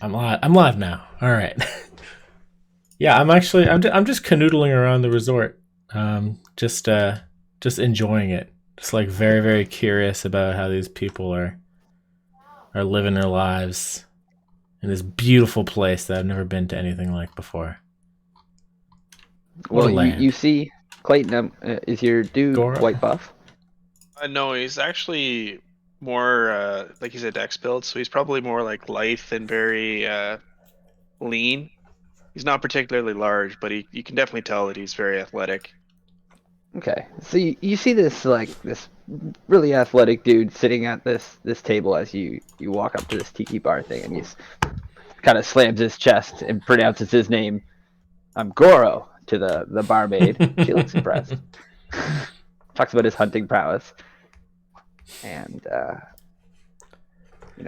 I'm live now. All right. Yeah, I'm just canoodling around the resort. Just enjoying it. Just like very very curious about how these people are living their lives in this beautiful place that I've never been to anything like before. What a Well, you land. see, Clayton, is your dude Gora. quite buff? No, he's actually more like he's a dex build, so he's probably more like lithe and very lean. He's not particularly large, but you can definitely tell that he's very athletic. Okay, so you see this really athletic dude sitting at this table as you walk up to this tiki bar thing, and he's kind of slams his chest and pronounces his name. I'm Goro to the barmaid. She looks impressed. Talks about his hunting prowess, and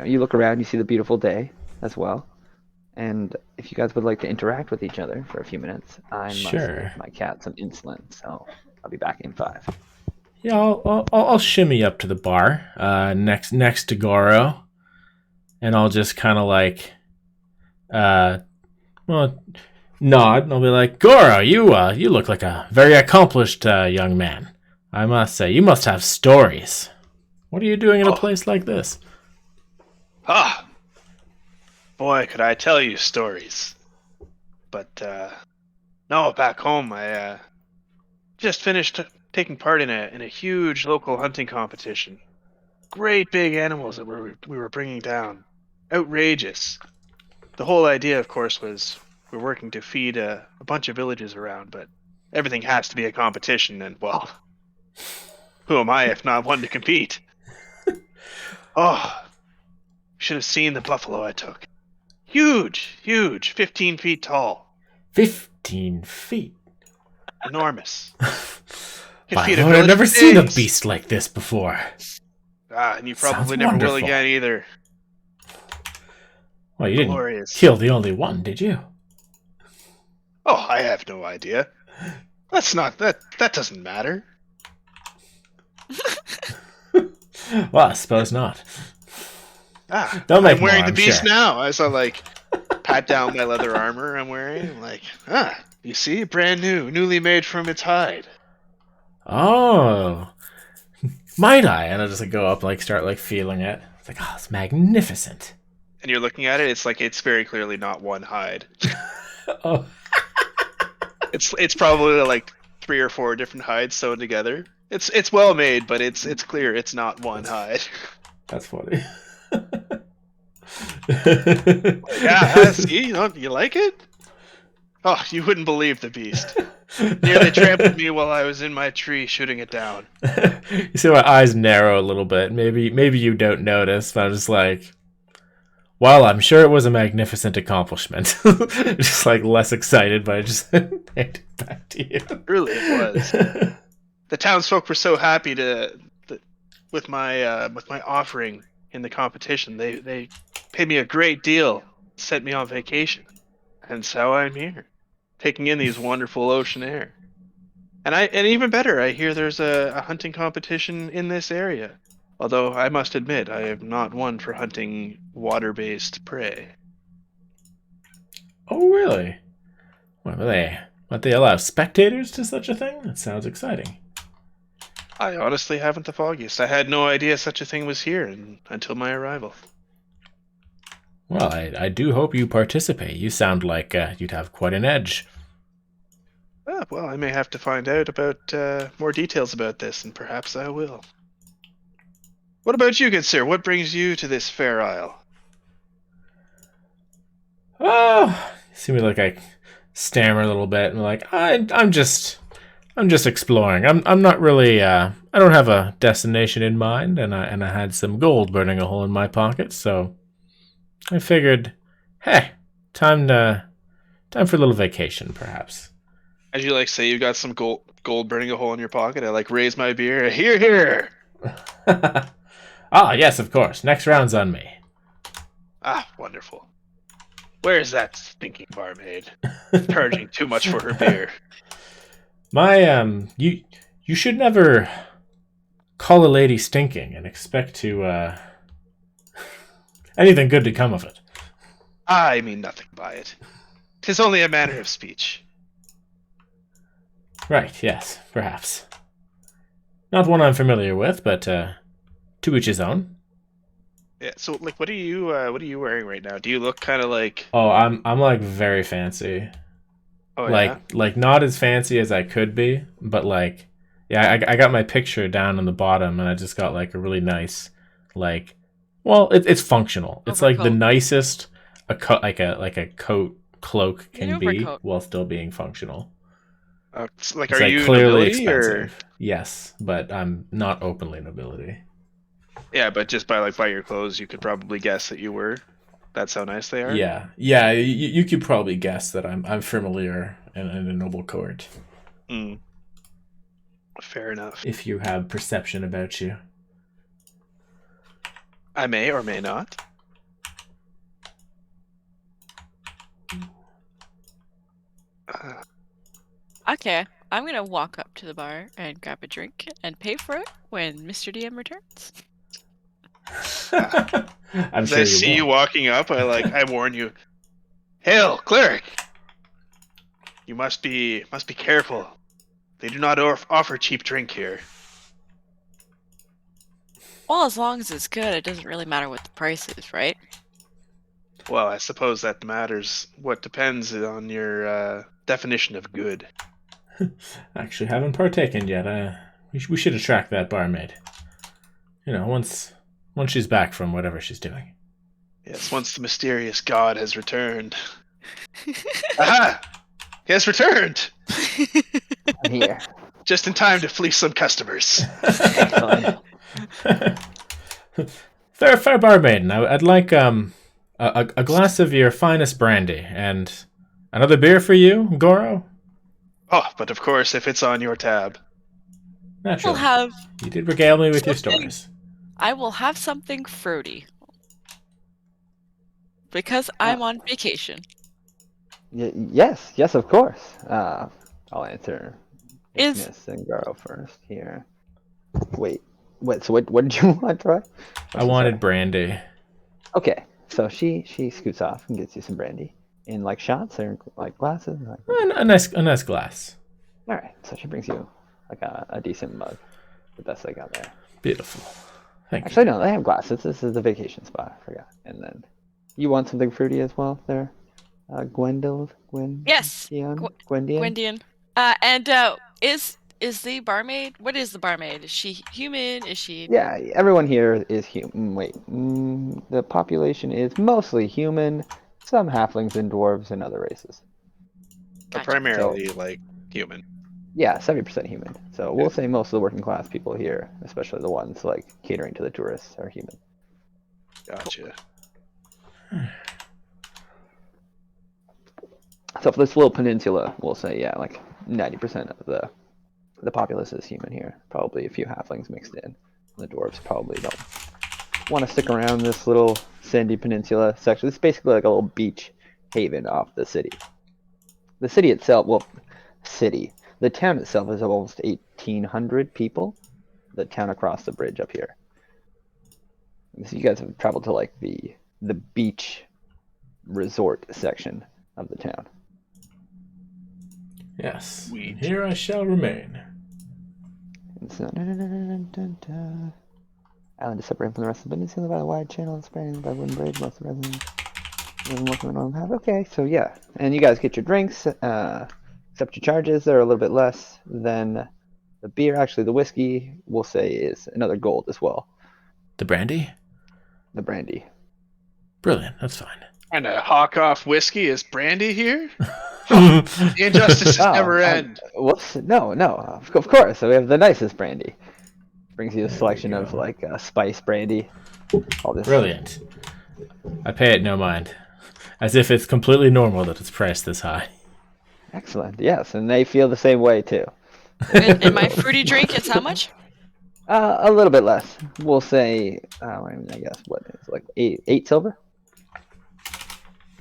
you look around, you see the beautiful day as well. And if you guys would like to interact with each other for a few minutes, I must Sure. give my cat some insulin, so I'll be back in 5. Yeah, I'll shimmy up to the bar next to Goro, and I'll just kind of like well, nod, and I'll be like, Goro, you look like a very accomplished young man. I must say, you must have stories. What are you doing in a Oh, place like this? ah, boy, could I tell you stories. But no, back home, I just finished taking part in a huge local hunting competition. Great big animals that we were bringing down. Outrageous. The whole idea, of course, was we're working to feed a bunch of villages around, but everything has to be a competition, and well, who am I if not one to compete? Oh, you should have seen the buffalo I took. Huge, huge, 15 feet tall. 15 feet. Enormous. Could My feed a lord, I've village never for seen a days. beast like this before. And you Sounds probably never will wonderful. again either. Well, you didn't Glorious. kill the only one, did you? Oh, I have no idea. That doesn't matter. Well, I suppose not. They'll I'm make more, wearing the I'm beast sure. now as I like pat down my leather armor I'm wearing. I'm like, you see, brand new, newly made from its hide. Oh, might I? And I just like go up, like start like feeling it. It's like, oh, it's magnificent. And you're looking at it, it's like it's very clearly not one hide. Oh, It's probably like 3 or 4 different hides sewn together. It's well made, but it's clear it's not one hide. that's funny. Yeah, see, you like it? Oh, you wouldn't believe the beast. Nearly trampled me while I was in my tree shooting it down. You see my eyes narrow a little bit. Maybe you don't notice, but I'm just like, well, I'm sure it was a magnificent accomplishment. Just like less excited, but I just hand it back to you. Really, it was. The townsfolk were so happy with my offering in the competition. They paid me a great deal, sent me on vacation, and so I'm here, taking in these wonderful ocean air. And even better, I hear there's a hunting competition in this area. Although I must admit, I am not one for hunting water-based prey. Oh, really? What they allow spectators to such a thing? That sounds exciting. I honestly haven't the foggiest. I had no idea such a thing was here until my arrival. Well, I do hope you participate. You sound like you'd have quite an edge. Well, I may have to find out about more details about this, and perhaps I will. What about you, good sir? What brings you to this fair isle? Oh, see me like I stammer a little bit and like I'm just exploring. I'm not really I don't have a destination in mind, and I had some gold burning a hole in my pocket, so I figured, hey, time for a little vacation, perhaps. As you like say, you got some gold burning a hole in your pocket. I like raise my beer. Here, here. Ah, yes, of course. Next round's on me. Ah, wonderful. Where is that stinking barmaid? Charging too much for her beer. You should never call a lady stinking and expect to anything good to come of it. I mean nothing by it. 'Tis only a manner of speech. Right, yes, perhaps. Not one I'm familiar with, but to each his own. Yeah. So, like, what are you wearing right now? Do you look kind of like? Oh, I'm like very fancy. Oh yeah. Like not as fancy as I could be, but like yeah, I got my picture down on the bottom, and I just got like a really nice like well, it's functional. It's like the Overcoat. nicest like a coat cloak An can be overcoat. while still being functional. Like, It's are like you clearly nobility or? expensive. Yes, but I'm not openly nobility. Yeah, but just by your clothes, you could probably guess that you were. That's how nice they are. Yeah, yeah. You could probably guess that I'm familiar in a noble court Mm, fair enough. if you have perception about you. I may or may not. Uh, Okay, I'm gonna walk up to the bar and grab a drink and pay for it when Mr. DM returns. I'm as sure I you see you will. walking up, I warn you. Hail, cleric! You must be careful. They do not offer cheap drink here. Well, as long as it's good, it doesn't really matter what the price is, right? Well, I suppose that matters. What depends on your definition of good. Actually, haven't partaken yet. We should attract that barmaid. You know, once she's back from whatever she's doing. Yes, once the mysterious god has returned. Aha! He has returned! I'm here. Just in time to fleece some customers. Excellent. Fair barmaid. I'd like a glass of your finest brandy and another beer for you, Goro. Oh, but of course, if it's on your tab. Naturally, We'll have you did regale me with your something- stories. I will have something fruity. Because I'm on vacation. Yes, of course. I'll answer Is- Ignis and Garo first here. Wait. So what did you want, Troy? I wanted brandy. Okay, so she scoots off and gets you some brandy in like shots or like glasses. Like, A nice glass. all right, so she brings you like a decent mug, the best they got there. Beautiful. Thank you. Actually, no, they have glasses. This is the vacation spot. I forgot. And then you want something fruity as well, there, Gwen? Yes, Gwendian. Gwendian. And is the barmaid? What is the barmaid? Is she human? Is she? Yeah, everyone here is human. The population is mostly human. Some halflings and dwarves and other races. But Gotcha. primarily, like, human. Yeah, 70% human. So we'll say most of the working class people here, especially the ones like catering to the tourists, are human. Gotcha. So for this little peninsula, we'll say yeah, like 90% of the populace is human here. Probably a few halflings mixed in. The dwarves probably don't want to stick around this little sandy peninsula section. It's basically like a little beach haven off the city. The city itself, the town itself is almost 1,800 people. The town across the bridge up here. So you guys have traveled to like the beach resort section of the town. Yes. Sweet. And here I shall remain. And so, island is separated from the rest of the peninsula by a wide channel spanning by a wooden bridge. Most of the residents live and work on their own path. Okay, so yeah, and you guys get your drinks. Except your charges, they're a little bit less than the beer. Actually, the whiskey, we'll say, is another gold as well. The brandy? The brandy. Brilliant. That's fine. And a hawk off whiskey is brandy here? The injustices never end. No, of course. So we have the nicest brandy. Brings you a There we selection of go. like spice brandy. All this. Brilliant. I pay it no mind. As if it's completely normal that it's priced this high. Excellent. Yes, and they feel the same way too. And my fruity drink is how much? A little bit less. We'll say, I guess what is like eight silver.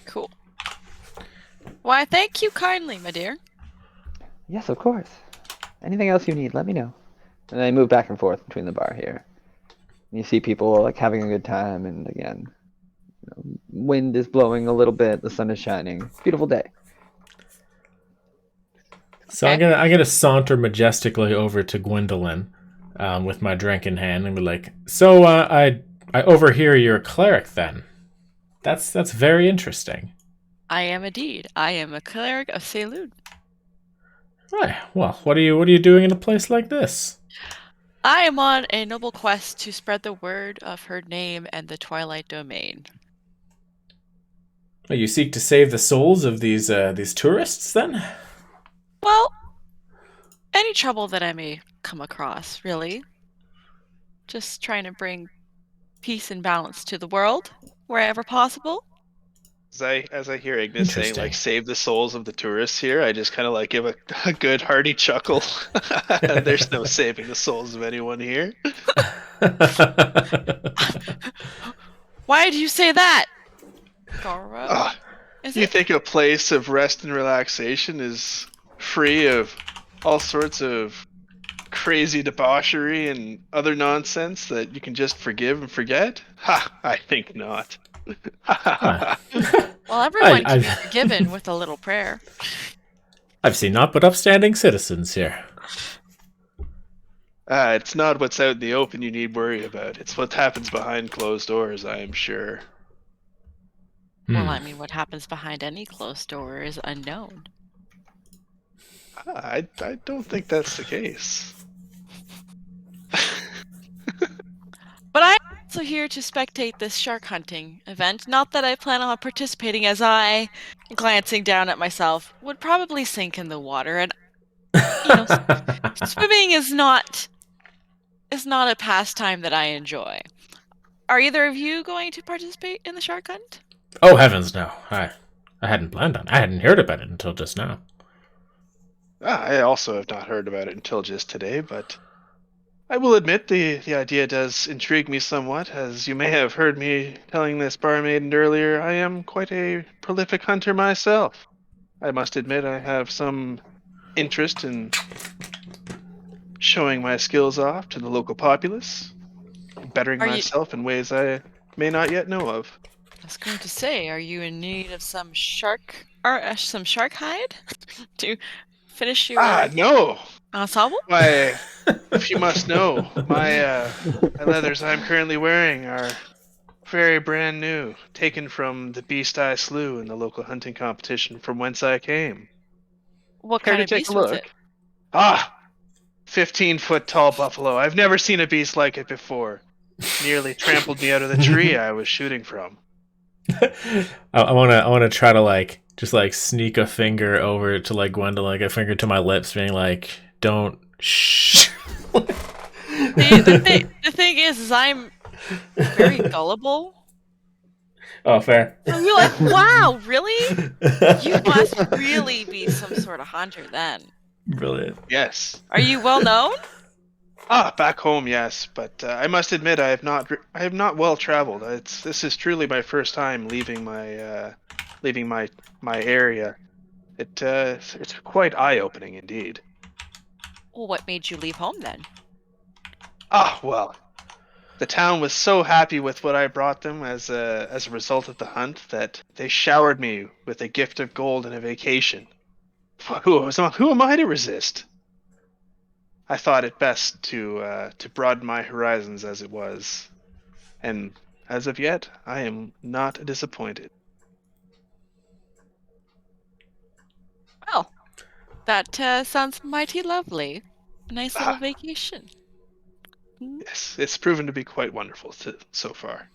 Cool. Why, thank you kindly, my dear. Yes, of course. Anything else you need, let me know. And they move back and forth between the bar here. And you see people like having a good time, and again, Wind is blowing a little bit. The sun is shining. Beautiful day. So Okay. I'm gonna saunter majestically over to Gwendolyn, with my drink in hand, and be like, "So I overhear you're a cleric. Then that's very interesting. I am indeed. I am a cleric of Saloon. Right. Well, what are you doing in a place like this? I am on a noble quest to spread the word of her name and the Twilight Domain. Well, you seek to save the souls of these tourists, then? Well, any trouble that I may come across, really. Just trying to bring peace and balance to the world wherever possible. As I hear Ignis saying like Interesting. save the souls of the tourists here, I just kind of like give a good hearty chuckle. There's no saving the souls of anyone here. Why do you say that? Goro? Ah, Is you it? think a place of rest and relaxation is free of all sorts of crazy debauchery and other nonsense that you can just forgive and forget? Ha! I think not. Ah. Well, everyone can be I forgiven with a little prayer. I've seen naught but upstanding citizens here. It's not what's out in the open you need worry about. It's what happens behind closed doors, I am sure. Well, Hmm. I mean, what happens behind any closed door is unknown. I don't think that's the case. But I'm also here to spectate this shark hunting event. Not that I plan on participating, as I, glancing down at myself, would probably sink in the water. And you know, swimming is not a pastime that I enjoy. Are either of you going to participate in the shark hunt? Oh heavens, no! I hadn't planned on. I hadn't heard about it until just now. I also have not heard about it until just today, but I will admit the idea does intrigue me somewhat. As you may have heard me telling this barmaid earlier, I am quite a prolific hunter myself. I must admit I have some interest in showing my skills off to the local populace, bettering Are you? myself in ways I may not yet know of. I was going to say, are you in need of some shark or some shark hide to finish your No! ensemble? Why, if you must know, my leathers I'm currently wearing are very brand new, taken from the beast I slew in the local hunting competition from whence I came. What Care kind to of take a beast was it? look? Ah! 15-foot tall buffalo. I've never seen a beast like it before. Nearly trampled me out of the tree I was shooting from. I wanna try to like just like sneak a finger over to like Gwendolyn, like a finger to my lips, being like, "Don't shh." The thing is I'm very gullible. Oh, fair. So you're like, wow, really? You must really be some sort of hunter then. Brilliant. Yes. Are you well known? Back home, yes, but I must admit I have not well traveled. This is truly my first time leaving my area. It's quite eye-opening indeed. Well, what made you leave home then? Well, the town was so happy with what I brought them as a result of the hunt that they showered me with a gift of gold and a vacation. Who am I to resist? I thought it best to broaden my horizons as it was, and as of yet, I am not disappointed. Well, that sounds mighty lovely. A nice little Ah, vacation. yes, it's proven to be quite wonderful so far.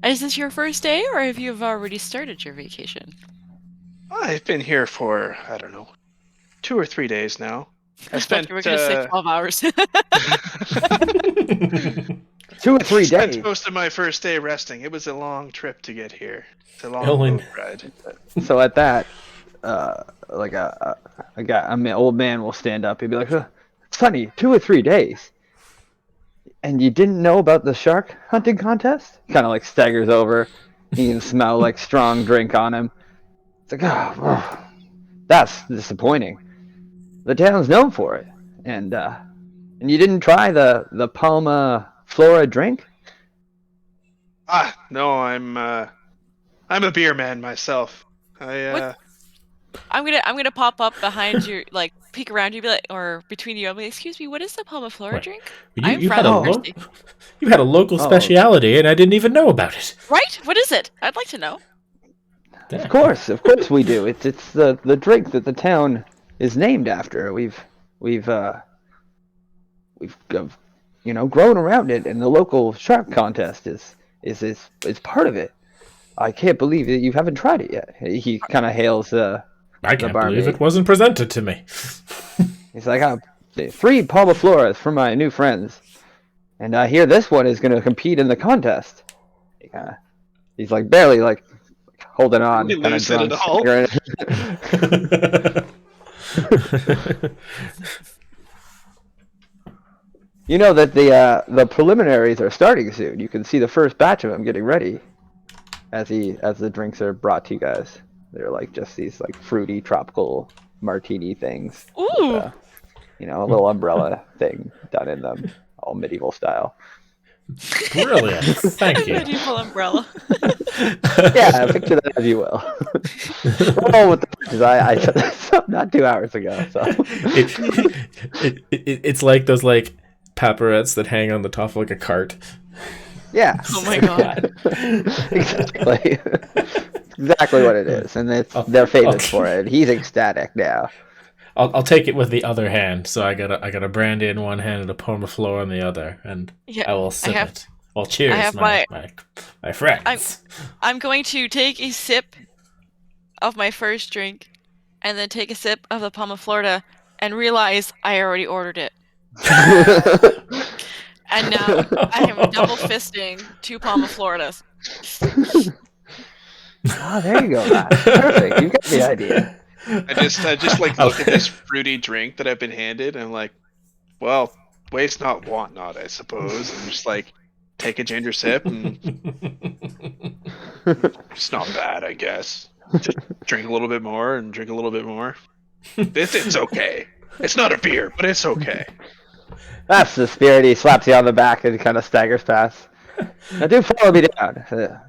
Is this your first day, or have you already started your vacation? I've been here for, I don't know, 2 or 3 days now. I I thought spent you were going to say 12 hours. 2 or 3 spent days. most of my first day resting. It was a long trip to get here. It's a long Ellen. boat ride. So at that, like an old man will stand up. He'll be like, huh, "Sonny, 2 or 3 days, and you didn't know about the shark hunting contest?" Kind of like staggers over. You can smell like strong drink on him. It's like, oh, that's disappointing. The town's known for it, and you didn't try the Palma Flora drink? No, I'm I'm a beer man myself. What? I'm gonna pop up behind you, like peek around you, be like, or between you. I'm like, excuse me, what is the Palmaflora Wait, drink? you I'm you had a Oh. thirsty. you had a local Oh. speciality, and I didn't even know about it. Right? What is it? I'd like to know. Of course we do. It's the drink that the town is named after. We've grown around it, and the local shark contest is part of it. I can't believe that you haven't tried it yet. He kind of hails I can't believe barmaid. it wasn't presented to me. He's like, 3 Palmafloras for my new friends, and I hear this one is going to compete in the contest. He's like barely like holding on, Really kind of lucid drunk. at all? You know that the preliminaries are starting soon. You can see the first batch of them getting ready as the drinks are brought to you guys. They're like just these like fruity tropical martini things. Ooh. With, a little umbrella thing done in them, all medieval style. Brilliant. Thank you. Medieval umbrella. Yeah, picture that as you will. Roll with the punches. I said that not 2 hours ago. So It's like those like paparettes that hang on the top of like a cart. yeah. Oh my god. Exactly. Exactly what it is, and they're famous for it. He's ecstatic now. I'll take it with the other hand. So I got a brandy in one hand and a Palmaflora in the other, and Yeah, I will sip have- it. Well, cheers, have my friends. I'm going to take a sip of my first drink, and then take a sip of the Palmaflora, and realize I already ordered it. And now I am double fisting 2 Palmafloras. Oh, there you go, Matt. Perfect. You got the idea. I just like look at this fruity drink that I've been handed, and I'm like, well, waste not, want not, I suppose. And just like take a ginger sip, and it's not bad, I guess. Just drink a little bit more and drink a little bit more. It's okay. It's not a beer, but it's okay. That's the spirit. He slaps you on the back and kind of staggers past. Now do follow me down.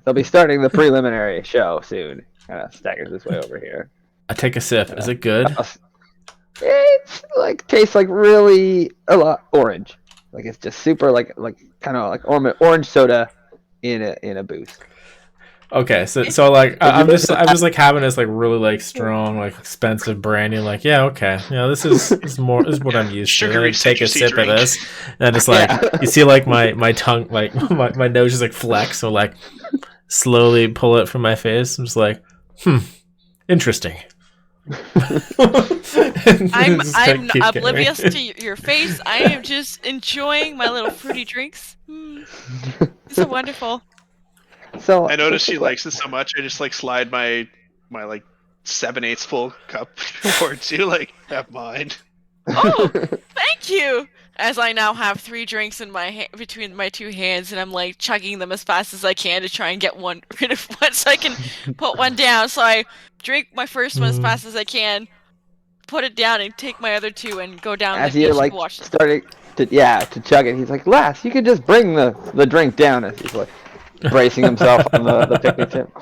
They'll be starting the preliminary show soon. Kind of staggers his way over here. I take a sip. Is it good? It's like tastes like really a lot orange. Like it's just super like kind of like orange soda in a booth. Okay, so like I'm just like having this like really like strong like expensive brandy. Like okay, this is what I'm used to. And I Sugary take a citrusy sip drink. of this, and it's like you see like my tongue like my nose just like flex. So like slowly pull it from my face. I'm just like interesting. I'm Just keep oblivious going. to your face. I am just enjoying my little fruity drinks. These are wonderful. So I noticed she likes it so much. I just like slide my like 7/8 full cup towards you. Like, have mine. Oh, thank you. As I now have 3 drinks in my between my 2 hands, and I'm like chugging them as fast as I can to try and get rid of one, so I can put one down. So I drink my first one as fast as I can, put it down, and take my other 2 and go down as the you're beach like to watch them. starting to chug it, he's like, "Lass, you could just bring the drink down." As he's like bracing himself on the picnic table.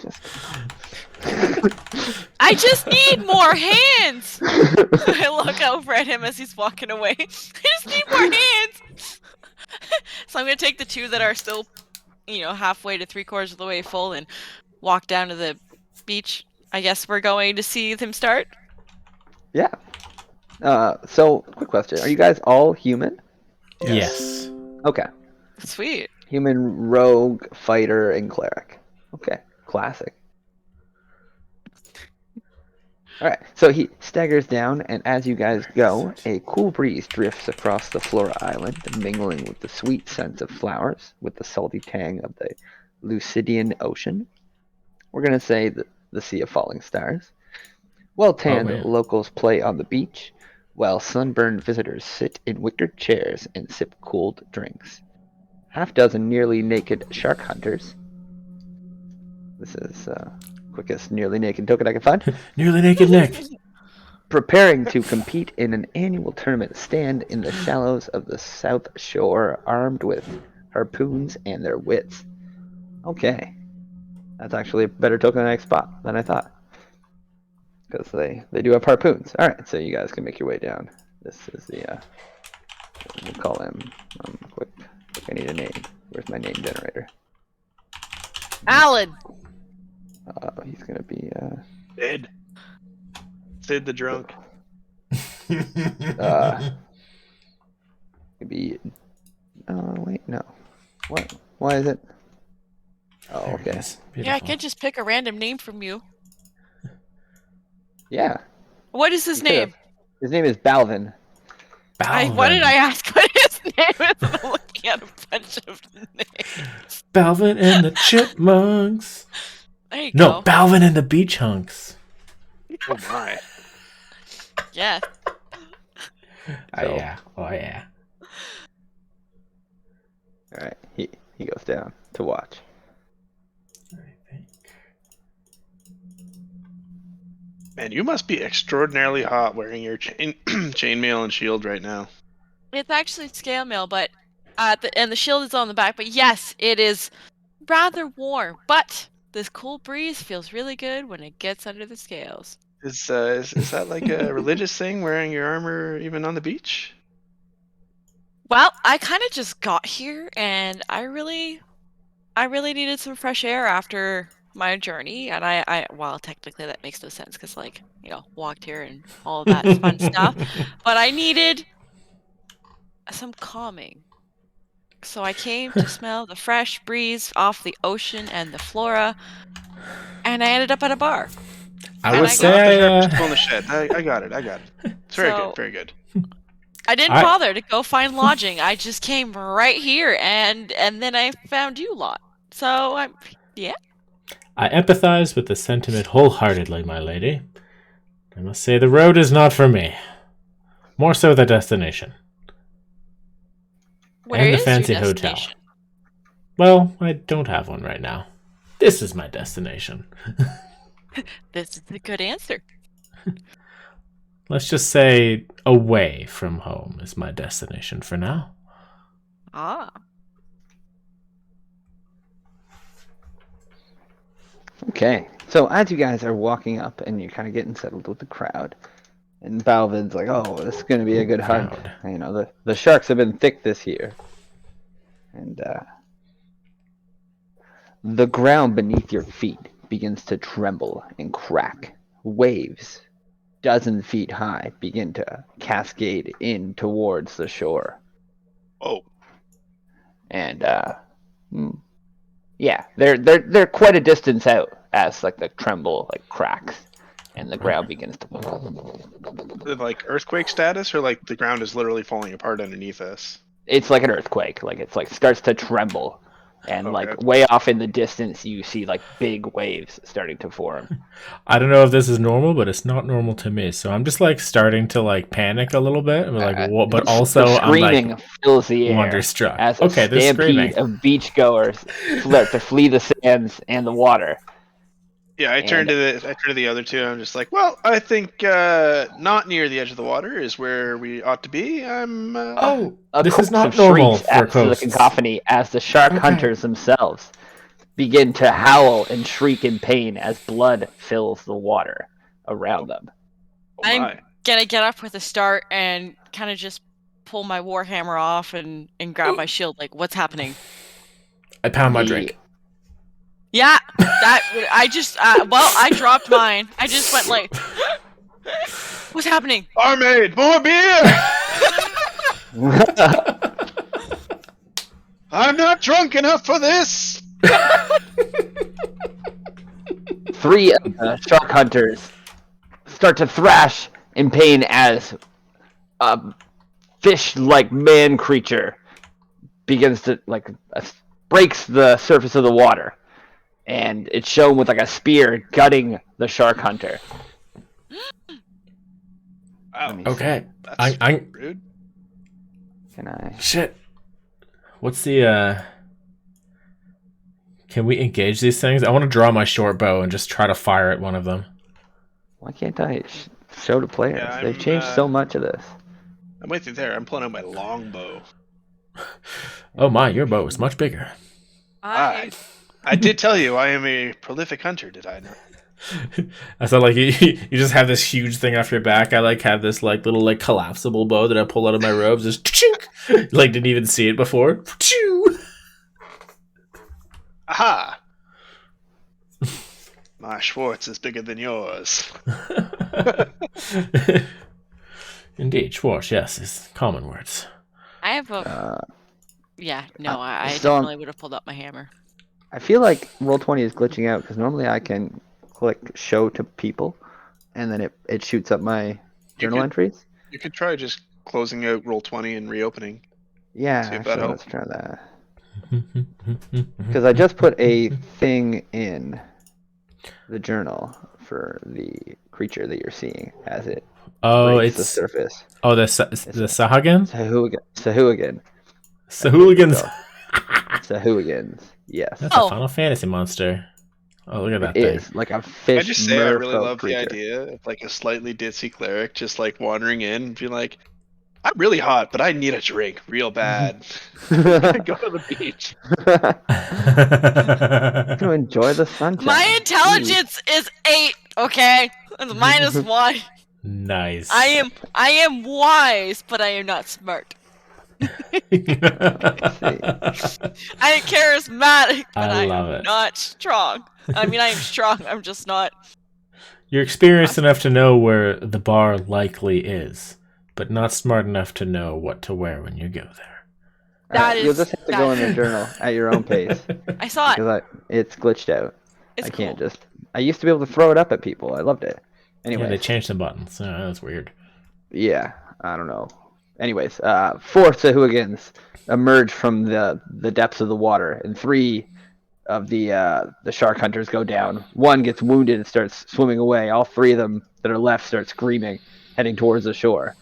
I just need more hands. I look over at him as he's walking away. I just need more hands. So I'm gonna take the 2 that are still, halfway to 3/4 of the way full, and walk down to the beach. I guess we're going to see them start. Yeah. So quick question: are you guys all human? Yes. Okay. Sweet. Human, rogue, fighter, and cleric. Okay. Classic. Alright, so he staggers down, and as you guys go, a cool breeze drifts across the Flora Island, mingling with the sweet scent of flowers, with the salty tang of the Lucidian Ocean. We're going to say the Sea of Falling Stars. Well-tanned locals play on the beach, while sunburned visitors sit in wickered chairs and sip cooled drinks. Half-dozen nearly naked shark hunters. This is quickest nearly naked token I can find. Nearly naked Nick. Preparing to compete in an annual tournament, stand in the shallows of the South Shore, armed with harpoons and their wits. Okay. That's actually a better tokenomic spot than I thought. Because they do have harpoons. Alright, so you guys can make your way down. This is the, we'll call him, quick, I need a name. Where's my name generator? Alan. He's gonna be, Sid the drunk. Maybe, wait, no. What? Why is it? Oh, There it okay. is. Yeah, I Beautiful. can't just pick a random name from you. Yeah. What is his You could've. name? His name is Balvin. Why did I Balvin. ask what his name is? I'm looking at a bunch of names. Balvin and the Chipmunks. There you No, go. Balvin and the Beach Hunks. Oh my. Yeah. Oh So- yeah. Oh yeah. Alright, he goes down to watch. I think. Man, you must be extraordinarily hot wearing your chainmail and shield right now. It's actually scale mail, but and the shield is on the back. But yes, it is rather warm. But this cool breeze feels really good when it gets under the scales. Is that like a religious thing, wearing your armor even on the beach? Well, I kind of just got here, and I really needed some fresh air after my journey. And well, technically that makes no sense because, like, walked here and all of that fun stuff. But I needed some calming. So I came to smell the fresh breeze off the ocean and the flora, and I ended up at a bar. I And would I say Not the I, harp still in the shed. I got it. It's very So- good. Very good. I didn't I- bother to go find lodging. I just came right here, and then I found you lot. So I empathize with the sentiment wholeheartedly, my lady. I must say the road is not for me. More so the destination. where And the is fancy your hotel. destination? Well, I don't have one right now. This is my destination. This is a good answer. Let's just say away from home is my destination for now. Ah, Okay, so as you guys are walking up and you're kind of getting settled with the crowd, and Balvin's like, "Oh, this is gonna be a good hunt." Crowd. The sharks have been thick this year, and the ground beneath your feet begins to tremble and crack. Waves, dozen feet high, begin to cascade in towards the shore, Oh, and yeah, they're quite a distance out as like the tremble like cracks, and the ground begins to. like earthquake status, or like the ground is literally falling apart underneath us. It's like an earthquake. Like it's like starts to tremble, and Okay. like way off in the distance, you see like big waves starting to form. I don't know if this is normal, but it's not normal to me. So I'm just like starting to like panic a little bit. I'm like, what? But also The I'm screaming like fills the air wonderstruck. as a Okay, there's stampede screaming. of beachgoers start to flee the sands and the water. Yeah, I turned to the other two. I'm just like, well, I think not near the edge of the water is where we ought to be. I'm. Oh, A this is chorus not of normal shrieks for adds to the coasts. cacophony as the shark Okay. hunters themselves begin to howl and shriek in pain as blood fills the water around them. Oh I'm my. gonna get up with a start and kind of just pull my warhammer off and grab my shield. Like, what's happening? I pound my The- drink. Yeah, that I just I dropped mine. I just went like, what's happening? Barmaid, more beer! I'm not drunk enough for this. Three of the shark hunters start to thrash in pain as a fish-like man creature begins to breaks the surface of the water, and it's shown with like a spear gutting the shark hunter. Wow, Okay, that's I rude. Can I? shit. What's the Can we engage these things? I want to draw my short bow and just try to fire at one of them. Why can't I show the players? Yeah, They've I'm, changed so much of this. I'm with you there. I'm pulling out my longbow. Oh my, your bow is much bigger. I I did tell you I am a prolific hunter, did I not? I thought like you just have this huge thing off your back. I like have this like little like collapsible bow that I pull out of my robes. Just chink! Like didn't even see it before. Aha! My Schwartz is bigger than yours. Indeed, Schwartz. Yes, is common words. I have a. Yeah, no, I still on- definitely would have pulled out my hammer. I feel like Roll20 is glitching out because normally I can click show to people, and then it shoots up my journal could- entries. You could try just closing out Roll20 and reopening. Yeah, See if that actually, helps. let's try that. Because I just put a thing in the journal for the creature that you're seeing as it Oh, breaks the it's surface. oh the Sahagin? Sahuagin. Sahooligans. Sahuagins. Yes. That's Oh. a Final Fantasy monster. Oh, look at that It thing. is like a I fish. just say I really merfolk love creature. the idea of like a slightly ditzy cleric just like wandering in and being like, I'm really hot, but I need a drink real bad. Go to the beach. To enjoy the sunshine. My intelligence is 8. Okay, it's -1. Nice. I am wise, but I am not smart. I am charismatic, but I I love am it. not strong. I mean, I am strong. I'm just not. You're experienced enough to know where the bar likely is, but not smart enough to know what to wear when you go there. That You'll is- just have to go in the that- journal at your own pace I saw it. because it's glitched out. It's I can't cool. just. I used to be able to throw it up at people. I loved it. Yeah, Anyway, they changed the buttons. That's weird. yeah, I don't know. Anyways, 4 Sahuagins emerge from the depths of the water, and 3 of the shark hunters go down. 1 gets wounded and starts swimming away. All 3 of them that are left start screaming, heading towards the shore.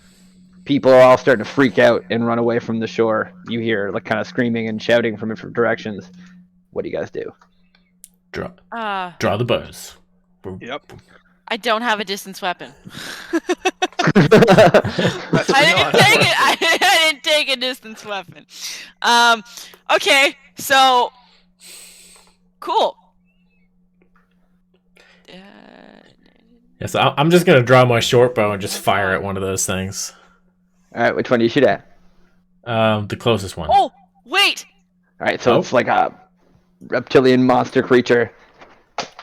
People are all starting to freak out and run away from the shore. You hear like kind of screaming and shouting from different directions. What do you guys do? Draw the bows. Yep. I don't have a distance weapon. Let's I be didn't honest. take it. I didn't take a distance weapon. Okay, so cool. Yeah, so I'm just gonna draw my short bow and just fire at one of those things. All right, which one do you shoot at? The closest one. Oh, wait. All right, so Oh. it's like a reptilian monster creature,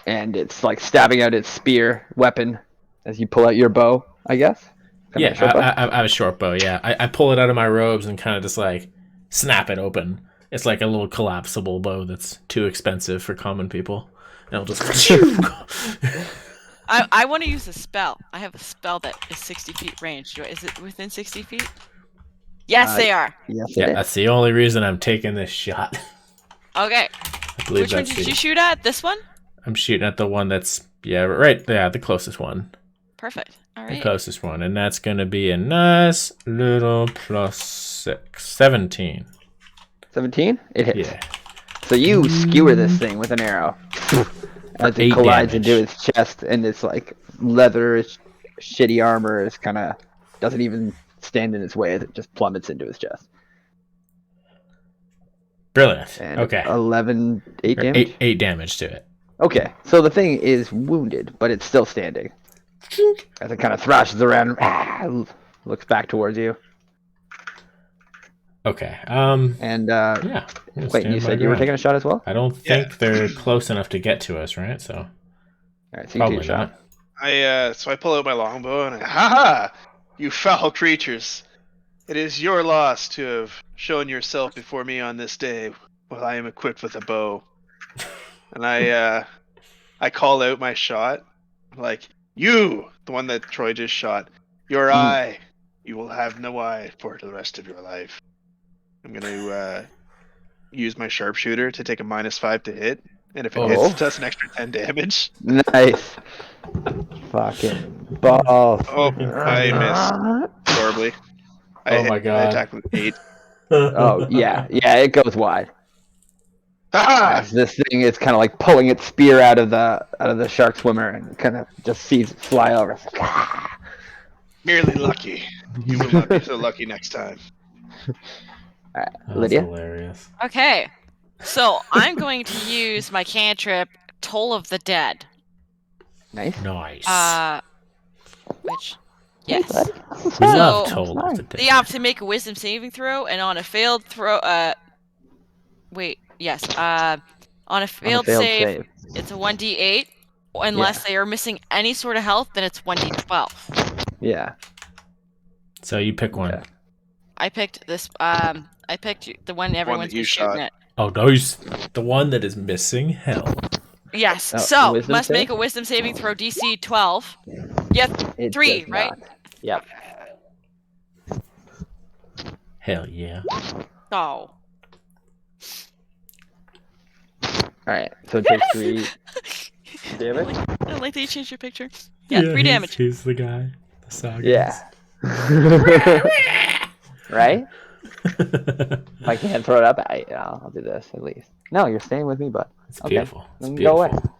and it's like stabbing out its spear weapon as you pull out your bow, I guess. Kinda Yeah, like a short bow? I have a short bow. Yeah, I pull it out of my robes and kind of just like snap it open. It's like a little collapsible bow that's too expensive for common people. And I'll just. I want to use a spell. I have a spell that is 60 feet range. Is it within 60 feet? Yes, they are. Yes, Yeah, it is. that's the only reason I'm taking this shot. Okay. I believe Which one that's did the- you shoot at? This one? I'm shooting at the one that's the closest one. Perfect. All The right. closest one, and that's gonna be a nice little +6, 17. 17? It hits. Yeah. So you skewer this thing with an arrow as it 8 collides damage. into its chest, and it's like leather, shitty armor is kind of doesn't even stand in its way as it just plummets into his chest. Brilliant. And Okay. 11, 8 damage? 8 damage to it. Okay, so the thing is wounded, but it's still standing. As it kind of thrashes around, looks back towards you. Okay. And, Yeah. we'll wait, stand you my said you were ground. taking a shot as well? I don't think they're close enough to get to us, right? So Alright, so you take probably a shot. not. So I pull out my longbow and ha! You foul creatures! It is your loss to have shown yourself before me on this day, while I am equipped with a bow. And I call out my shot, like, you, the one that Troy just shot, your eye, you will have no eye for the rest of your life. I'm gonna use my sharpshooter to take a -5 to hit, and if it hits, it does an extra 10 damage. Nice. Fucking balls. Oh, I missed horribly. Oh my God. I attacked with 8. Oh, yeah, it goes wide. Ha! As this thing is kind of like pulling its spear out of the shark swimmer and kind of just sees it fly over. It's like, ah! Merely lucky. You will not be so lucky next time. All right, That's Lydia. hilarious. Okay. So I'm going to use my cantrip, Toll of the Dead. Nice. Nice. Which, Hey, yes. buddy. We love So Toll of the Dead. you have to make a Wisdom saving throw, and on a failed throw, wait, yes, on a On a failed failed save, save. it's a 1d8. Unless they are missing any sort of health, then it's 1d12. Yeah. So you pick one. Okay. I picked this. I picked the one everyone's you been shooting shot. at. Oh, nice. The one that is missing health. Yes. Oh, So wisdom must save? make a Wisdom saving throw, DC 12. Yeah, It 3, does right? not. Yep. Hell yeah. Oh. Alright, so it takes 3 damage? I like that you changed your picture. Yeah, 3 damage. He's the guy. The saga. Yeah. Right? If I can't throw it up, I'll do this at least. No, you're staying with me, bud. It's Okay. beautiful. It's Then go beautiful.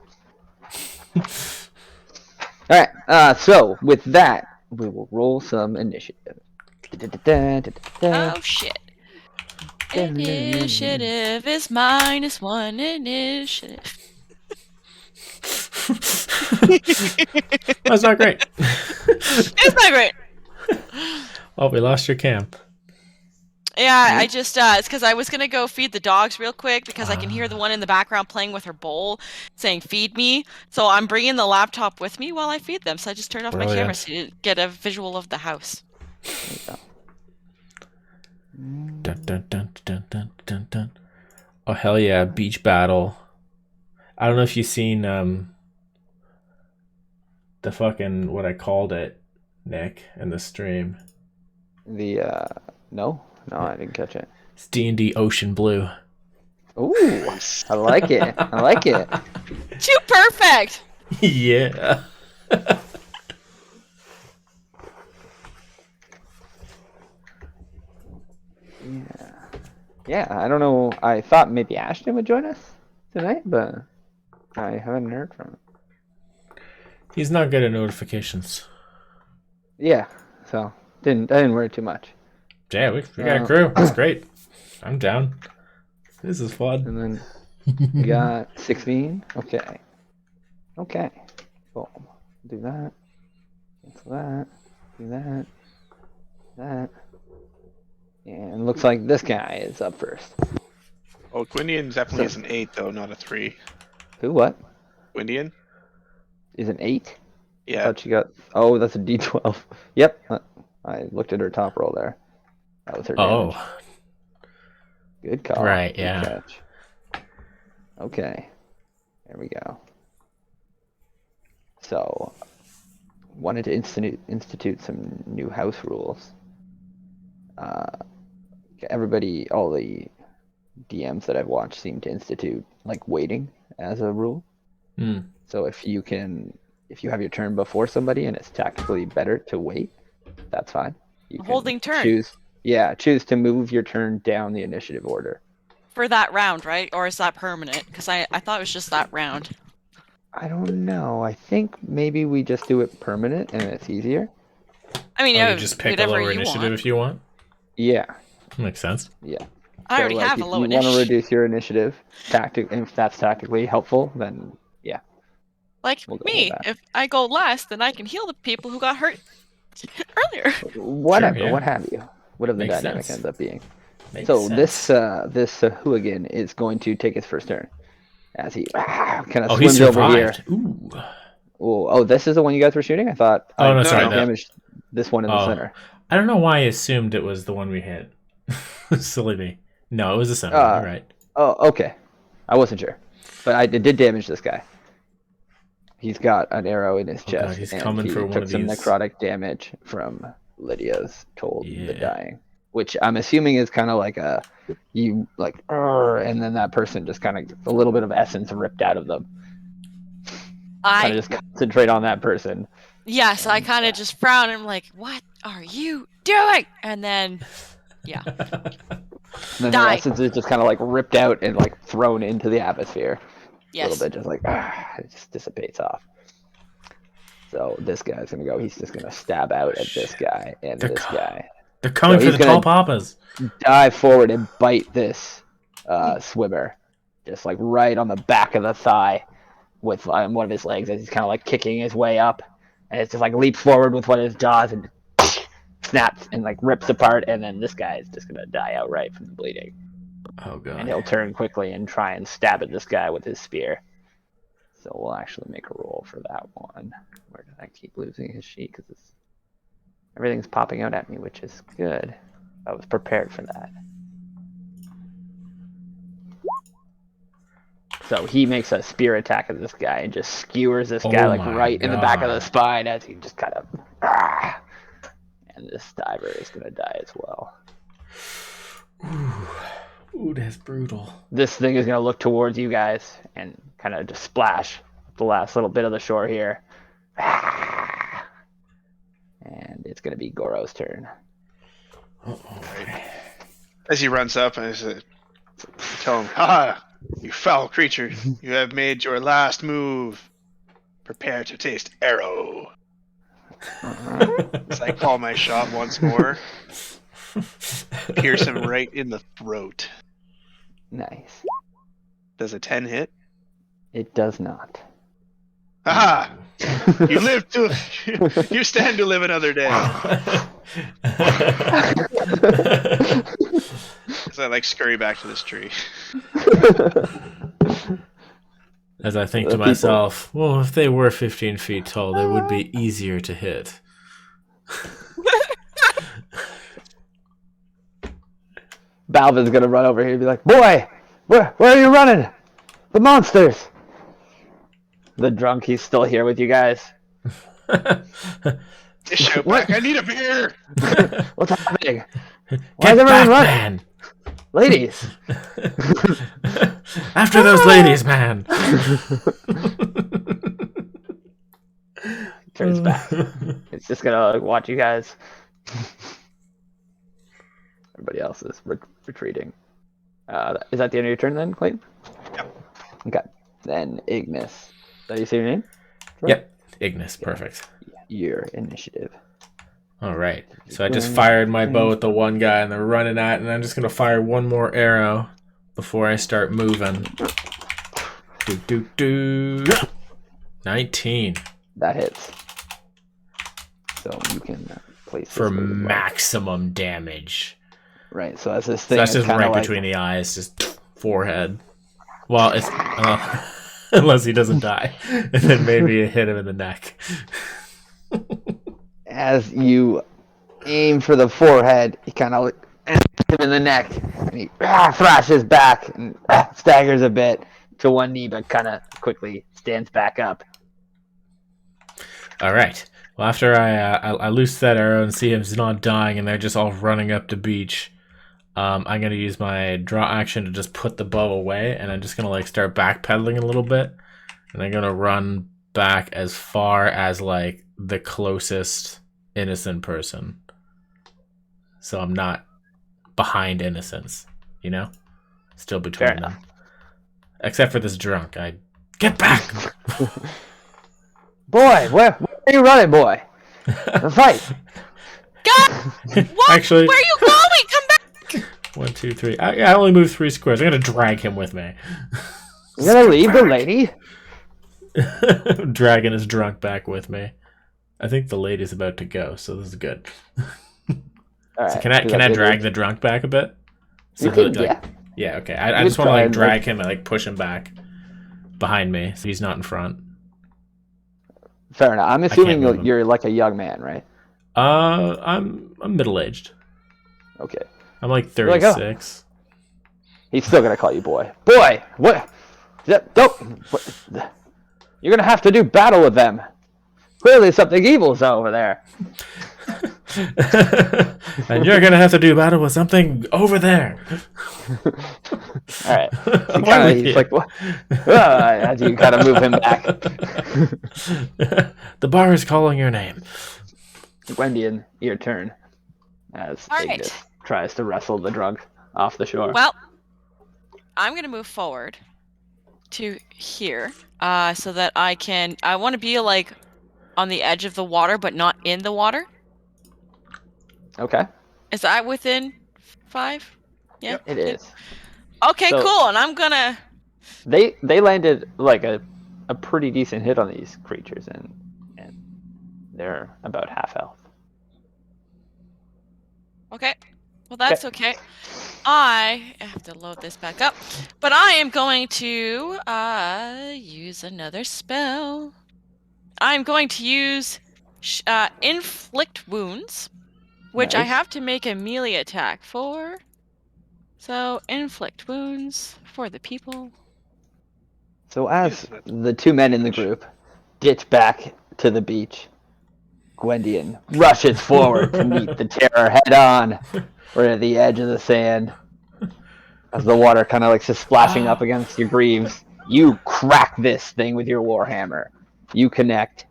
away. Alright, so with that, we will roll some initiative. Oh shit. Initiative is -1 initiative. That's not great. It's not great. Oh, we lost your camp. Yeah, I just it's because I was gonna go feed the dogs real quick because I can hear the one in the background playing with her bowl, saying "feed me." So I'm bringing the laptop with me while I feed them. So I just turned off my camera Brilliant. so you get a visual of the house. Dun, dun, dun, dun, dun, dun, dun. Oh, hell yeah. Beach battle. I don't know if you've seen the fucking, what I called it, Nick, in the stream. No, I didn't catch it. It's D&D Ocean Blue. Ooh, I like it. I like it. Too perfect. Yeah. Yeah, I don't know. I thought maybe Ashton would join us tonight, but I haven't heard from him. He's not good at notifications. Yeah, so I didn't worry too much. Yeah, we got a crew. It's great. I'm down. This is fun. And then we got 16. Okay. Boom. Do that. Cancel that. Do that. That. And it looks like this guy is up first. Oh, Gwyndian definitely is an 8, though, not a 3. Who? What? Gwyndian? Is an 8? I Yeah. thought she got. Oh, that's a D12. Yep. I looked at her top roll there. That was her damage. Oh, Good call. right, Good yeah. catch. Okay. There we go. So, wanted to institute some new house rules. Everybody, all the DMs that I've watched seem to institute like waiting as a rule. Hmm. So if you have your turn before somebody and it's tactically better to wait, that's fine. You can Holding turn. Choose to move your turn down the initiative order. For that round, right? Or is that permanent? Because I thought it was just that round. I don't know. I think maybe we just do it permanent and it's easier. I mean, Oh, you just pick a whatever lower you initiative want. Oh, if you want. Yeah. Makes sense. Yeah. I already have a if low you want to initiative. reduce your initiative, and if that's tactically helpful, then yeah. Like We'll go me, with that. if I go last, then I can heal the people who got hurt earlier. Whatever, yeah. what have you. Whatever the Makes dynamic sense. ends up being. Makes So sense. this hooligan is going to take his first turn as he kind of Oh, he swims over here. survived. Ooh. Oh, this is the one you guys were shooting? I thought Oh, no, I sorry, no. damaged this one in the Oh. center. I don't know why I assumed it was the one we hit. Silly me. No, it was the center. You're right. Oh, okay. I wasn't sure, but I did damage this guy. He's got an arrow in his Oh, God, chest, he's and coming he for one took of some these. necrotic damage from Lydia's Told the Yeah. Dying, which I'm assuming is kind of like and then that person just kind of a little bit of essence ripped out of them. Kind of just concentrate on that person. Yes, I kind of just frown and I'm like, "What are you doing?" And then, yeah, And then Die. the essence is just kind of like ripped out and like thrown into the atmosphere. A yes. little bit, just like it just dissipates off. So this guy's gonna go. He's just gonna stab out at this guy and They're this co- guy. They're coming So for he's the tall gonna- papas. Dive forward and bite this swimmer. just like right on the back of the thigh with one of his legs as he's kind of like kicking his way up, and it's just like leaps forward with one of his jaws and snaps and like rips apart, and then this guy is just gonna die outright from the bleeding. Oh god. And he'll turn quickly and try and stab at this guy with his spear. So we'll actually make a roll for that one. Where did I keep losing his sheet? Because everything's popping out at me, which is good. I was prepared for that. So he makes a spear attack at this guy and just skewers this guy like right in the back of the spine as he just kind of. And this diver is going to die as well. Ooh, that's brutal. This thing is going to look towards you guys and kind of just splash the last little bit of the shore here. And it's going to be Goro's turn. As he runs up, I tell him, "Ha! You foul creature! You have made your last move. Prepare to taste arrow." So I call my shot once more. Pierce him right in the throat. Nice. Does a 10 hit? It does not. Haha! You live to. You stand to live another day. So I like scurry back to this tree. As I think to myself, well, if they were 15 feet tall, they would be easier to hit. Balvin's gonna run over here and be like, "Boy, where are you running? The monsters!" The drunk, he's still here with you guys. Shout back, I need a beer! What's happening? Why Get is everyone back, running? man! Ladies! After those ladies, man! Turns back. It's just gonna like, watch you guys. Everybody else is retreating. Is that the end of your turn then, Clayton? Yep. Okay. Then Ignis. Did you say your name? Yep, Ignis, perfect. Your initiative. Alright, so I just fired my bow at the one guy and they're running at it, and I'm just going to fire one more arrow before I start moving. 19. That hits. So you can place For this move as well. maximum damage. Right, so as this So thing that's is just kind right of like, between the eyes, just forehead. Well, it's unless he doesn't die, and then maybe you hit him in the neck. as you aim for the forehead, he kind of hits him in the neck, and he thrashes back and staggers a bit to one knee, but kind of quickly stands back up. All right. Well, after I loose that arrow and see him's not dying, and they're just all running up the beach, I'm gonna use my draw action to just put the bow away, and I'm just gonna like start backpedaling a little bit, and I'm gonna run back as far as like the closest innocent person, so I'm not behind innocents, you know, still between Fair them. enough. Except for this drunk, I get back. Boy, where are you running, boy? The fight. God! What? Actually, Where are you going? Come back! 1, 2, 3. I only moved 3 squares. I'm gonna drag him with me. You gonna leave the lady? Dragging his drunk back with me. I think the lady's about to go, so this is good. All So right, can I drag the drunk back a bit? So You can, that, like, yeah. yeah, okay. I You just can want to try like and, drag him and like push him back behind me, so he's not in front. Fair enough. I'm move assuming him. you're like a young man, right? I'm middle aged. Okay. I'm like like, oh. 36. He's still gonna call you boy. Boy, what? Don't. You're gonna have to do battle with them. Clearly, something evil's over there. And you're gonna have to do battle with something over there. All right. Why He's like, what? As you kind of move him back. The bar is calling your name. Gwendian, your turn. As All Ignis right. tries to wrestle the drunk off the shore. Well, I'm going to move forward to here so that I want to be like on the edge of the water, but not in the water. Okay. Is that within 5? Yeah. Yep. It is. Okay, So- cool. And I'm going to They landed like a pretty decent hit on these creatures, and they're about half health. Okay. Well, that's okay. I have to load this back up, but I am going to use another spell. I'm going to use inflict wounds, which I Nice. have to make a melee attack for. So inflict wounds for the people. So as Yes, that's the two men in the damage. group ditch back to the beach, Gwendian rushes forward to meet the terror head on. We're at the edge of the sand. As the water kind of like just splashing up against your greaves, you crack this thing with your warhammer. You connect.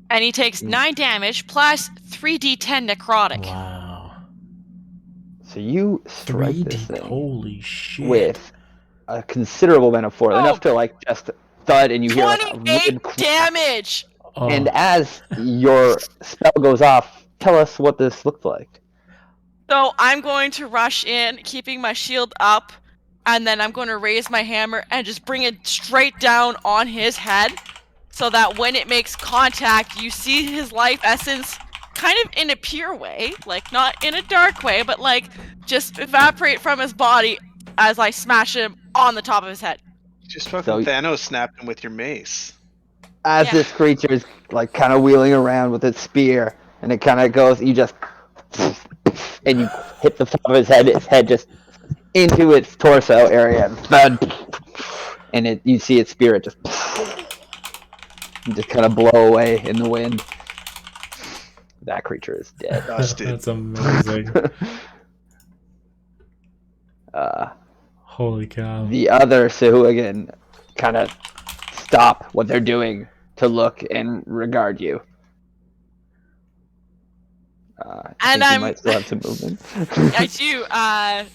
And he takes 9 damage plus 3d10 necrotic. Wow. So you strike 3D. this thing Holy shit. with a considerable amount of force, enough to like just thud, and you hear like a 28 rib crack. damage! Oh. And as your spell goes off, tell us what this looked like. So I'm going to rush in, keeping my shield up, and then I'm going to raise my hammer and just bring it straight down on his head, so that when it makes contact, you see his life essence kind of in a pure way, like not in a dark way, but like just evaporate from his body as I smash him on the top of his head. Just fucking So- Thanos snapped him with your mace. As Yeah. this creature is like kind of wheeling around with its spear, and it kind of goes, you just, and you hit the top of his head just into its torso area, and thud, and you see its spirit just kind of blow away in the wind. That creature is dead. Dusted. That's amazing. Holy cow. The other Sahuagin kind of stop what they're doing to look and regard you. I And think you I'm- might still have some movement.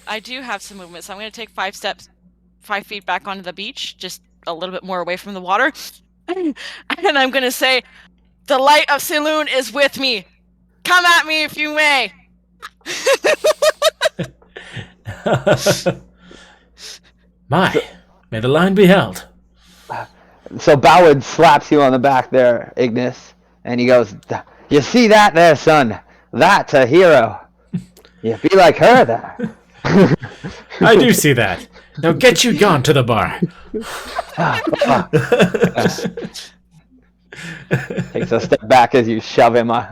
I do have some movement, so I'm going to take 5 feet back onto the beach, just a little bit more away from the water. And I'm going to say, the light of Saloon is with me. Come at me if you may. May the line be held. So Bowwood slaps you on the back there, Ignis, and he goes, "You see that there, son? That's a hero. You be like her there." I do see that. Now get you gone to the bar. Takes a step back as you shove him. All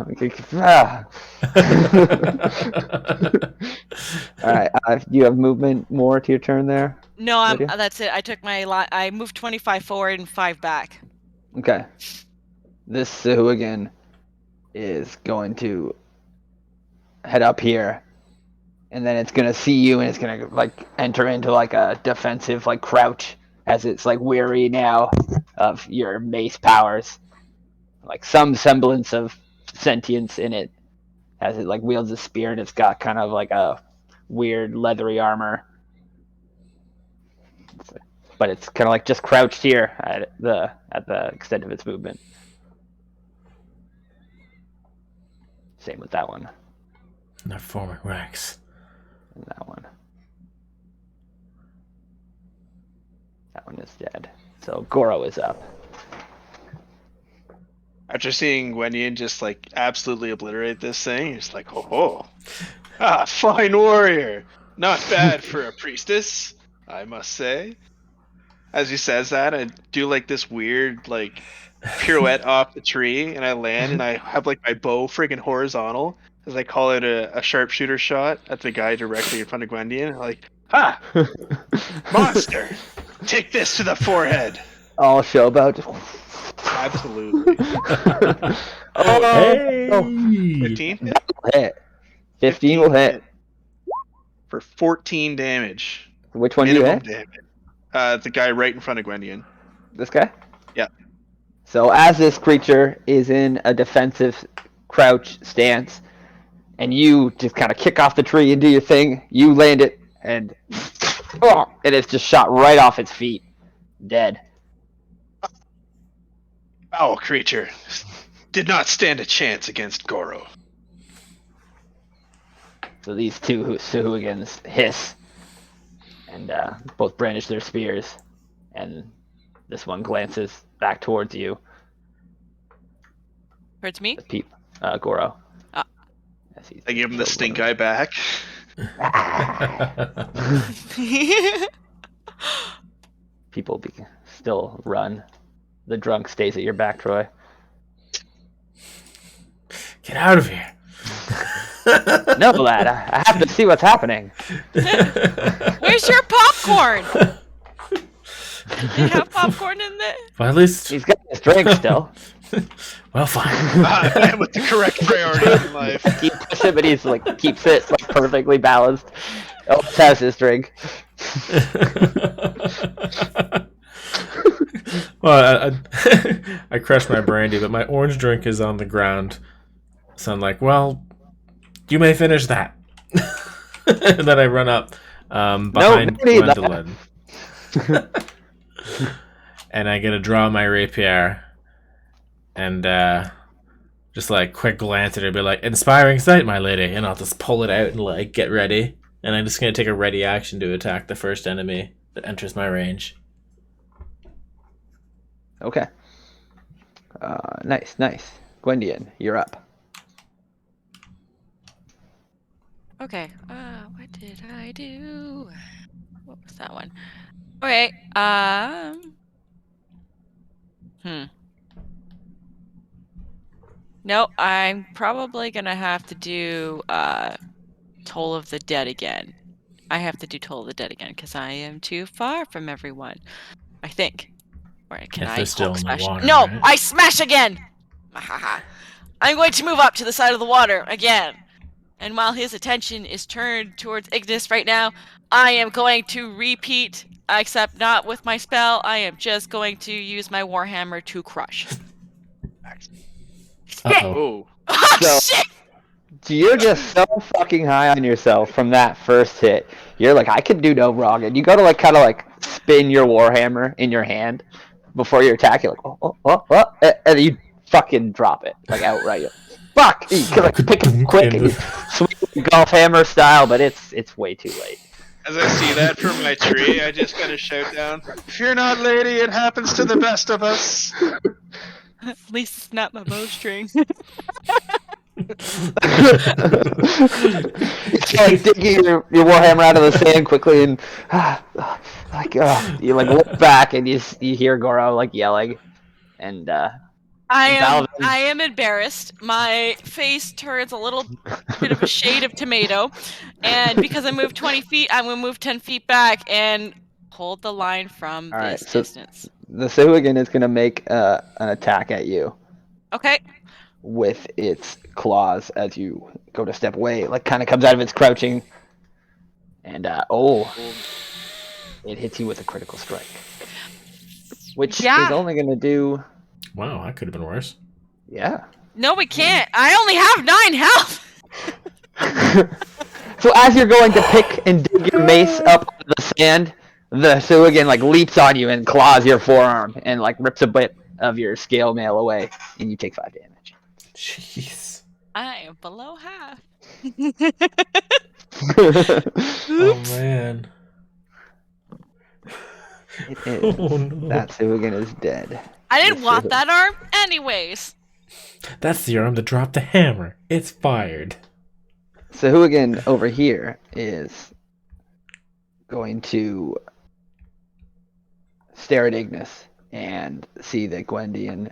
right, you have movement more to your turn there. No, Lydia? that's it. I took I moved 25 forward and 5 back. Okay. This Sahuagin is going to head up here, and then it's gonna see you, and it's gonna like enter into like a defensive like crouch as it's like weary now of your mace powers, like some semblance of sentience in it, as it like wields a spear, and it's got kind of like a weird leathery armor. But it's kind of like just crouched here at the extent of its movement. Same with that one They're forming ranks. and that one. That one is dead. So Goro is up. After seeing Gwendian just like absolutely obliterate this thing, he's like, oh, fine warrior. Not bad for a priestess, I must say. As he says that, I do like this weird like pirouette off the tree, and I land, and I have like my bow friggin' horizontal, as I call it a sharpshooter shot at the guy directly in front of Gwendian. I'm like, ha! Monster! Take this to the forehead! All show about. Absolutely. Hey! 15? Hit. 15 will hit. For 14 damage. Which one do you Minimum hit? damage. The guy right in front of Gwendian. This guy? Yeah. So as this creature is in a defensive crouch stance, and you just kind of kick off the tree and do your thing, you land it, and it's just shot right off its feet. Dead. Foul creature. Did not stand a chance against Goro. So these two Sahuagins hiss and both brandish their spears, and this one glances back towards you. Towards me? Goro. As he's I give him the killed stink one eye back. People still run. The drunk stays at your back, Troy. Get out of here. No, lad, I have to see what's happening. Where's your popcorn? They have popcorn in there? Well, at least. He's got his drink still. Well, fine. Man with the correct priorities in life. He pushes it, but he's like keeps it like perfectly balanced. Always has his drink. Well, I crushed my brandy, but my orange drink is on the ground. So I'm like, well, you may finish that. And then I run up behind Gwendolyn. And I get to draw my rapier. And just like quick glance at her, be like, inspiring sight, my lady. And I'll just pull it out and like get ready. And I'm just going to take a ready action to attack the first enemy that enters my range. Okay. Nice. Gwendian, you're up. Okay. What did I do? What was that one? Okay. No, I'm probably gonna have to do Toll of the Dead again. I have to do Toll of the Dead again because I am too far from everyone. I think. Or can If I they're still Hulk in the smash? water, No, right? I smash again. I'm going to move up to the side of the water again. And while his attention is turned towards Ignis right now, I am going to repeat, except not with my spell. I am just going to use my Warhammer to crush. Uh-oh. Oh. Oh, So- shit! You're just so fucking high on yourself from that first hit. You're like, I can do no wrong. And you go to like kind of like spin your Warhammer in your hand before you attack. You're like, oh, and then you fucking drop it like outright. Fuck! You can like pick it quick and you swing it golf hammer style, but it's way too late. As I see that from my tree, I just kind of shout down, "Fear not, lady, it happens to the best of us." At least it's not my bowstring. You're like digging your Warhammer out of the sand quickly and you like look back and you hear Goro like yelling and I am embarrassed. My face turns a little bit of a shade of tomato, and because I moved 20 feet, I'm gonna move 10 feet back and hold the line from All right, this so- distance. the Suigan is gonna make an attack at you Okay. with its claws as you go to step away. Like kind of comes out of its crouching, and it hits you with a critical strike, which Yeah. is only gonna do Wow, that could have been worse. yeah. No, we can't. I only have 9 health. So as you're going to pick and dig your mace up on the sand, the Suigan like leaps on you and claws your forearm and like rips a bit of your scale mail away, and you take 5 damage. Jeez. I am below half. Oh, man. It is. Oh, no. That Suigan is dead. I didn't Yes, want sir. that arm anyways. That's the arm that dropped the hammer. It's fired. Suigan over here is going to stare at Ignis and see that Gwendian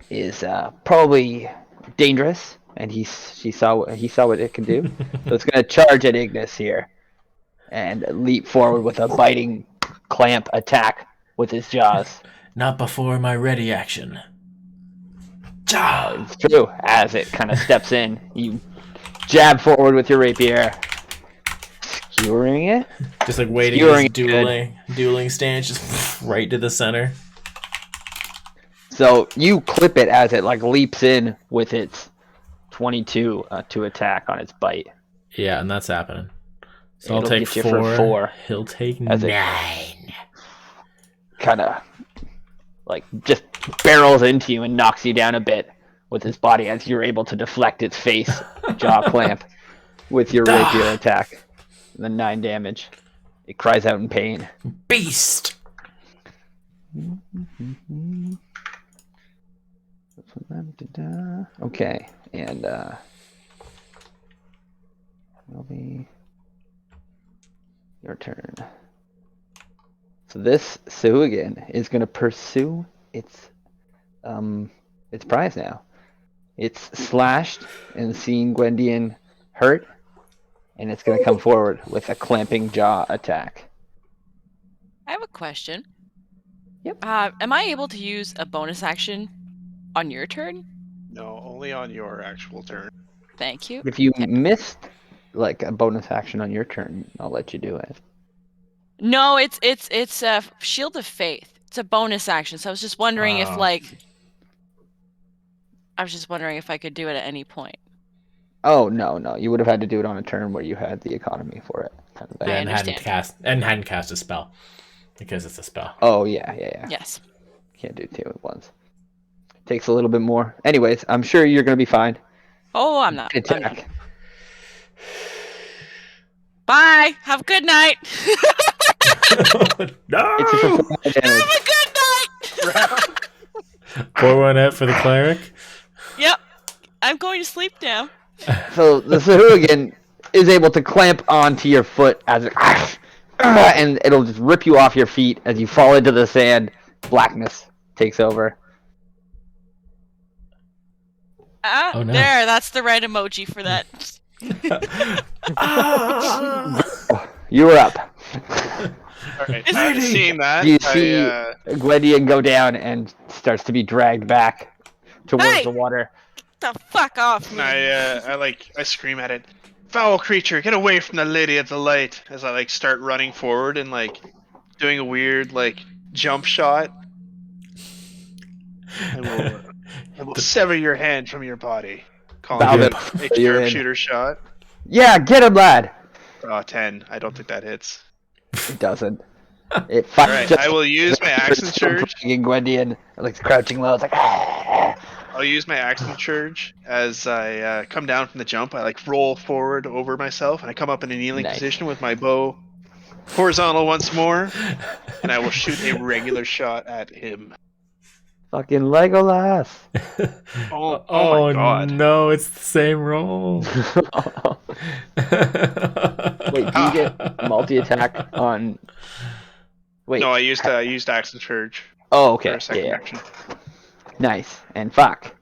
is probably dangerous, and he saw what it can do. So it's going to charge at Ignis here and leap forward with a biting clamp attack with his jaws. Not before my ready action. Ja! It's true. As it kind of steps in, you jab forward with your rapier, skewering it. Just like waiting Skewering in this dueling stance, just right to the center. So you clip it as it like leaps in with its 22 to attack on its bite. Yeah, and that's happening. So I'll It'll take get you for 4. 4. He'll take As it- 9. Kind of like just barrels into you and knocks you down a bit with its body as you're able to deflect its face jaw clamp with your rapier attack. And then 9 damage. It cries out in pain. Beast. Okay, and will be your turn. So this Suhugan is going to pursue its prize now. It's slashed and seeing Gwendian hurt, and it's going to come forward with a clamping jaw attack. I have a question. Yep. Am I able to use a bonus action on your turn? No, only on your actual turn. Thank you. If you missed like a bonus action on your turn, I'll let you do it. No, it's a Shield of Faith. It's a bonus action. So I was just wondering if I could do it at any point. Oh no! You would have had to do it on a turn where you had the economy for it. Kind of thing. I And understand. hadn't cast a spell because it's a spell. Oh yeah. Yes. Can't do two at once. Takes a little bit more. Anyways, I'm sure you're gonna be fine. Oh, I'm not. Attack. Bye. Have a good night. No! It's a for 4 damage. Have a good night. Pour one out for the cleric. Yep. I'm going to sleep now. So the Sahuagin is able to clamp onto your foot as it, and it'll just rip you off your feet as you fall into the sand. Blackness takes over. Oh, no. There, that's the right emoji for that. You were up. All right. Seeing that, You see Gwendian go down and starts to be dragged back towards Hey! the water. Get the fuck off me. I scream at it, "Foul creature, get away from the lady at the light!" As I start running forward and doing a weird jump shot. I will sever your hand from your body. Calling it Balvin, a you're in. sharpshooter shot. Yeah, get him, lad. 10. I don't think that hits. It doesn't. It Alright, I will use my action surge. Gwendian, crouching low. It's like, I'll use my action surge as I come down from the jump. I roll forward over myself, and I come up in a kneeling position with my bow horizontal once more, and I will shoot a regular shot at him. fucking Legolas. Oh my god. No, it's the same roll. Wait, do you get multi-attack on... Wait. No, I used action surge Oh, for okay. a second Yeah. action. Nice. And fuck.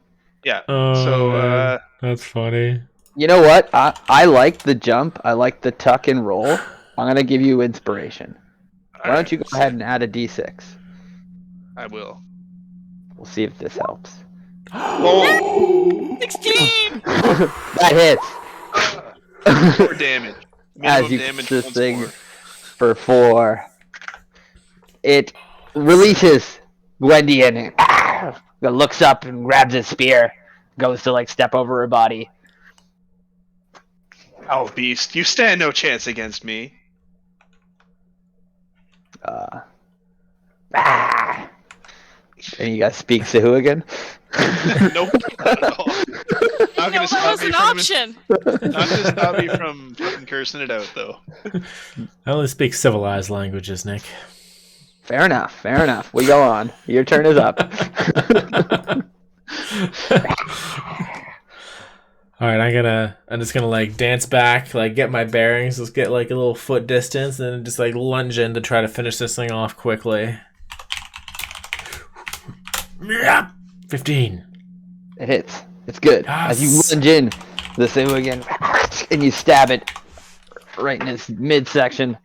Yeah. Oh, So man. That's funny. You know what? I like the jump. I like the tuck and roll. I'm going to give you inspiration. Why don't you go ahead and add a d6? I will. We'll see if this helps. Oh, 16! That hits. 4 damage. As Minimum you damage this once thing more. for 4. It releases Gwendian and looks up and grabs his spear. Goes to step over her body. Oh, beast, you stand no chance against me. And you guys speak Sahuagin? Nope, not at all. Not No, gonna that stop was me an from option. not gonna stop me from fucking cursing it out though. I only speak civilized languages, Nick. Fair enough. We go on. Your turn is up. All right, I'm just gonna dance back, get my bearings, let's get a little foot distance, and then just lunge in to try to finish this thing off quickly. 15. It hits. It's good. As you Yes. lunge in, the Sahuagin, and you stab it right in its midsection.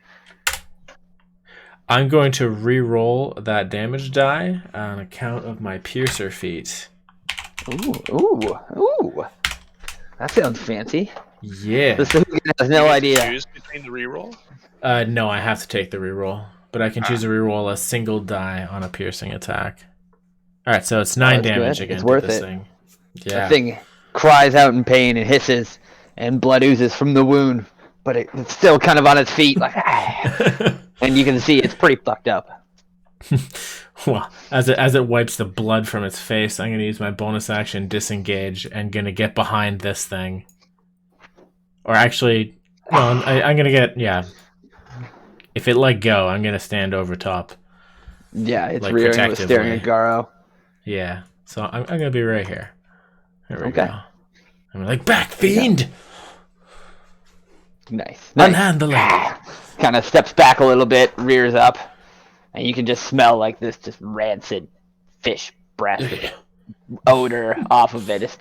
I'm going to re-roll that damage die on account of my piercer feat. Ooh. That sounds fancy. Yeah. The Sahuagin has no You get to idea. choose between the reroll. No, I have to take the reroll, but I can choose to reroll a single die on a piercing attack. All right, so it's 9 that's damage good. again It's to worth this it. thing. The Yeah. thing cries out in pain and hisses, and blood oozes from the wound, but it's still kind of on its feet, and you can see it's pretty fucked up. Well, as it wipes the blood from its face, I'm gonna use my bonus action disengage and gonna get behind this thing. Or actually, no, I'm gonna get if it let go, I'm gonna stand over top. Yeah, it's Like, rearing with staring protectively. at Garo. Yeah. So I'm gonna be right here. There we Okay. go. I'm like, back, There you go. fiend! Nice. Unhandle it! Kind of steps back a little bit, rears up, and you can just smell like this just rancid fish breath odor off of it. It's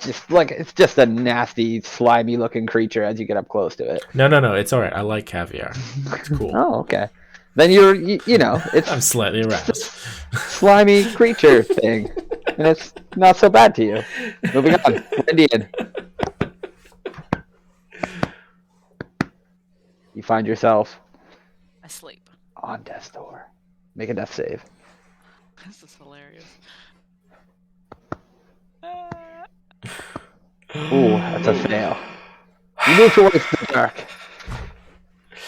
just a nasty, slimy looking creature as you get up close to it. No, it's alright. I like caviar. It's cool. Oh, okay. Then it's I'm slightly aroused. slimy creature thing, and it's not so bad to you. Moving on, Indian. You find yourself Asleep. on death's door. Make a death save. This is hilarious. Ooh, that's a fail. You move towards the dark.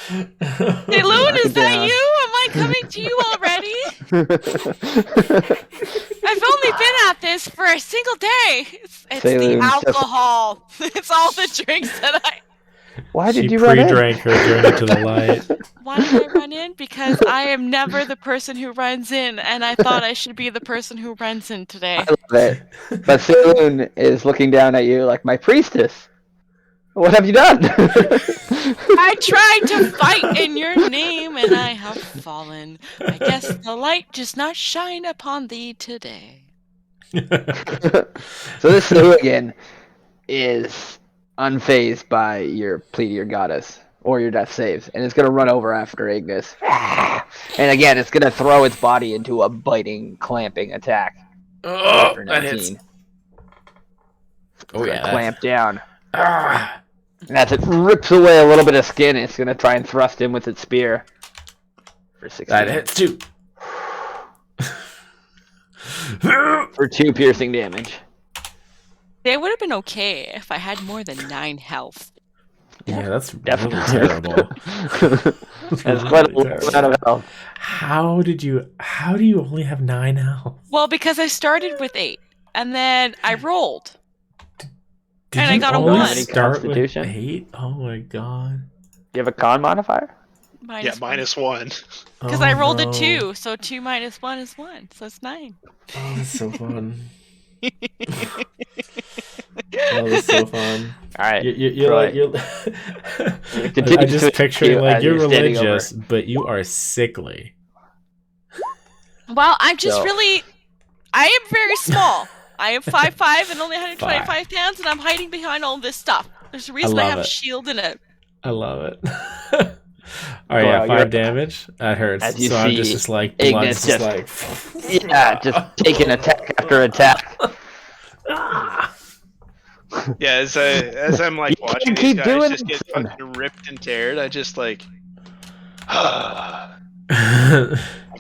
Hey, Loon, is that down. you? Am I coming to you already? I've only been at this for a single day. It's the Saloon's just- alcohol. It's all the drinks that I... Why did She you run in? pre-drank her journey to the light. Why did I run in? Because I am never the person who runs in, and I thought I should be the person who runs in today. I love it. But Saloon is looking down at you like, my priestess. What have you done? I tried to fight in your name, and I have fallen. I guess the light does not shine upon thee today. So this hooligan is unfazed by your plea to your goddess or your death saves, and it's going to run over after Ignis. And again, it's going to throw its body into a biting, clamping attack. Oh, For that hits. 19. Oh, yeah. Clamp down. Ah. And as it rips away a little bit of skin, it's going to try and thrust him with its spear. For 16. That hits too. For 2 piercing damage. They would have been okay if I had more than 9 health. Yeah, that's Definitely. really terrible. That's quite a lot of health. How do you only have 9 health? Well, because I started with 8, and then I rolled. Did And I you got a only 1. start with Constitution? 8? Oh my god. Do you have a con modifier? Yeah, -1. Because I rolled a 2, so 2 minus 1 is 1, so it's 9. Oh, that's so fun. Oh, that's so fun. Alright. You're Troy. like you're. continue I just to picture you like as you're you're standing religious, but you are sickly. Well, I'm just So- really... I am very small. I am 5'5" and only 125 pounds, and I'm hiding behind all this stuff. There's a reason I love have a it. shield in it. I love it. Oh yeah, Well, 5 you're- damage. That hurts. As you So I'm see just like Ignis blood's just just- like. Yeah, just taking attack after attack. Yeah, as I'm like You watching can't these keep guys doing just get it. fucking ripped and teared, I just like, I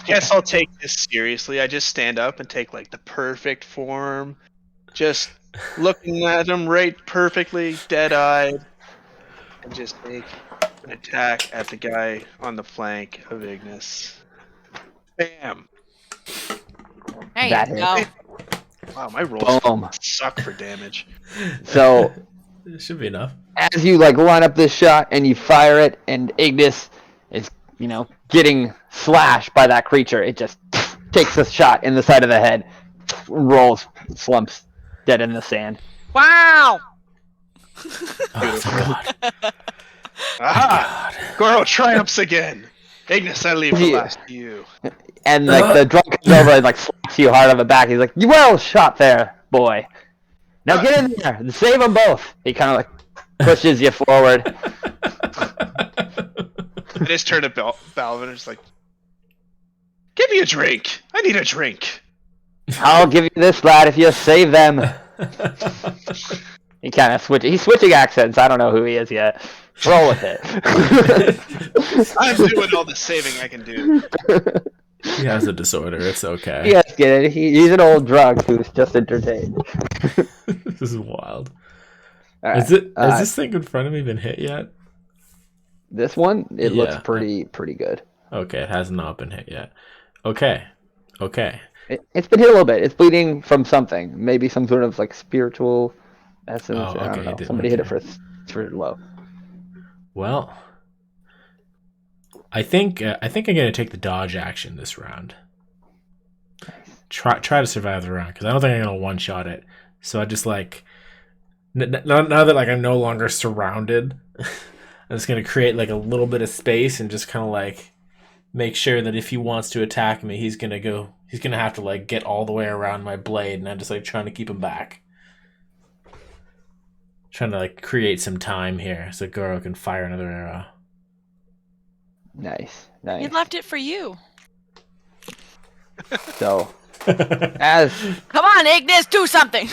guess I'll take this seriously. I just stand up and take like the perfect form, just looking at him right perfectly, dead-eyed, and just make an attack at the guy on the flank of Ignis. Bam! There That you hit. go. Wow, my rolls Boom. suck for damage. So It should be enough. as you like line up this shot and you fire it, and Ignis is getting slashed by that creature, it just takes a shot in the side of the head, rolls, slumps dead in the sand. Wow! Oh thank God. Aha! Goro triumphs again. Ignis, I leave the Yeah. last to you. And like the drunk comes over and like slaps you hard on the back. He's like, "You well shot there, boy. Now get in there and save them both." He kind of like pushes you forward. I just turn to Balvin and just like, give me a drink. I need a drink. I'll give you this, lad, if you save them. He kind of switches. He's switching accents. I don't know who he is yet. Roll with it. I'm doing all the saving I can do. He has a disorder. It's okay. Yes, get it. He's an old drunk who's just entertained. This is wild. All right. Has this thing in front of me been hit yet? This one, it looks Yeah. pretty good. Okay, it has not been hit yet. Okay. It's been hit a little bit. It's bleeding from something. Maybe some sort of like spiritual essence. Oh, I okay, don't know. Somebody hit it okay. for low. Well, I think I'm gonna take the dodge action this round. Try to survive the round because I don't think I'm gonna one shot it. So I just like now that like I'm no longer surrounded, I'm just gonna create like a little bit of space and just kind of like make sure that if he wants to attack me, he's gonna have to like get all the way around my blade, and I'm just like trying to keep him back. Trying to like create some time here so Goro can fire another arrow. Nice. He left it for you. So, as Come on, Ignis, do something.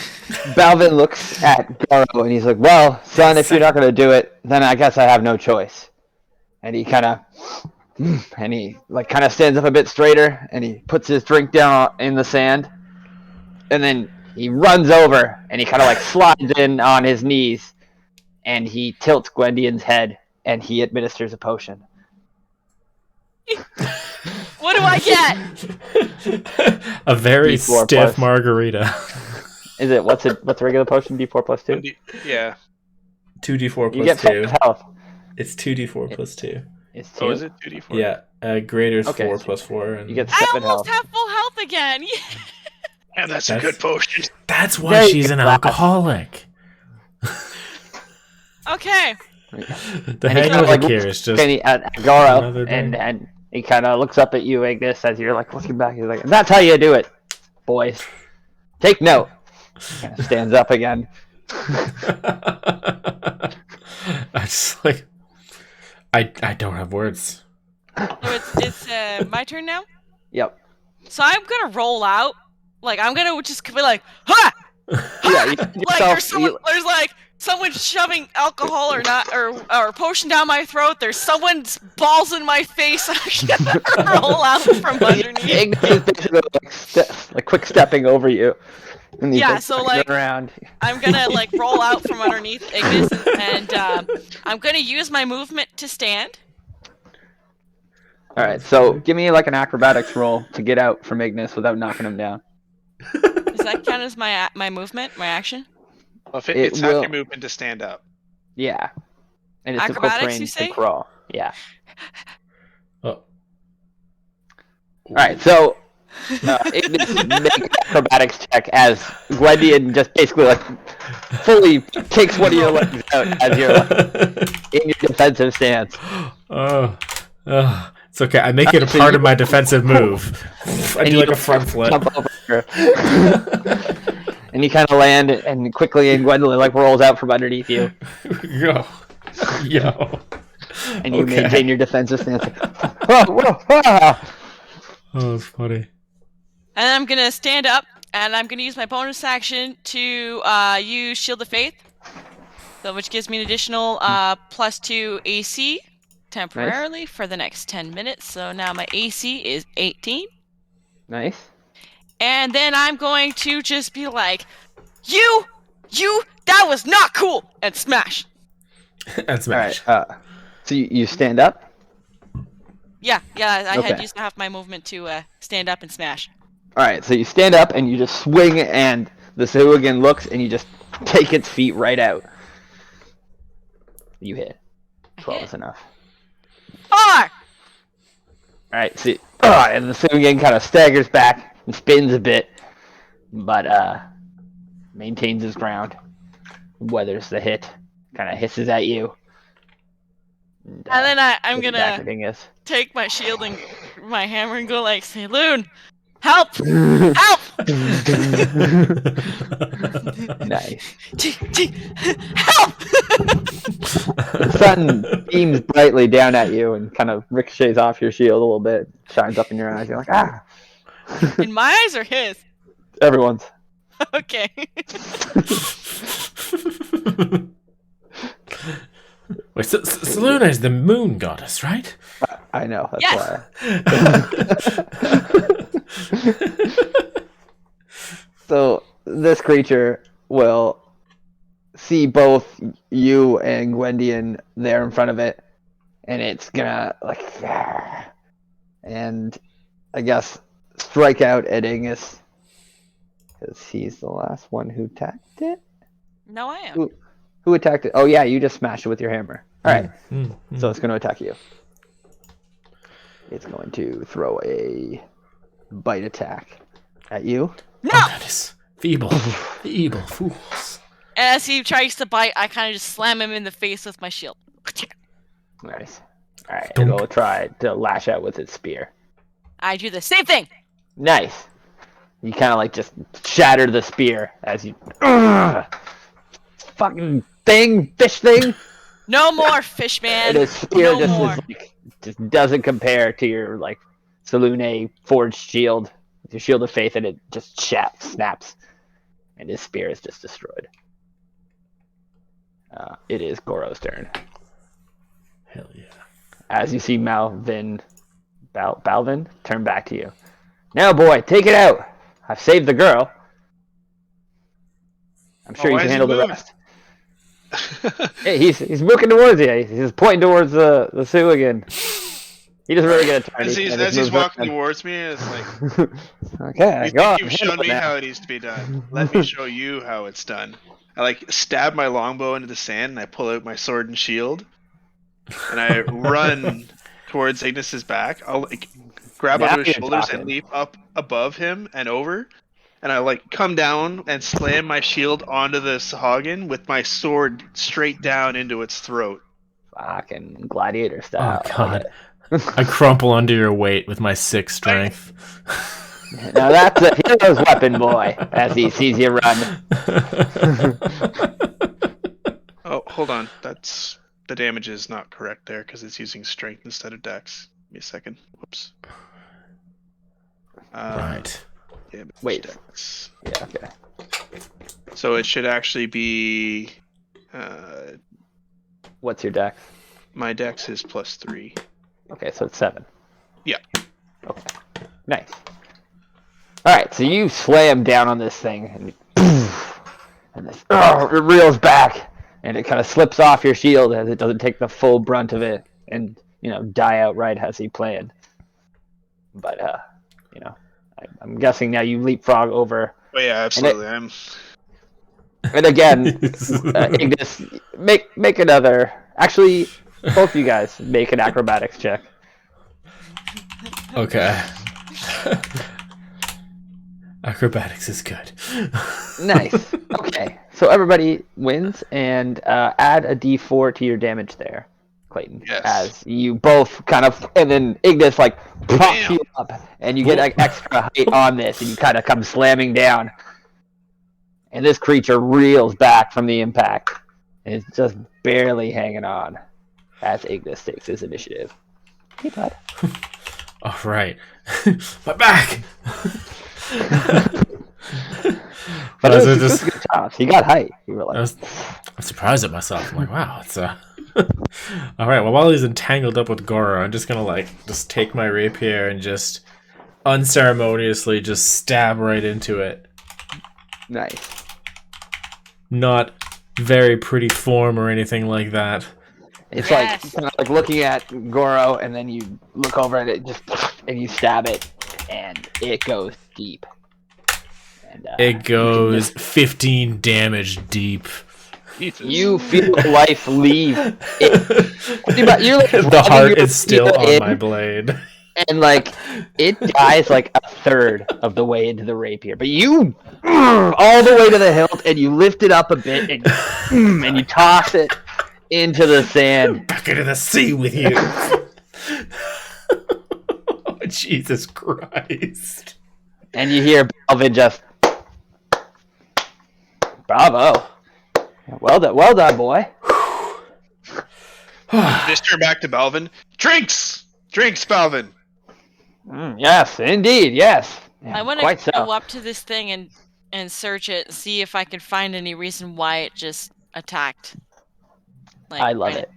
Balvin looks at Goro and he's like, "Well, son, if you're not gonna do it, then I guess I have no choice." And he kind of stands up a bit straighter and he puts his drink down in the sand, and then he runs over and he kind of like slides in on his knees, and he tilts Gwendion's head and he administers a potion. What do I get? A very D4 stiff plus. margarita. Is it what's a regular potion? D4 plus 2. Yeah. 2d4 You plus get 2. 5 health. It's 2d4 plus 2. It's 2. Oh, is it 2d4? Yeah, greater is Okay, 4 so plus 4. And You get I 7 almost health. have full health again. Yeah, that's a That's- good potion. that's why There you she's an go. alcoholic. Okay. The And he hangover kinda, like, here is just And he, at Goro, another day. and he kind of looks up at you, Ignis, as you're like looking back. He's like, "That's how you do it, boys. Take note." Kind of stands up again. I just like I don't have words. So it's my turn now. Yep. So I'm gonna roll out. Like I'm gonna just be like, ha! Yeah. Like there's like someone shoving alcohol or not or potion down my throat. There's someone's balls in my face. I'm gonna roll out from underneath. Ignis is basically like quick stepping over you. And he's, Yeah, like, so, turning like, around. I'm gonna like roll out from underneath Ignis, and I'm gonna use my movement to stand. All right. So give me like an acrobatics roll to get out from Ignis without knocking him down. Does that count as my movement, my action? Well, It it's half will- your movement to stand up. Yeah. And it's Acrobatics, a quick you range say? to crawl. Yeah. Oh. All right. So Ignis make an acrobatics check as Gwendian just basically like fully takes one of your legs out as you're like, in your defensive stance. Oh, it's okay. I make it a part of my defensive move. I And do you like a front flip. jump over her. And you kind of land and quickly, and Gwendolyn like rolls out from underneath you, Yo. and you Okay. maintain your defensive stance. Whoa, whoa, whoa. Oh, it's funny. And I'm gonna stand up, and I'm gonna use my bonus action to use Shield of Faith, so which gives me an additional +2 AC temporarily for the next 10 minutes. So now my AC is 18. Nice. And then I'm going to just be like, you, that was not cool, and smash. And All smash. right. So you stand up. Yeah, I had Okay. used half my movement to stand up and smash. All right. So you stand up and you just swing, and the Sahuagin looks, and you just take its feet right out. You hit. 12 is enough. 4! All right. So and the Sahuagin kind of staggers back and spins a bit, but maintains his ground. Weathers the hit. Kind of hisses at you. And then I'm what gonna attacking is. take my shield and my hammer and go like, say, Loon, help! Help! Nice. Help! The sun beams brightly down at you and kind of ricochets off your shield a little bit. Shines up in your eyes. You're like, ah. In my eyes or his? Everyone's. Okay. Wait, Seluna is the moon goddess, right? I know. That's Yes. why. So this creature will see both you and Gwendian there in front of it, and it's gonna like, and I guess strike out at Angus because he's the last one who attacked it. No, I am. Who attacked it? Oh yeah, you just smashed it with your hammer. All right, Mm, mm. so it's gonna attack you. It's going to throw a bite attack at you. No! Oh, goodness. Feeble fools. As he tries to bite, I kind of just slam him in the face with my shield. Nice. All right, Dunk. it'll try to lash out with its spear. I do the same thing. Nice. You kind of like just shatter the spear as you fucking fish thing. No more, fish man. And his spear No just more. is like just doesn't compare to your like Salune forged shield, your shield of faith, and it just snaps, and his spear is just destroyed. It is Goro's turn. Hell yeah. As you see Balvin turn back to you. Now, boy, take it out. I've saved the girl. I'm sure you why can is he handle the moving? rest. Hey, he's looking towards you. He's pointing towards the Sioux again. He doesn't really get a turn. As he's walking towards me, it's like, Okay, you go on. think you've shown me how it needs to be done. Let me show you how it's done. I like stab my longbow into the sand, and I pull out my sword and shield, and I run towards Ignis's back. I'll like grab Now onto his you're shoulders talking. and leap up above him and over, and I like come down and slam my shield onto the Sahagin with my sword straight down into its throat. Fucking gladiator style. Oh, God. I crumple under your weight with my 6 strength. Okay. Now that's a hero's weapon, boy, as he sees you run. Oh, hold on. That's the damage is not correct there because it's using strength instead of dex. Give me a second. Whoops. Right. Damage Wait. dex. Yeah, okay. So it should actually be. What's your dex? My dex is +3. Okay, so it's 7. Yeah. Okay. Nice. Alright, so you slam down on this thing, and this it reels back, and it kind of slips off your shield as it doesn't take the full brunt of it, and, die outright as he planned. But, I'm guessing now you leapfrog over. Oh yeah, absolutely. And again, Ignis, make another. Actually, both of you guys make an acrobatics check. Okay. Acrobatics is good. Nice. Okay, so everybody wins, and add a d4 to your damage there, Clayton. Yes. As you both kind of, and then Ignis like props Bam. you up, and you get like extra height on this, and you kind of come slamming down. And this creature reels back from the impact, and it's just barely hanging on as Ignis takes his initiative. Hey, bud. All right. My back! But Was it it was just- a good toss. He got height. You were like, I'm surprised at myself. I'm like, wow, it's All right, well, while he's entangled up with Goro, I'm just gonna just take my rapier and just unceremoniously just stab right into it. nice. Not very pretty form or anything like that. It's Yes. like kind of like looking at Goro, and then you look over at it, and you stab it, and it goes deep. And It goes 15 damage deep. you feel life leave. You're like The rubbing heart your is still heel on in, my blade. and like it dies like a third of the way into the rapier, but you all the way to the hilt, and you lift it up a bit, and you toss it into the sand. Back into the sea with you. Oh, Jesus Christ. And you hear Balvin just, bravo, well done, boy. Just turn back to Balvin. Drinks, Balvin. Yes, indeed, yes. I want Quite to so. go up to this thing and search it, see if I can find any reason why it just attacked. I love it.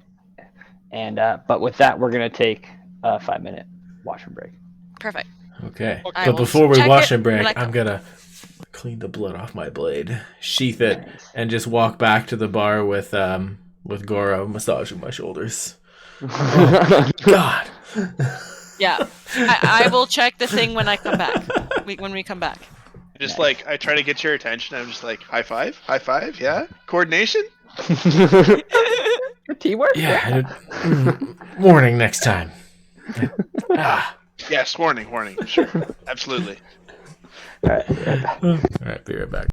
And but with that, we're gonna take a 5-minute washroom break. Perfect. Okay. I But will before we check wash it and break, when I I'm come. gonna clean the blood off my blade, sheath it, Nice. and just walk back to the bar with Goro massaging my shoulders. God. Yeah, I will check the thing when I come back. When we come back. Just like I try to get your attention. I'm just like high five, yeah. Coordination. Good teamwork. Yeah. Warning next time. Ah. Yes, warning. Sure, absolutely. All right, I'll be right back. All right, be right back.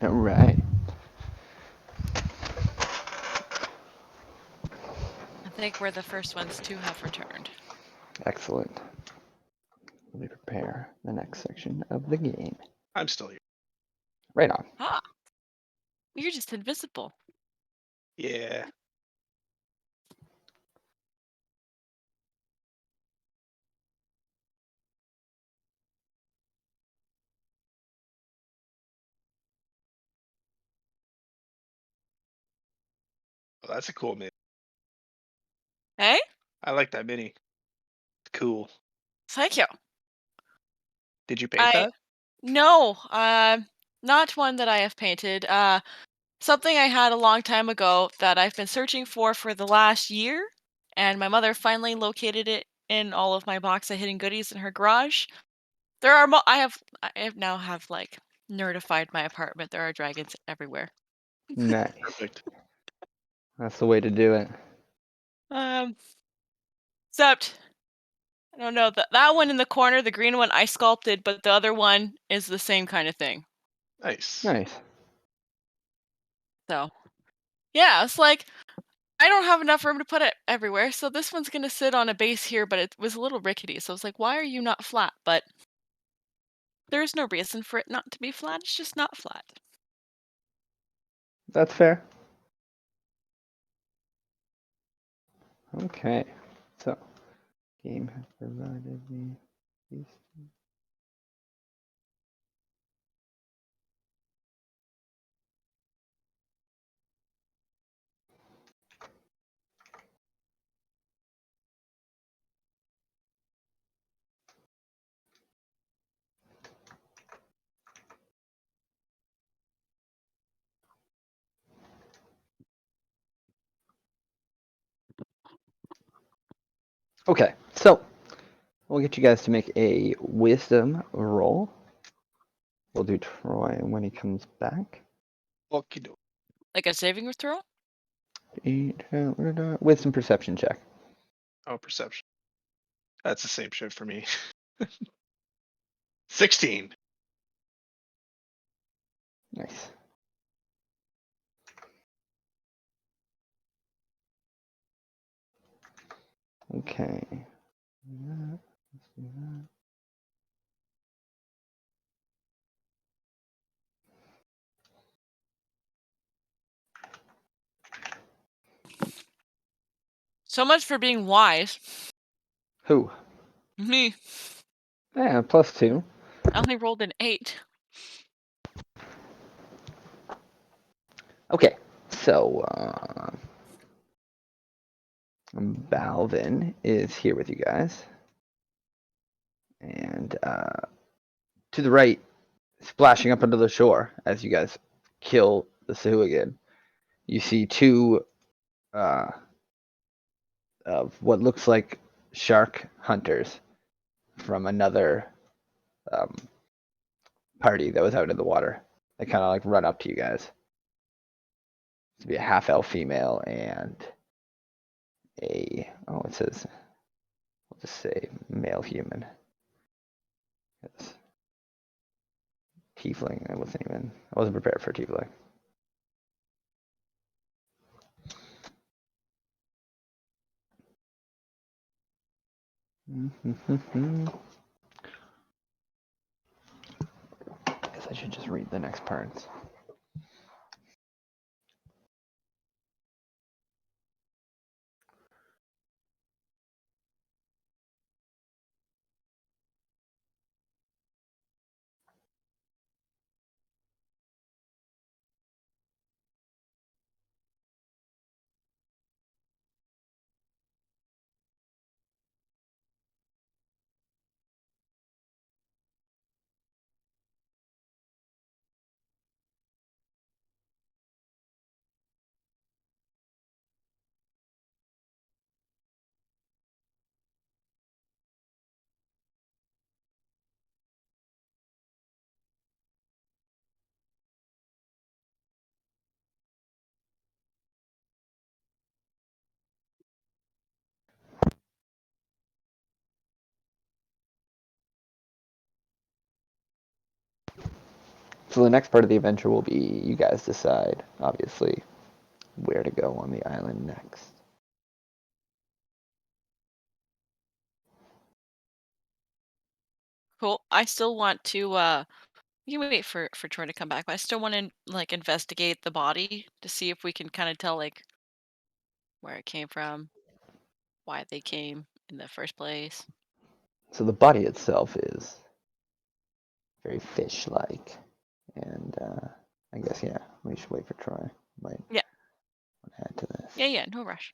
All right. I think we're the first ones to have returned. Excellent. Let me prepare the next section of the game. I'm still here. Right on. Ah, you're just invisible. Yeah. Well, that's a cool mini. Hey, I like that mini. It's cool. thank you. Did you paint that? No, not one that I have painted. Something I had a long time ago that I've been searching for the last year, and my mother finally located it in all of my box of hidden goodies in her garage. There are I have now have like nerdified my apartment. There are dragons everywhere. Nice. Perfect. That's the way to do it. Um, except I don't know that one in the corner, the green one, I sculpted, but the other one is the same kind of thing. Nice. Nice. So yeah, it's like I don't have enough room to put it everywhere, so this one's gonna sit on a base here, but it was a little rickety. So I was like, why are you not flat? But there's no reason for it not to be flat. It's just not flat. That's fair. Okay. So, game has provided me these. Okay, so we'll get you guys to make a wisdom roll. We'll do Troy when he comes back. Okie doke. Like a saving throw? Wisdom perception check. Oh, perception. That's the same shit for me. 16. Nice. Okay. Let's do that. So much for being wise. Who? Me, Yeah, +2. I only rolled an 8. Okay, so Balvin is here with you guys. And to the right, splashing up onto the shore as you guys kill the Sahuagin, you see two of what looks like shark hunters from another party that was out in the water. They kind of like run up to you guys. To be a half elf female and it says, we'll just say male human. It's tiefling. I wasn't prepared for tiefling. Guess I should just read the next parts. So the next part of the adventure will be you guys decide, obviously, where to go on the island next. Cool. I still want to. You can wait for Troy to come back, but I still want to like investigate the body to see if we can kind of tell like where it came from, why they came in the first place. So the body itself is very fish-like, and I guess we should wait for Troy. Might Yeah. add to this. Yeah. No rush.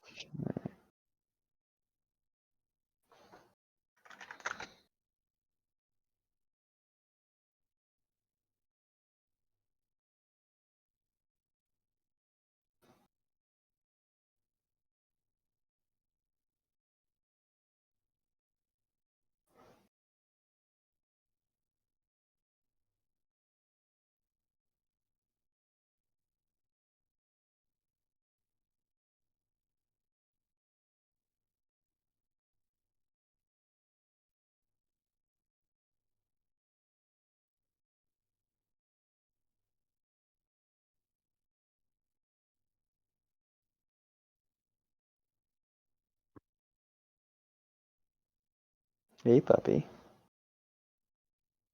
Hey, puppy.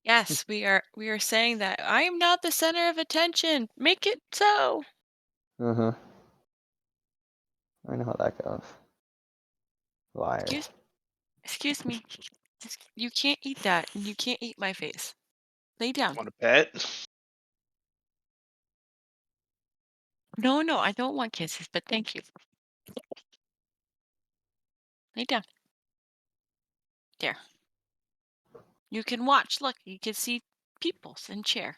Yes, we are saying that I am not the center of attention. Make it so. Uh-huh. I know how that goes. Liar. Excuse me. You can't eat that, and you can't eat my face. Lay down. Want a pet? No, I don't want kisses, but thank you. Lay down. There. You can watch. Look, you can see peoples and chair.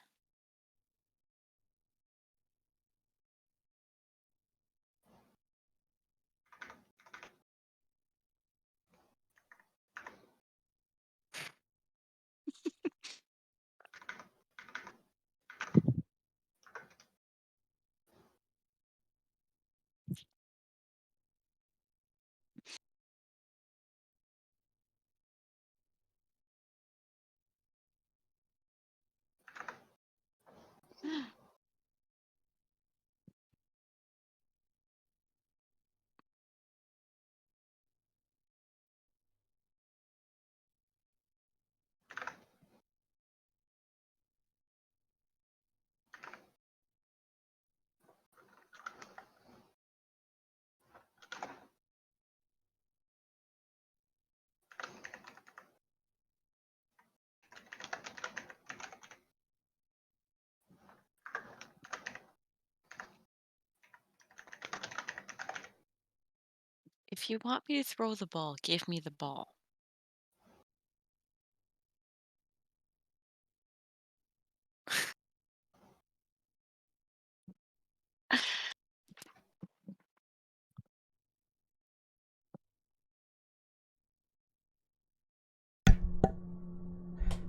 If you want me to throw the ball, give me the ball.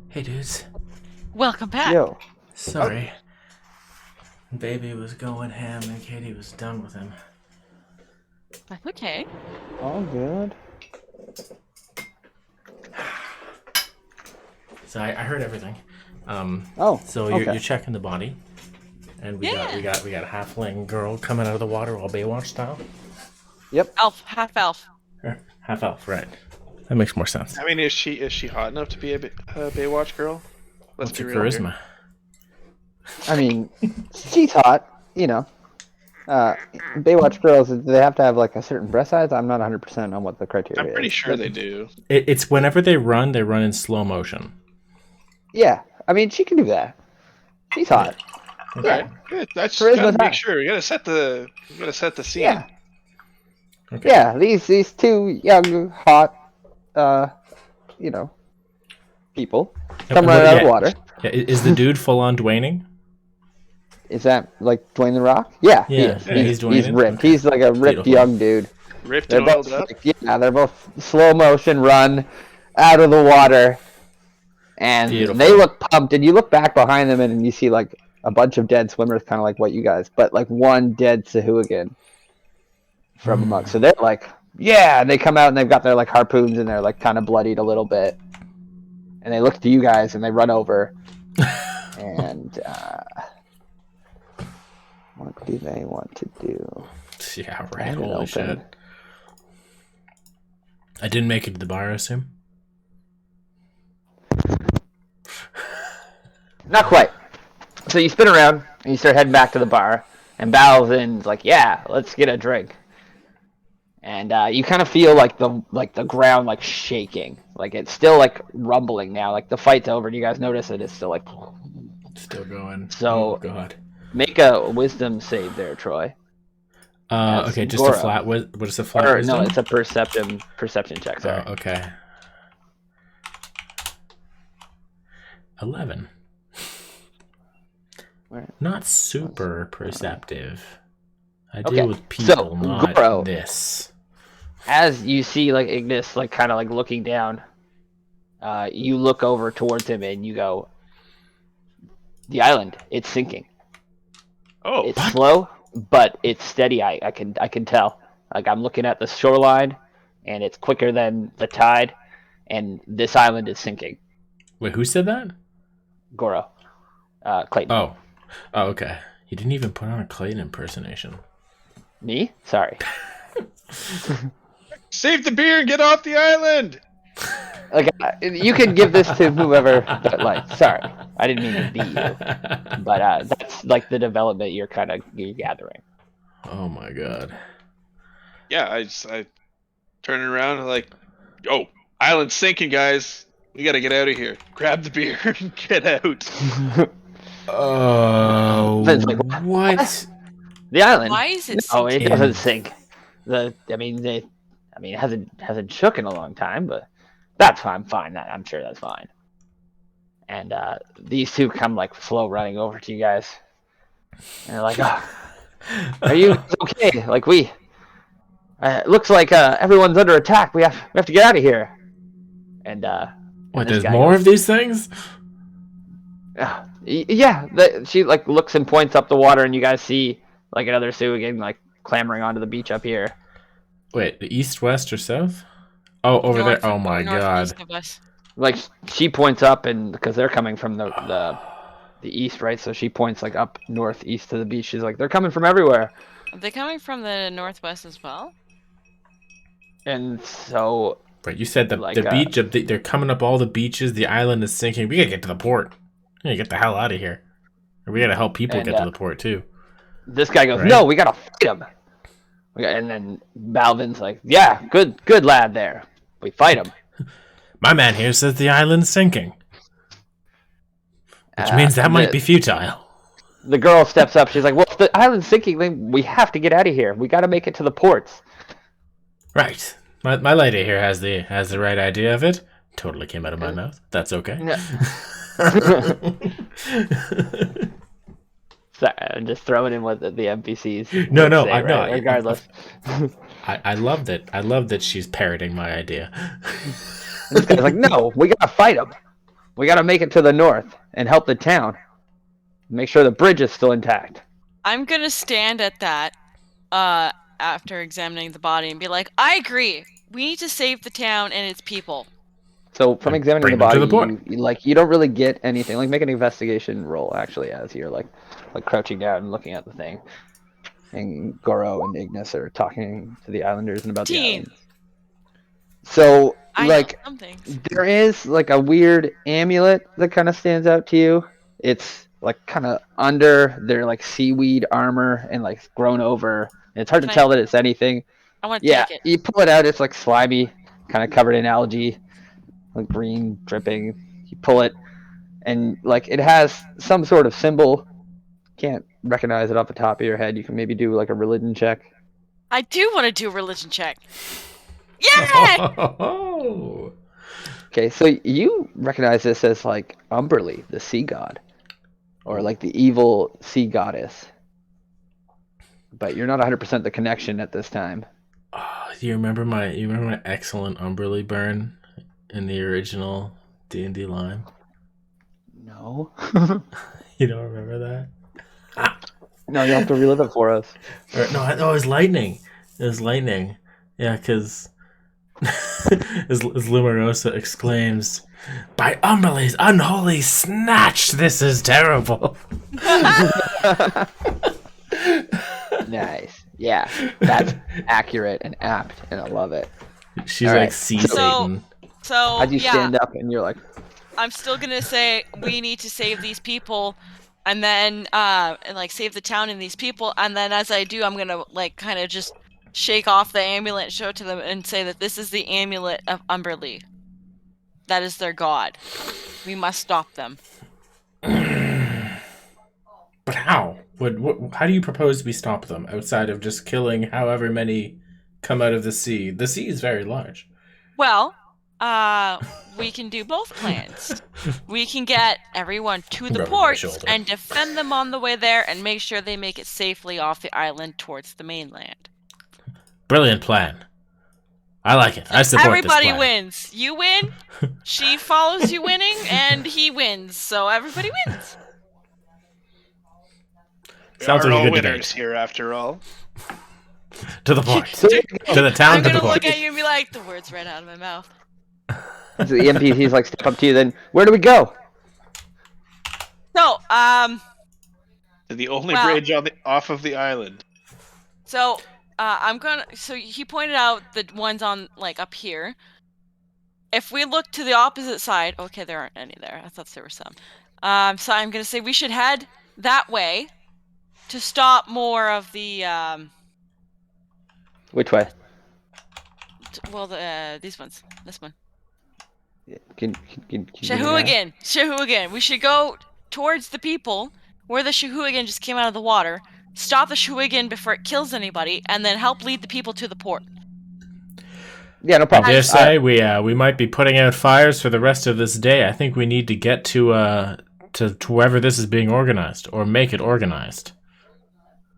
Hey, dudes. Welcome back. Yo. Sorry. Baby was going ham and Katie was done with him. That's okay. All good. So I heard everything. Oh. So okay. you're checking the body, and we got a halfling girl coming out of the water all Baywatch style. Yep. Elf, half elf. Or half elf, right? That makes more sense. I mean, is she hot enough to be a Baywatch girl? Let's What's be her real charisma? here. I mean, she's hot. Baywatch girls, they have to have like a certain breast size. I'm not 100% on what the criteria is. I'm pretty sure they do. It's whenever they run in slow motion. Yeah. I mean, she can do that. She's hot. Okay. Yeah. Good. That's Charisma's gotta make high. sure. We gotta set the scene. Yeah. Okay. Yeah. These two young, hot, people come right out of the water. Yeah, is the dude full on Dwayning? Is that like Dwayne the Rock? Yeah, he Yeah, is. yeah, he's Dwayne He's it? ripped. Okay. He's like a ripped Beautiful. young dude. Ripped They're and oiled both up. they're both slow motion run out of the water, and Beautiful. they look pumped. And you look back behind them, and you see like a bunch of dead swimmers, kind of like what you guys, but like one dead Sahuagin from amongst. So they're like, yeah, and they come out and they've got their like harpoons and they're like kind of bloodied a little bit, and they look to you guys and they run over, And what do they want to do? Yeah, I right. had it Holy open. shit. I didn't make it to the bar, I assume? Not quite. So you spin around and you start heading back to the bar, and Balvin's like, "Yeah, let's get a drink." And you kind of feel like the ground like shaking, like it's still like rumbling now. Like the fight's over, and you guys notice that it's still like. Still going. Oh, So God. make a wisdom save there, Troy. As Okay, just a Goro. flat... What is a flat Or wisdom? no, it's a perception check. Sorry. Oh, okay. 11. Where- Not super perceptive. I Okay, deal with people, so, not Goro. this. As you see, like Ignis, like kind of like looking down, you look over towards him and you go, "The island, it's sinking. Oh, It's slow, but it's steady. I can tell. Like I'm looking at the shoreline, and it's quicker than the tide, and this island is sinking." Wait, who said that? Goro, Clayton. Oh. Oh, okay. You didn't even put on a Clayton impersonation. Me? Sorry. save the beer and get off the island. Like you can give this to whoever. But like, sorry, I didn't mean to be you. But that's like the development you're gathering. Oh my god. Yeah, I turn around and like, oh, island's sinking, guys. We gotta get out of here. Grab the beer and get out. Oh, Vin's like, what? The island? Why is it No, it sinking? doesn't sink. It hasn't shook in a long time, but that's fine. I'm sure that's fine. And these two come like slow running over to you guys, and they're like, "Oh, are you okay? Like it looks like everyone's under attack. We have to get out of here." And What, this there's guy more goes, of these things? Yeah, she like looks and points up the water, and you guys see like another Sioux again, like clambering onto the beach up here. Wait, the east, west, or south? Oh, over there. Oh my god. Northeast of us. Like she points up, and because they're coming from the east, right? So she points like up northeast to the beach. She's like, they're coming from everywhere, Are they coming from the northwest as well? and so Right, you said Like, the beach, they're coming up all the beaches, the island is sinking. We gotta get to the port. We gotta get the hell out of here. And we gotta help people And, get to the port, too. this guy goes, Right. "No, we gotta fight him." And then Balvin's like, "Yeah, good lad there. We fight him." My man here says the island's sinking. Which means that might be futile. The girl steps up. She's like, "Well, if the island's sinking, then we have to get out of here. We got to make it to the ports." Right. My lady here has the right idea of it. Totally came out of my mouth. That's okay. Sorry, I'm just throwing in what the NPCs. No, would no, say, I know. right? Regardless, I love it. I love that she's parroting my idea. this guy's like, "No, we gotta fight him. We gotta make it to the north and help the town. Make sure the bridge is still intact." I'm gonna stand at that after examining the body and be like, I agree. We need to save the town and its people. So from examining bring the them to body, the port. you don't really get anything. Like make an investigation roll actually as you're like crouching down and looking at the thing. And Goro and Ignis are talking to the islanders and about the 15. island. So I like know some things. there is like a weird amulet that kind of stands out to you. It's like kind of under their like seaweed armor and like grown over. And it's hard Can to I- tell that it's anything. I want to Yeah, take it. you pull it out, it's like slimy, kind of covered in algae, like green dripping. You pull it, and like it has some sort of symbol. Can't recognize it off the top of your head. You can maybe do like a religion check. I do want to do a religion check. Yeah! Oh. Okay, so you recognize this as like Umberly, the sea god, or like the evil sea goddess. But you're not 100% the connection at this time. Oh, you remember my excellent Umberly burn in the original D&D line? No. You don't remember that? No, you have to relive it for us. No, it was lightning. It was lightning. Yeah, because as Lumerosa exclaims, "By Umberlee's unholy snatch, this is terrible." Nice. Yeah, that's accurate and apt, and I love it. She's All like right. sea So- Satan. So How'd you yeah, stand up and you're like, I'm still gonna say we need to save these people, and then and like save the town and these people, and then as I do, I'm gonna like kind of just shake off the amulet, show it to them, and say that this is the amulet of Umberlee. That is their god. We must stop them. But how? How do you propose we stop them outside of just killing however many come out of the sea? The sea is very large. Well, we can do both plans. We can get everyone to the Rubbing my ports shoulder. and defend them on the way there and make sure they make it safely off the island towards the mainland. Brilliant plan. I like it. I support Everybody this plan. wins. You win, she follows you winning, and he wins. So everybody wins. We Sounds are like a all good winners debate. here, after all. To the point. so To the town, I'm to the gonna look point. at you and be like, the words right out of my mouth. the NPC's like step up to you. Then where do we go? So, The only Well- bridge off of the island. So, I'm gonna. So he pointed out the ones on like up here. If we look to the opposite side, okay, there aren't any there. I thought there were some. So I'm gonna say we should head that way to stop more of the Which way? these ones. This one. Can you give me that? Shahuigan. We should go towards the people where the Shahuigan just came out of the water. Stop the Shahuigan before it kills anybody, and then help lead the people to the port. Yeah, no I problem. dare say we might be putting out fires for the rest of this day. I think we need to get to wherever this is being organized, or make it organized.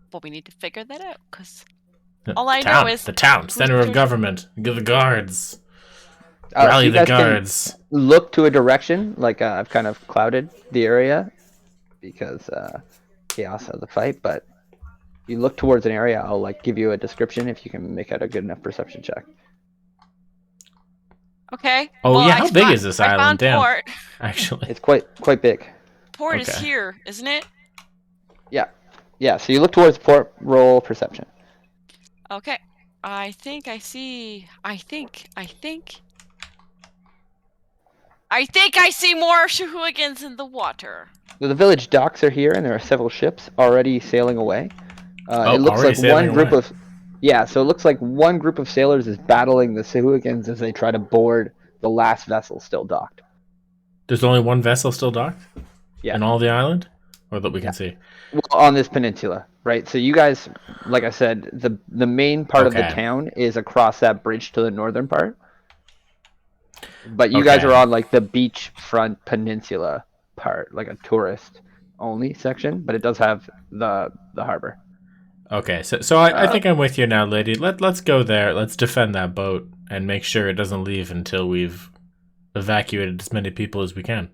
But we need to figure that out, because The all I town, know is the town, center of who's- government. Get the guards. So Rally you the guys can guards. look to a direction. Like I've kind of clouded the area because chaos has a fight. But you look towards an area. I'll like give you a description if you can make out a good enough perception check. okay. Oh, well, yeah, how big is this I island? found Damn. port. Actually, It's quite big. Port is Okay. here, isn't it? Yeah. So you look towards port. Roll perception. Okay. I think I see. I think I see more Shahuigans in the water. So the village docks are here, and there are several ships already sailing away. Oh, It looks already like sailing one group away. of so it looks like one group of sailors is battling the Sahuagins as they try to board the last vessel still docked. there's only one vessel still docked Yeah. in all the island, or that we can see. Well, on this peninsula, right? So you guys, like I said, the main part of the Okay. town is across that bridge to the northern part. But you guys Okay. are on like the beachfront peninsula part, like a tourist only section, but it does have the harbor. Okay, so I think I'm with you now, lady. Let's go there. Let's defend that boat and make sure it doesn't leave until we've evacuated as many people as we can.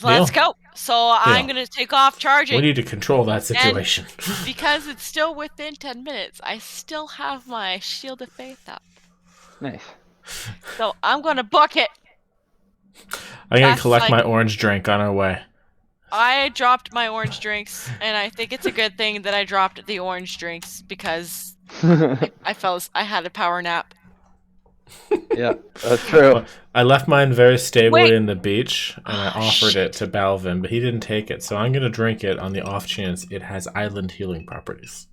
Let's go. So I'm Deal. gonna take off charging. We need to control that situation. Because it's still within 10 minutes, I still have my Shield of Faith up. Nice. So I'm gonna book it. I'm gonna That's collect like- my orange drink on our way. I dropped my orange drinks, and I think it's a good thing that I dropped the orange drinks because I had a power nap. Yeah, that's true. I left mine very stably Wait. in the beach, and I Oh, offered shit. it to Balvin, but he didn't take it. So I'm gonna drink it on the off chance it has island healing properties.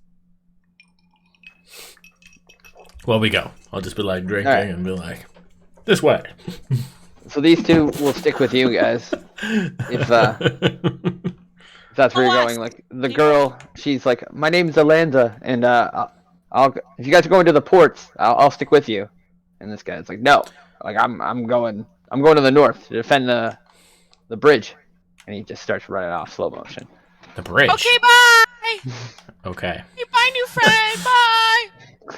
Well, we go. I'll just be like drinking Alright. and be like, this way. So these two will stick with you guys if that's where you're Well, going. Like the girl, she's like, "My name's Alanda, and I'll if you guys are going to the ports, I'll stick with you." And this guy's like, "No, like I'm going to the north to defend the bridge," and he just starts running off slow motion. The bridge. Okay, bye! Okay. Hey, bye, new friend! Bye!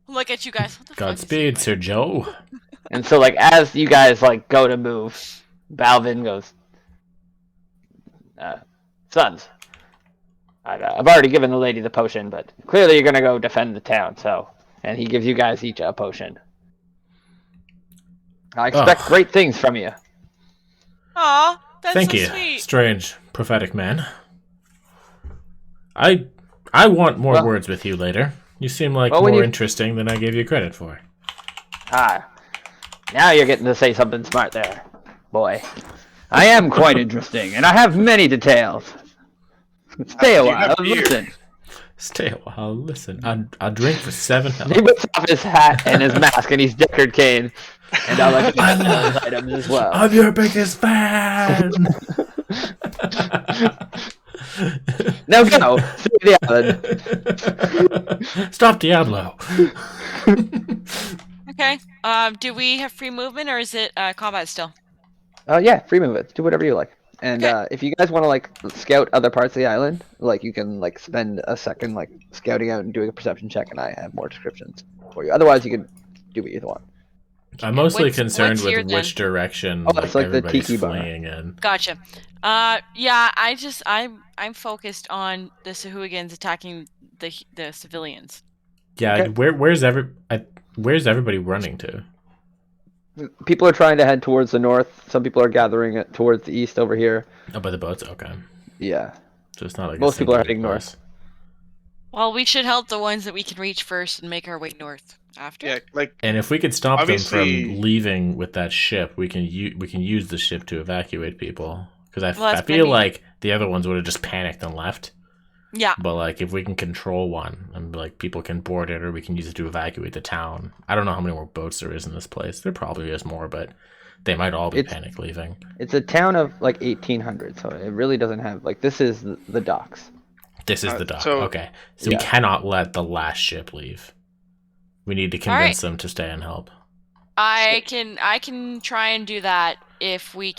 Look at you guys. What the fuck is Godspeed, Sir Joe. And so like as you guys like go to move, Balvin goes, "Sons, I've already given the lady the potion, but clearly you're gonna go defend the town, so." And he gives you guys each a potion. I expect Oh. great things from you. Aw, that's Thank so you, sweet. strange prophetic man. I want more Well, words with you later. You seem like well, when more you interesting than I gave you credit for. now you're getting to say something smart there, boy. I am quite interesting, and I have many details. Stay a You have while, beer. listen. Stay a while. Listen, I'll drink for 7 He health. puts off his hat and his mask and his deckard cane, and I like to get those items as well. I'm your biggest fan. Now go, save the island. Stop Diablo. Okay. Do we have free movement or is it combat still? Yeah, free movement. Do whatever you like. And Okay. if you guys want to like scout other parts of the island, like you can like spend a second like scouting out and doing a perception check, and I have more descriptions for you. Otherwise, you can do what you want. I'm mostly What's concerned with here, then? which direction Oh, that's like the everybody's tiki bar. fleeing in. Gotcha. Yeah, I'm focused on the Sahuagins attacking the civilians. Yeah, Okay. where's everybody running to? People are trying to head towards the north. Some people are gathering it towards the east over here. Oh, by the boats. Okay, Yeah. so it's not like Most a people are singular heading place. Well, we should help the ones that we can reach first and make our way north after. Yeah, like And if we could stop them Obviously- from leaving with that ship, we can use the ship to evacuate people. Because Well, I that's feel maybe- like the other ones would have just panicked and left. Yeah. But like, if we can control one and like people can board it, or we can use it to evacuate the town. I don't know how many more boats there is in this place. There probably is more, but they might all be panic leaving. It's a town of like 1800, so it really doesn't have like this is the docks. This is the dock. so- Okay, so Yeah. we cannot let the last ship leave. We need to All right. convince them to stay and help. I can try and do that if we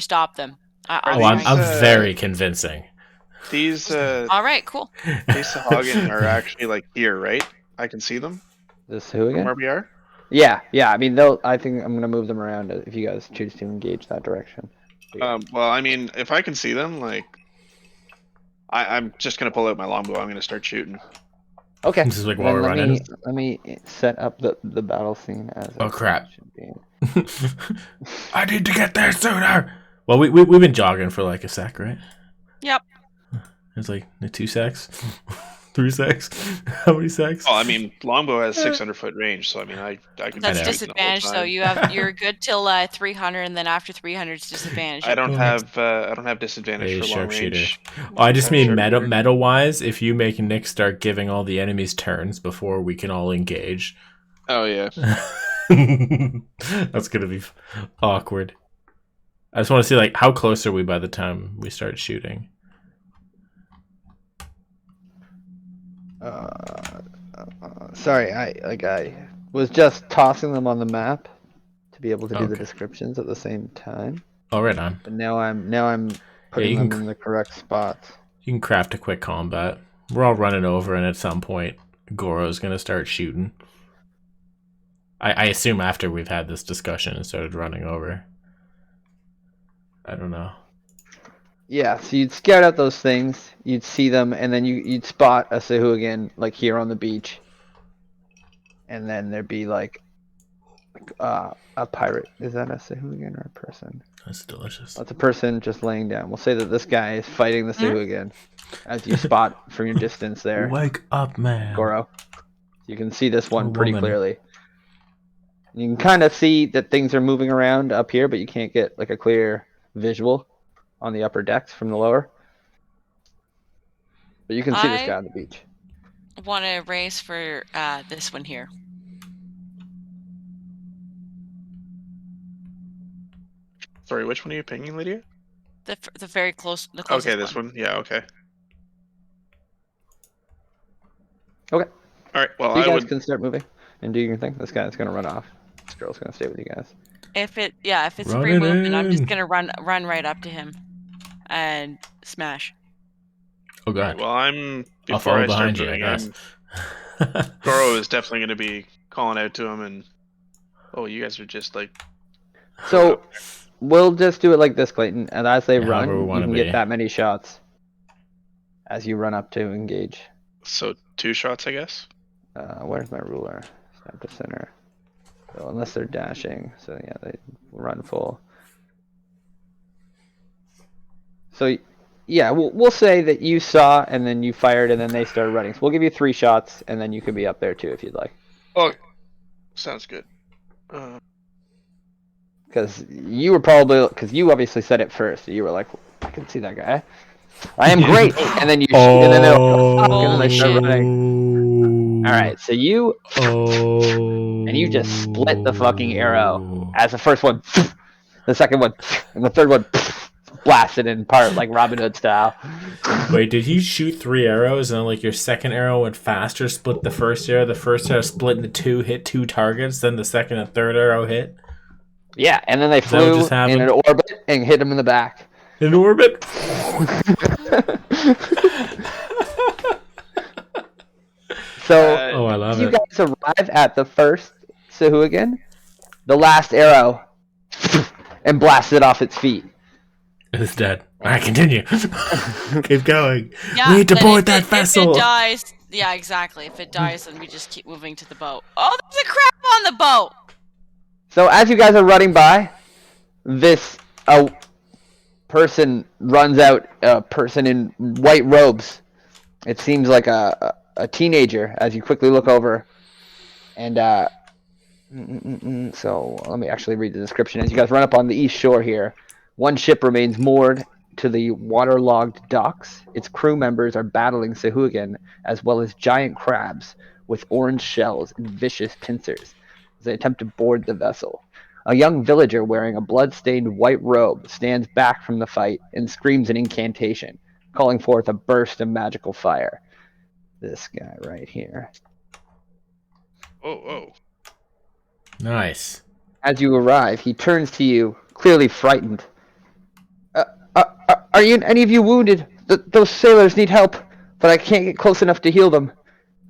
stop them. Are Oh, I'm these, very convincing. these All right, cool. these Sahagin are actually like here, right? I can see them This who from again? where we are. Yeah. I mean, I think I'm gonna move them around if you guys choose to engage that direction. Well, I mean, if I can see them, like, I'm just gonna pull out my longbow. I'm gonna start shooting. Okay. This is like while Then we're running. let me set up the battle scene as Oh, it crap. should be. I need to get there sooner. Well, we've been jogging for like a sec, right? Yep. It's like 2 secs, 3 secs. How many secs? Well, I mean, longbow has 600-foot range, so I mean, I can. That's know. disadvantage, though. You're good till 300, and then after 300, it's disadvantage. I don't have disadvantage Hey, for long sharpshooter. range. Oh, I just mean Sharpshooter. meta wise. If you make Nick start giving all the enemies turns before we can all engage, Oh yeah. that's gonna be awkward. I just want to see like how close are we by the time we start shooting. Sorry, I was just tossing them on the map to be able to do the Okay. descriptions at the same time. Oh, right on. But now I'm putting you them can in the correct spots. You can craft a quick combat. We're all running over, and at some point, Goro's gonna start shooting. I assume after we've had this discussion and started running over. I don't know. Yeah, so you'd scout out those things, you'd see them, and then you'd spot a Sahuagin like here on the beach. And then there'd be like a pirate. Is that a Sahuagin or a person? That's delicious. That's a person just laying down. We'll say that this guy is fighting the Sahuagin, as you spot from your distance there, Wake up, man. Goro. You can see this one A pretty woman. clearly. You can kind of see that things are moving around up here, but you can't get like a clear visual on the upper decks from the lower. But you can see this I- guy on the beach. Want to race for this one here. Sorry, which one are you pinging, Lydia? The very close. The closest Okay, this one. Yeah, okay. Okay. All right. Well, So you I guys would. can start moving and do your thing. This guy's gonna run off. This girl's gonna stay with you guys. If it's Run free it movement, I'm just in. gonna run right up to him, and smash. Oh god. Well, I'm. I'll Before follow I start behind you, I moving, guess. Goro is definitely going to be calling out to him, and oh, you guys are just like. So we'll just do it like this, Clayton. And as they Yeah, run, however we you wanna can be. get that many shots as you run up to engage. So 2 shots, I guess. Where's my ruler? Snap to center. So unless they're dashing, so yeah, they run full. So yeah, we'll say that you saw and then you fired and then they started running. So we'll give you 3 shots and then you can be up there too if you'd like. Oh, sounds good. Because you were probably you obviously said it first. So you were like, I can see that guy. I am great. And then you and then they're like, oh, fuck, and then they start running. All right, so you and you just split the fucking arrow as the first one, the second one, and the third one blasted in part like Robin Hood style. Wait, did he shoot 3 arrows and like your second arrow went faster, split the first arrow? The first arrow split into 2, hit 2 targets, then the second and third arrow hit? Yeah, and then they flew in an orbit and hit him in the back. In orbit? So I love you it. guys arrive at the first Sahuagin, the last arrow, and blasted off its feet. It's dead. Alright, continue. Keep going. Yeah, We need to then board if that If vessel. it dies, yeah, exactly. If it dies, then we just keep moving to the boat. Oh, there's a crab on the boat! So as you guys are running by, this person runs out, a person in white robes. It seems like a teenager as you quickly look over. And so let me actually read the description. As you guys run up on the east shore here, one ship remains moored to the waterlogged docks. Its crew members are battling Sahuagin as well as giant crabs with orange shells and vicious pincers as they attempt to board the vessel. A young villager wearing a blood-stained white robe stands back from the fight and screams an incantation, calling forth a burst of magical fire. This guy right here. Oh. Nice. As you arrive, he turns to you, clearly frightened. Are you any of you wounded? Those sailors need help, but I can't get close enough to heal them.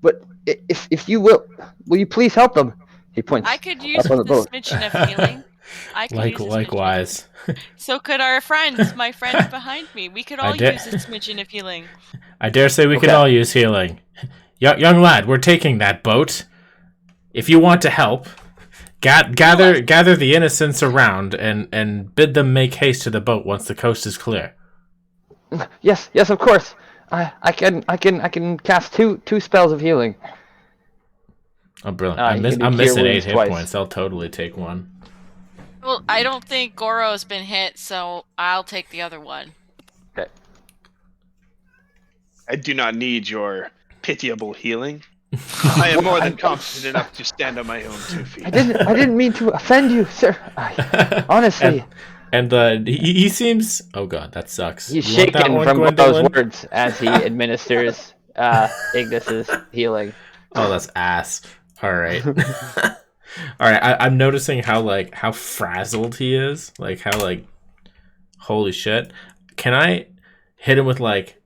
But if you will you please help them? He points. I could use up on the this boat. smidgen of healing. Likewise. So could our friends, my friends behind me. We could all use a smidgen of healing. I dare say we can all use healing. Young lad, we're taking that boat. If you want to help, gather the innocents around and bid them make haste to the boat once the coast is clear. Yes, of course. I can cast two spells of healing. Oh, brilliant! I'm missing 8 hit points. I'll totally take one. Well, I don't think Goro's been hit, so I'll take the other one. Okay. I do not need your pitiable healing. I am more than confident enough to stand on my own 2 feet. I didn't mean to offend you, sir. Honestly. And he seems. Oh god, that sucks. He's shaken from those words as he administers Ignis's healing. Oh, that's ass. All right. All right. I'm noticing how frazzled he is. Like how holy shit. Can I hit him with like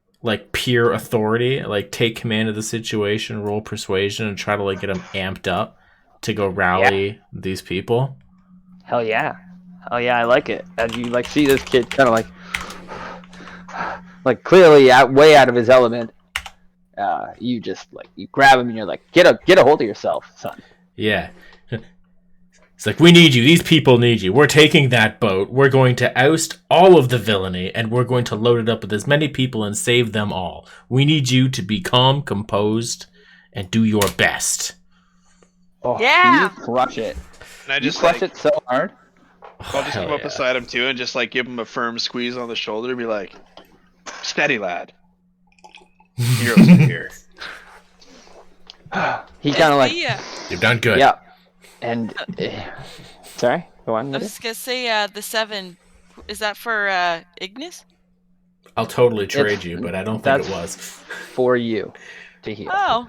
pure authority? Like take command of the situation, roll persuasion, and try to get him amped up to go rally these people. Hell yeah. I like it. As you see this kid kind of clearly way out of his element. You just you grab him and you're like, get a hold of yourself, son. Yeah. It's like, we need you. These people need you. We're taking that boat. We're going to oust all of the villainy, and we're going to load it up with as many people and save them all. We need you to be calm, composed, and do your best. Oh, yeah! You crush it. And I just crush it so hard. I'll just come up beside him too and just give him a firm squeeze on the shoulder and be like, steady lad. Heroes are here. He kind of you've done good. Yeah. And sorry, go on. I was gonna say the 7. Is that for Ignis? I'll totally trade you, but I don't think it was for you to heal. Oh,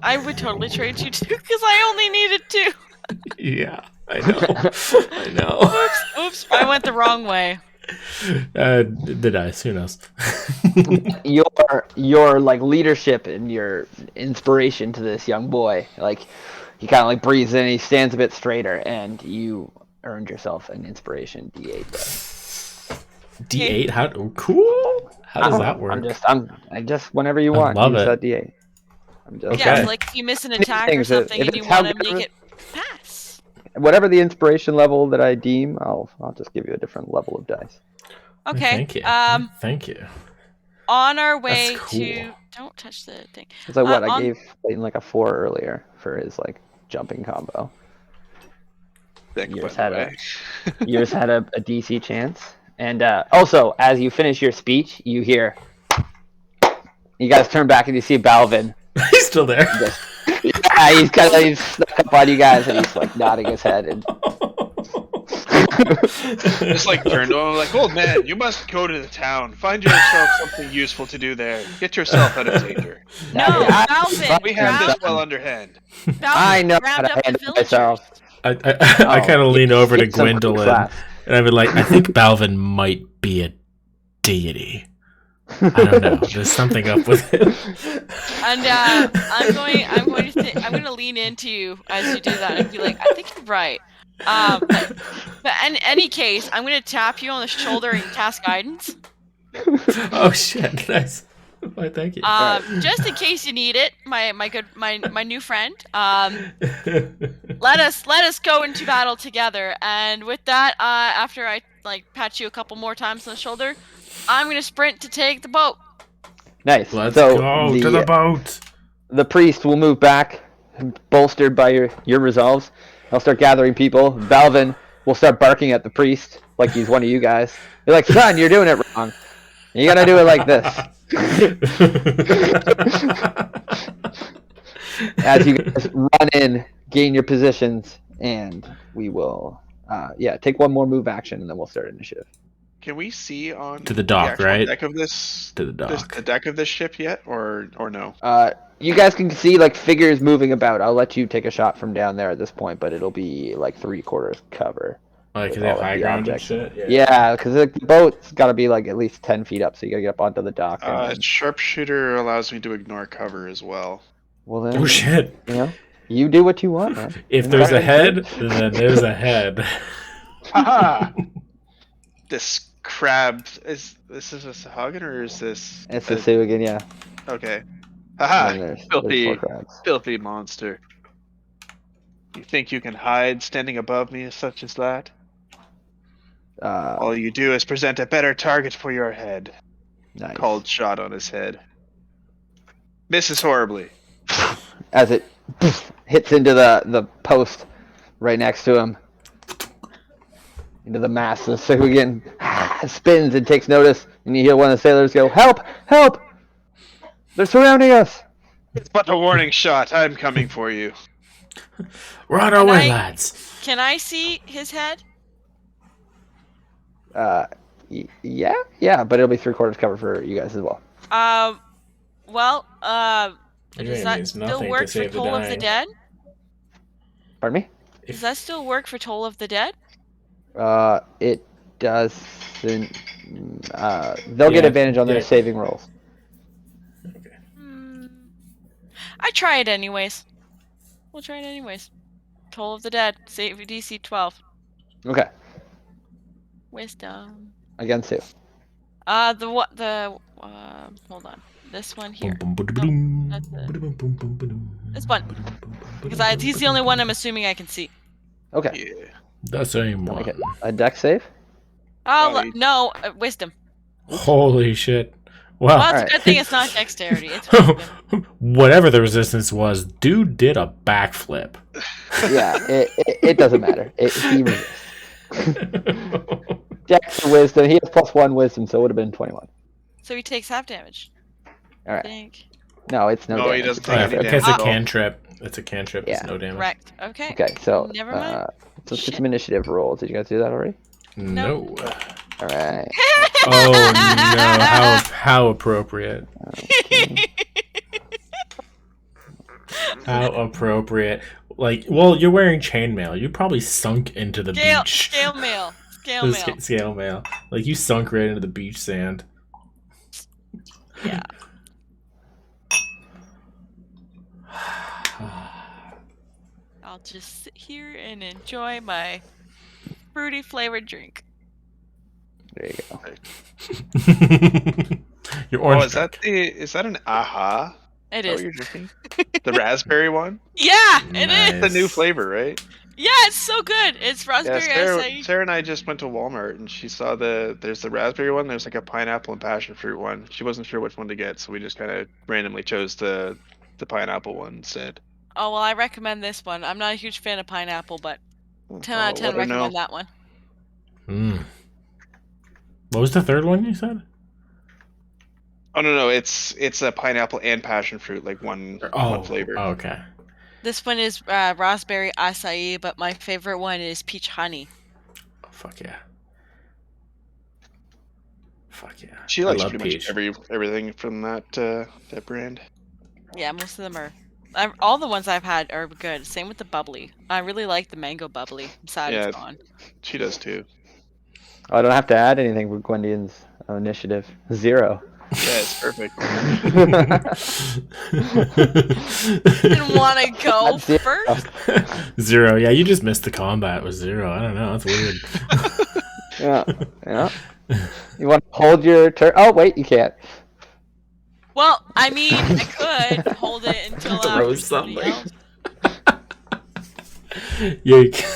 I would totally trade you too because I only needed 2. Yeah, I know. Oops, I went the wrong way. The dice, who knows? Your leadership and your inspiration to this young boy, he kind of breathes in, he stands a bit straighter, and you earned yourself an inspiration D8. D8? How cool? How does that work? I just whenever you want, love use it. that D8. Yeah, it's if you miss an attack or something and you want to make it pass. Whatever the inspiration level that I deem, I'll just give you a different level of dice. Okay. Thank you. Thank you. On our way That's cool. to. Don't touch the thing. It's like what I on- gave Clayton like a 4 earlier for his like jumping combo. Thick, Yours by had the way. Yours had a DC chance. And also, as you finish your speech, you hear. You guys turn back and you see Balvin. He's still there. He's snuck up on you guys and he's like nodding his head and. Just like turned on, like, old man, you must go to the town. Find yourself something useful to do there. Get yourself out of danger. No, Balvin. We have this well underhand. I know how to handle myself. I kind of lean over to Gwendolyn, and I'd be like, I think Balvin might be a deity. I don't know. There's something up with him. And I'm going to lean into you as you do that and be like, I think you're right. But in any case, I'm going to tap you on the shoulder and cast guidance. Oh shit! Nice. Why, thank you. Just in case you need it, my new friend. Let us go into battle together. And with that, after I like pat you a couple more times on the shoulder, I'm gonna sprint to take the boat. Nice. Let's so go to the boat. The priest will move back, bolstered by your resolves. He'll start gathering people. Balvin will start barking at the priest like he's one of you guys. You're like, son, you're doing it wrong. You gotta do it like this. As you guys run in, gain your positions, and we will, take one more move action, and then we'll start initiative. Can we see on To the dock, actual right? deck of this To the dock. the deck of this ship yet, or no? You guys can see like figures moving about. I'll let you take a shot from down there at this point, but it'll be like 3/4 cover. Like with they have all of high the ground and objects. shit. Yeah, because the boat's got to be like at least 10 feet up, so you gotta get up onto the dock. And then, Sharpshooter allows me to ignore cover as well. well then, Oh shit! you do what you want, man. If there's a head, then there's a head. Haha! This crab is this a Sahagin or is this? It's the Suigan, yeah. Okay. And Haha! there's Filthy, 4 crabs. filthy monster. You think you can hide standing above me as such as that? All you do is present a better target for your head. Nice. Called shot on his head. Misses horribly. As it hits into the post right next to him, into the mast, the Suigan spins and takes notice, and you hear one of the sailors go, "Help! Help! They're surrounding us!" It's but a warning shot. I'm coming for you. We're on our way, lads. Can I see his head? Yeah, but it'll be 3/4 cover for you guys as well. Well, It does that means still nothing work to for save the Toll of the dying. Dead? Pardon me? Does that still work for Toll of the Dead? It doesn't. They'll get advantage on their yeah. saving rolls. I try it anyways. We'll try it anyways. Toll of the Dead, save DC 12. Okay. Wisdom. Against who? Hold on. This one here. This one. Because he's the only one I'm assuming I can see. Okay. Yeah. The same Make one. it a deck save. No, wisdom. Holy shit. Well, Wow. it's a good thing it's not dexterity. It's wisdom. Whatever the resistance was, dude did a backflip. Yeah, it doesn't matter. He resists. Dex or wisdom. He has +1 wisdom, so it would have been 21. So he takes half damage. All I right. think. No, it's no No, damage. he doesn't Oh, take yeah, any okay, damage it's a at all. cantrip. It's a cantrip. It's Yeah. no damage. Correct. Okay. Okay, so Never mind. so let's get some initiative rolls. Did you guys do that already? No. All right. Oh no! How appropriate. How appropriate. Like, well, you're wearing chainmail. You probably sunk into the beach. Scale mail. Scale The mail. scale mail. Like, you sunk right into the beach sand. Yeah. I'll just sit here and enjoy my fruity flavored drink. There you go. Your Oh, orange. is that an aha? It Is that what is. you're drinking? The raspberry one? Yeah, it is. The new flavor, right? Yeah, it's so good. It's Yeah, raspberry acai. Sarah and I just went to Walmart and she saw there's the raspberry one. There's like a pineapple and passion fruit one. She wasn't sure which one to get, so we just kind of randomly chose the pineapple one instead. Oh, well, I recommend this one. I'm not a huge fan of pineapple, but 10 out of Well, 10 let her know. recommend that one. What was the third one you said? Oh no, it's a pineapple and passion fruit, like one flavor. Oh, okay. This one is raspberry acai, but my favorite one is peach honey. Oh, fuck yeah. Fuck yeah. She I likes love pretty peach. much everything from that brand. Yeah, most of them are. All the ones I've had are good. Same with the bubbly. I really like the mango bubbly. I'm sad Yeah, it's gone. she does too. Oh, I don't have to add anything for Gwendian's initiative. 0. Yeah, it's perfect. Didn't want to go That's 0. first. 0. Yeah, you just missed the combat with 0. I don't know. That's weird. Yeah. You want to hold your turn? Oh, wait, you can't. Well, I mean, I could hold it until Throw after somebody something. else. Yeah. You can...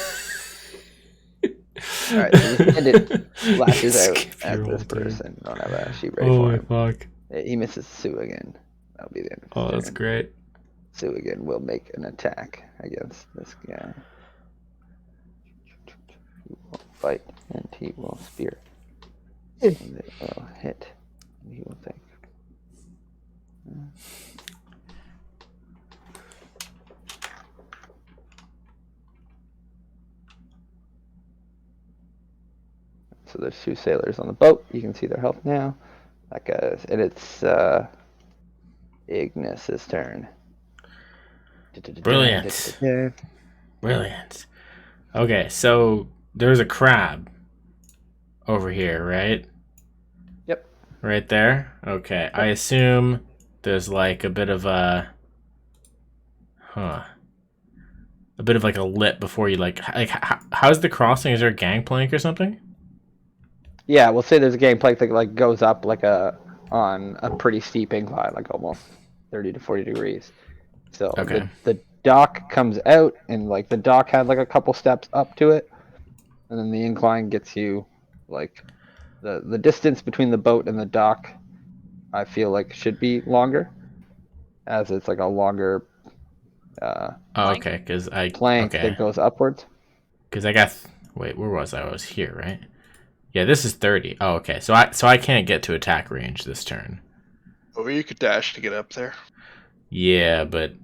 Alright, so this bandit lashes out Skip at your this whole turn. person. Don't have a sheet ready Oh for my him. fuck. He misses Sue again. That'll be the end of his Oh, that's turn. great. Sue again will make an attack against this guy. He will fight and he will spear. And it will hit. And he will take. So there's 2 sailors on the boat. You can see their health now. That guy's, and it's Ignis's turn. Brilliant. Brilliant. Okay, so there's a crab over here, right? Yep. Right there? Okay, I assume there's like a bit of a... a bit of like a lip before you like how's the crossing? Is there a gangplank or something? Yeah, we'll say there's a gangplank that like goes up like on a pretty steep incline, like almost 30 to 40 degrees. So Okay. the dock comes out, and like the dock had like a couple steps up to it, and then the incline gets you like the distance between the boat and the dock. I feel like should be longer, as it's like a longer Okay, because I plank that goes upwards. Because I got wait, where was I? I was here, right? Yeah, this is 30. Oh, okay. So I can't get to attack range this turn. Or you could dash to get up there. Yeah, but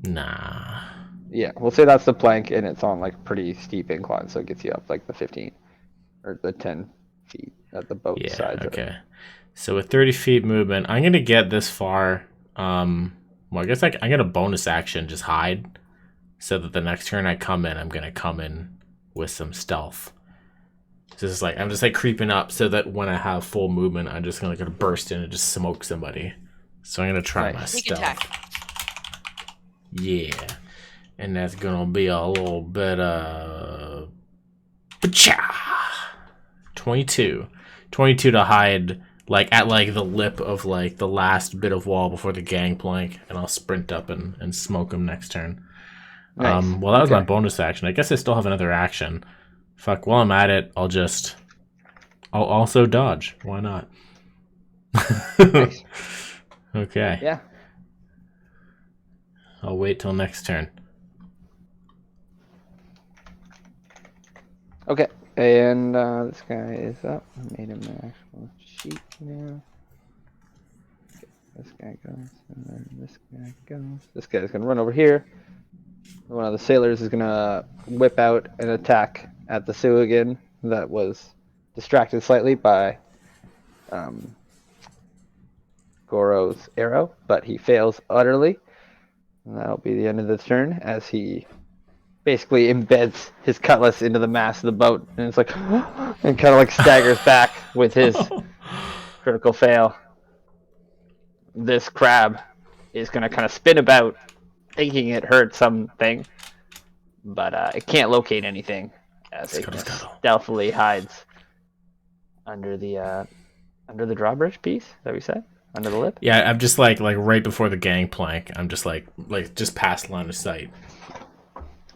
nah. Yeah, we'll say that's the plank, and it's on like pretty steep incline, so it gets you up like the 15 or the 10 feet at the boat Yeah, sides. okay. So with 30 feet movement, I'm gonna get this far. Well, I guess I get a bonus action, just hide, so that the next turn I come in, I'm gonna come in with some stealth. So it's like I'm just like creeping up, so that when I have full movement, I'm just gonna burst in and just smoke somebody. So I'm gonna try my Sneak stealth. attack. Yeah, and that's gonna be a little bit Pacha! 22 to hide like at like the lip of like the last bit of wall before the gangplank, and I'll sprint up and smoke him next turn. Nice. Well, that was my Okay. bonus action. I guess I still have another action. Fuck, while I'm at it, I'll also dodge. Why not? Nice. Okay. Yeah. I'll wait till next turn. Okay. And this guy is up. I made him an actual sheet now. Okay, this guy goes, and then this guy goes. This guy's gonna run over here. One of the sailors is gonna whip out an attack at the Suigan that was distracted slightly by Goro's arrow, but he fails utterly. And that'll be the end of the turn as he basically embeds his cutlass into the mast of the boat, and it's like, and kind of like staggers back with his critical fail. This crab is going to kind of spin about, thinking it heard something, but it can't locate anything as it stealthily hides under the drawbridge piece that we said, under the lip. Yeah, I'm just like right before the gangplank. I'm just like just past line of sight.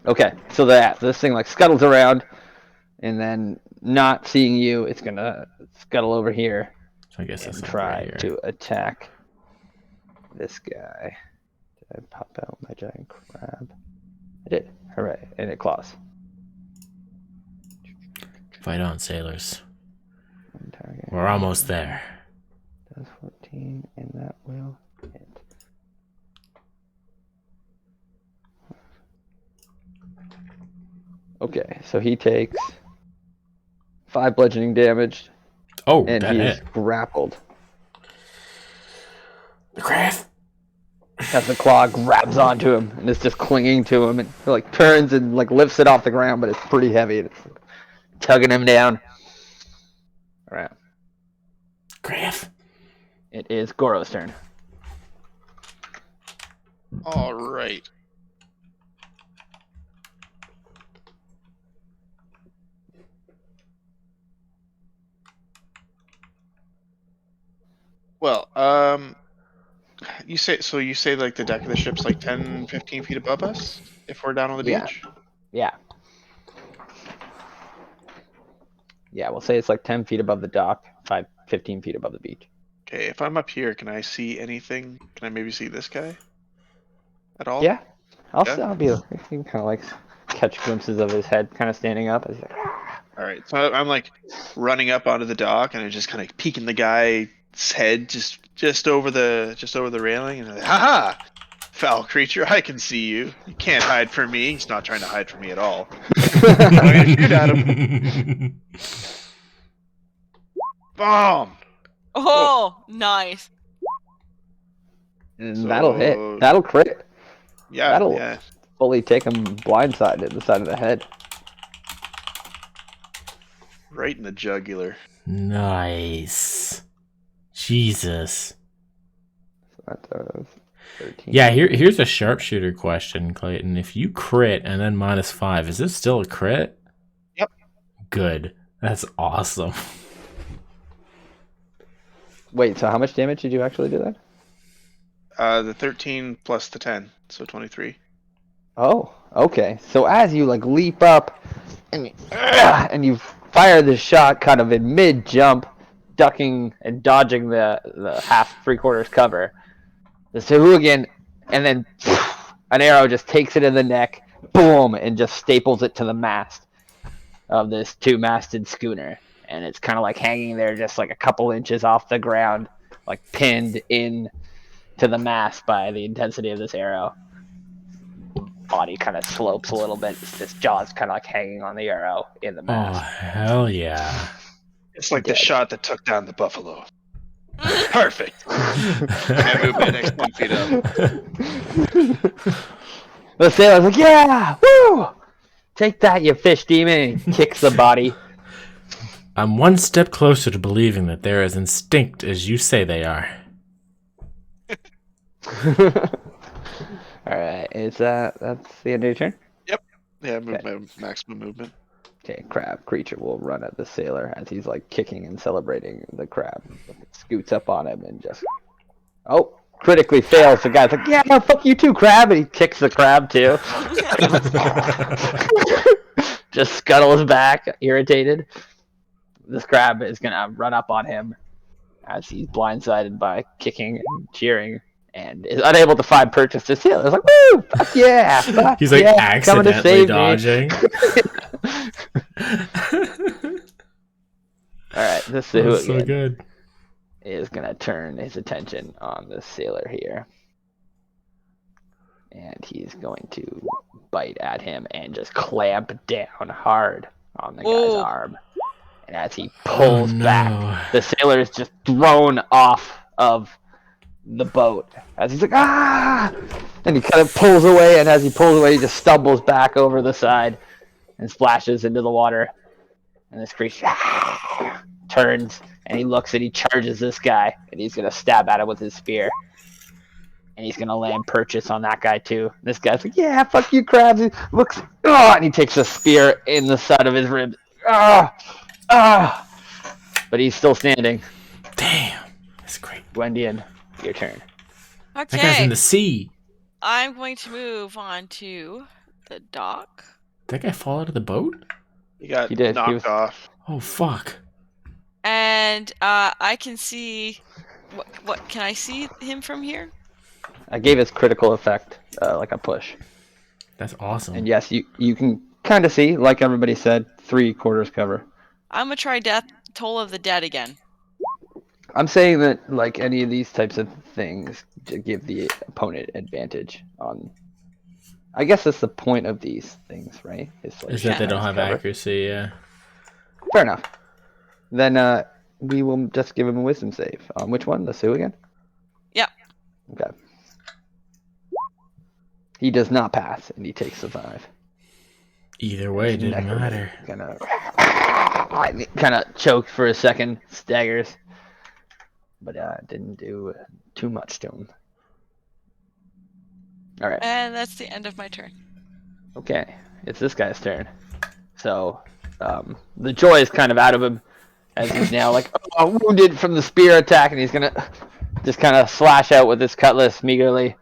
Okay, so this thing like scuttles around, and then not seeing you, it's gonna scuttle over here So I guess and that's like right try here. to attack this guy. Did I pop out my giant crab? I did. Hooray! And it claws. Fight on, sailors. One target. We're almost there. Does 14, and that will hit. Okay, so he takes 5 bludgeoning damage, Oh, and that he is hit. grappled. The craft. As the claw grabs onto him and is just clinging to him, and he, like turns and like lifts it off the ground, but it's pretty heavy. And it's like, tugging him down. All right, Craft. it is Goro's turn. All right. Well, you say like the deck of the ship's like 10, 15 feet above us if we're down on the Yeah. beach? Yeah. Yeah, we'll say it's like 10 feet above the dock, 15 feet above the beach. Okay, if I'm up here, can I see anything? Can I maybe see this guy at all? Yeah, Yeah? I'll be. You can kind of like catch glimpses of his head kind of standing up as he's like, All right, so I'm like running up onto the dock and I'm just kind of peeking the guy's head just over the railing and I'm like, haha, foul creature, I can see you. You can't hide from me. He's not trying to hide from me at all. I'm gonna shoot at him. Bomb. Oh, nice. and So- that'll hit. That'll crit. Yeah, That'll yeah. fully take him blindsided the side of the head. Right in the jugular. Nice. Jesus. So that's 13. Yeah, here's a sharpshooter question, Clayton. If you crit and then -5, is this still a crit? Yep. Good. That's awesome. Wait, so how much damage did you actually do that? The 13 plus the 10, so 23. Oh, okay. So as you like leap up and you fire this shot kind of in mid jump, ducking and dodging the half 3/4 cover, the Sahuagin, and then an arrow just takes it in the neck, boom, and just staples it to the mast of this 2-masted schooner. And it's kind of like hanging there just like a couple inches off the ground, like pinned in to the mast by the intensity of this arrow. Body kind of slopes a little bit. This jaw's kind of like hanging on the arrow in the Oh, mast. hell yeah. It's like the Dead. shot that took down the buffalo. Perfect. I moved my next 10 feet up. The sailor's like, yeah, woo! Take that, you fish demon! And he kicks the body. I'm one step closer to believing that they're as instinct as you say they are. All right, that's the end of your turn? Yeah, I moved my maximum movement. Okay, crab creature will run at the sailor as he's like kicking and celebrating the crab. Scoots up on him and just critically fails. The guy's like, yeah, no, fuck you too, crab, and he kicks the crab too. Just scuttles back, irritated. This crab is gonna run up on him as he's blindsided by kicking and cheering, and is unable to find purchase. The sailor's like, woo, fuck yeah, fuck He's like yeah, coming to accidentally save dodging. All right, this That's so Sahuagin good. is gonna turn his attention on this sailor here, and he's going to bite at him and just clamp down hard on the guy's Ooh. arm. And as he pulls Oh, no. back, the sailor is just thrown off of the boat as he's like, ah! And he kind of pulls away, and as he pulls away, he just stumbles back over the side and splashes into the water. And this creature turns, and he looks, and he charges this guy, and he's going to stab at him with his spear. And he's going to land purchase on that guy, too. This guy's like, yeah, fuck you, crabs. He looks, and he takes a spear in the side of his ribs. But he's still standing. Damn. That's great. Gwendian, your turn. That guy's in Okay, the sea. I'm going to move on to the dock. Did that guy fall out of the boat? He got He did. He knocked was- off. Oh, fuck. And I can see. What can I see him from here? I gave his critical effect like a push. That's awesome. And yes, you can kind of see, like everybody said, 3/4 cover. I'm gonna try Death Toll of the Dead again. I'm saying that like any of these types of things to give the opponent advantage on. I guess that's the point of these things, right? It's like Is that they don't have cover. accuracy, yeah. Fair enough. Then we will just give him a wisdom save. Which one? The Sue again? Yep. Okay. He does not pass, and he takes the 5. Either way, it didn't matter. Kind of choked for a second, staggers, but didn't do too much to him. All right. And that's the end of my turn. Okay, it's this guy's turn. So the joy is kind of out of him, as he's now like wounded from the spear attack, and he's gonna just kind of slash out with his cutlass meagerly.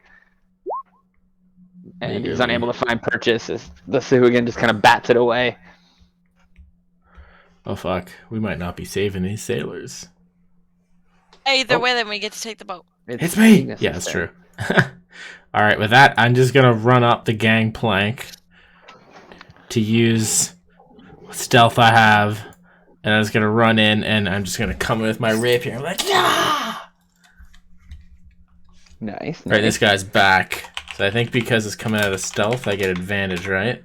And he's unable to find purchase as the Suhugan just kind of bats it away. Oh, fuck. We might not be saving these sailors. Either way, then we get to take the boat. It's me! Ignis's Yeah, that's turn. true. Alright, with that, I'm just gonna run up the gangplank to use what stealth I have. And I'm just gonna run in, and I'm just gonna come with my rapier. I'm like, yeah! Nice. Right, this guy's back. So I think because it's coming out of stealth, I get advantage, right?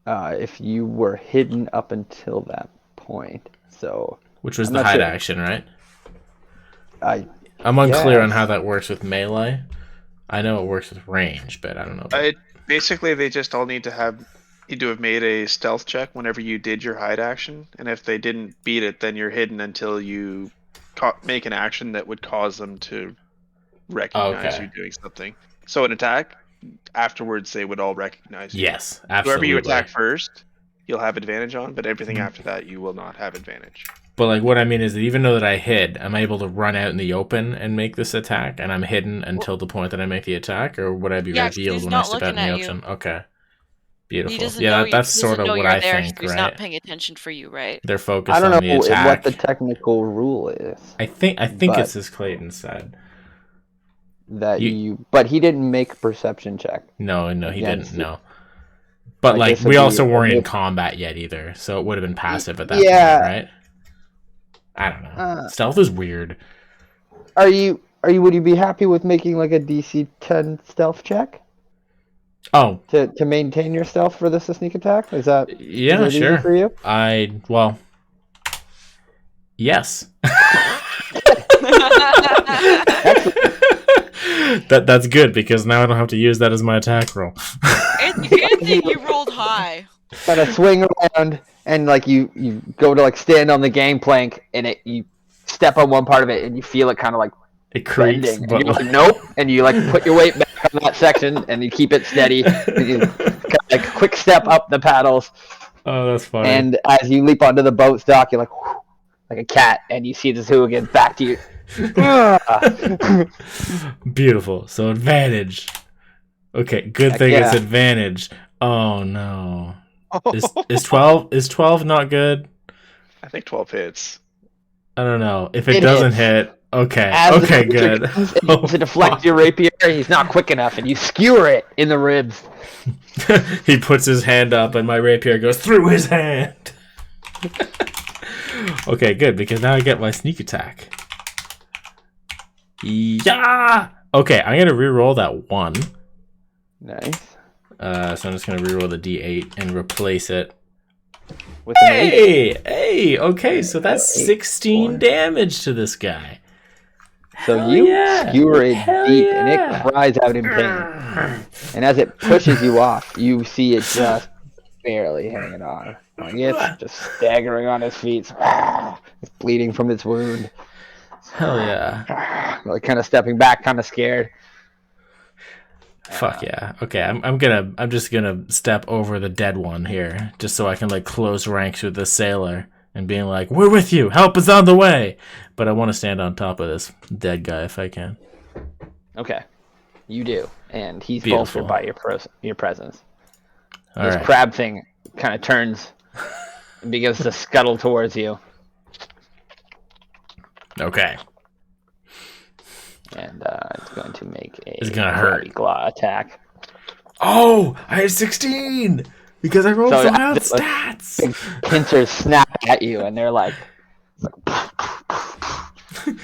If you were hidden up until that point, so Which was I'm the not hide sure. action, right? I'm I'm unclear on how that works with melee. I know it works with range, but I don't know. Basically, they just all need to have made a stealth check whenever you did your hide action, and if they didn't beat it, then you're hidden until you make an action that would cause them to recognize you doing something. So an attack, afterwards they would all recognize you. Yes, absolutely. Whoever you attack first, you'll have advantage on, but everything after that you will not have advantage. But like what I mean is that even though that I hid, I'm able to run out in the open and make this attack, and I'm hidden until the point that I make the attack, or would I be Yeah, 'cause revealed he's when I not step out in looking the at you. open? Okay. He Beautiful. doesn't Yeah, know that's he sort doesn't of know what you're I there, think, so he's right? not paying attention for you, right? They're focused I don't on the know attack. what the technical rule is. I think but- it's as Clayton said. But he didn't make a perception check. No, he Against didn't. No. But I like guess we it'd be also weren't in maybe- combat yet either, so it would have been passive at that Yeah. point, right? I don't know. Stealth is weird. Would you be happy with making like a DC 10 stealth check Oh, to maintain your stealth for this sneak attack? Is that easy sure. for you? Yes. That's good because now I don't have to use that as my attack roll. It's a good thing you rolled high. Kind of swing around and like you go to like stand on the gangplank and you step on one part of it and you feel it kind of like It creaks, bending. but And you're like, nope. And you like put your weight back on that section and you keep it steady. And you kind of, like quick step up the paddles. oh, that's funny. And as you leap onto the boat's dock, you're like, whew, like a cat, and you see the hooligan back to you. Beautiful. So advantage. Okay, good Heck thing it's yeah. advantage. Oh no. Is 12 not good? I think 12 hits. I don't know. If it It doesn't hits. hit, okay. As the Okay, creature good. comes in Oh, to deflect fuck. your rapier, he's not quick enough, and you skewer it in the ribs. He puts his hand up and my rapier goes through his hand. Okay, good, because now I get my sneak attack. Yeah! Okay, I'm gonna reroll that 1. Nice. So I'm just gonna reroll the D8 and replace it. With an 8. Hey! Okay, so that's 8, 16 4. damage to this guy. So Hell you yeah. skewer it Hell deep, yeah. and it cries out in pain. And as it pushes you off, you see it just barely hanging on. Like it's just staggering on his feet. It's bleeding from its wound. Hell yeah. Like kind of stepping back, kind of scared. Fuck yeah. Okay, I'm just gonna step over the dead one here, just so I can like close ranks with the sailor and being like, "We're with you. Help is on the way." But I want to stand on top of this dead guy if I can. Okay. You do, and he's Beautiful. bolstered by your presence. All This right. crab thing kind of turns and begins to scuttle towards you, Okay. and it's going to make a It's gonna hurt. crabby claw attack. Oh, I had 16 because I rolled So so high on the stats. big pincers snap at you, and they're like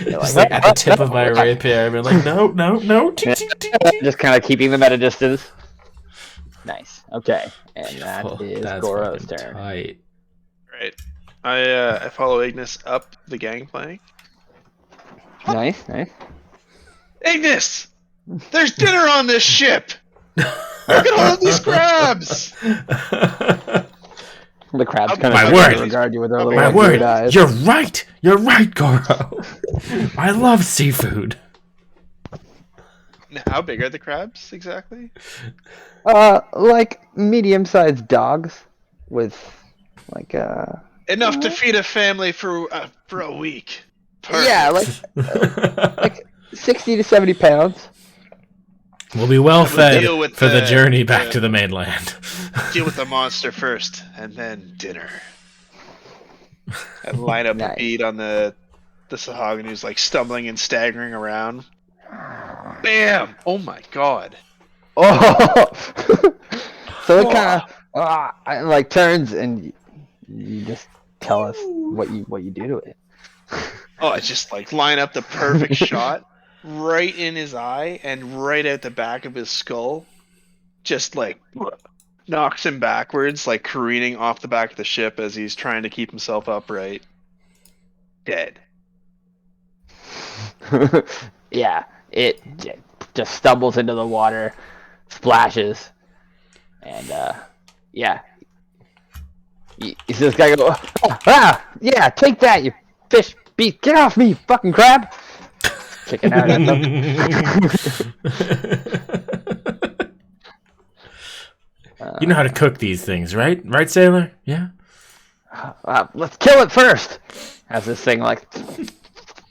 Just like at the tip of my rapier, I've been like, no. Yeah. Just kind of keeping them at a distance. Nice. Okay, and Beautiful. that is That's Goro's fucking turn. Right. tight. I follow Ignis up the gangplank. Nice. Ignis! There's dinner on this ship! Look at all of these crabs! The crabs kind My of word. regard you with their little My like, word, weird eyes. you're right, Goro. I love seafood. Now, how big are the crabs exactly? Like medium-sized dogs with like Enough to feed a family for a week. Perfect. yeah, like 60 to 70 pounds. We'll be well fed deal with for the the- journey back the- to the mainland. Deal with the monster first, and then dinner. And line up Nice. a bead on the Sahagin who's like stumbling and staggering around. Bam! Oh my god. Oh, so it kind of like turns, and you just tell us what you do to it. Oh, I just like line up the perfect shot right in his eye and right at the back of his skull. Just like knocks him backwards, like careening off the back of the ship as he's trying to keep himself upright. Dead. Yeah, it just stumbles into the water, splashes, and yeah. You see this guy go, yeah, take that, you fish beast, get off me, you fucking crab! Kicking out at them. You know how to cook these things, right? Right, sailor? Yeah? Let's kill it first! As this thing like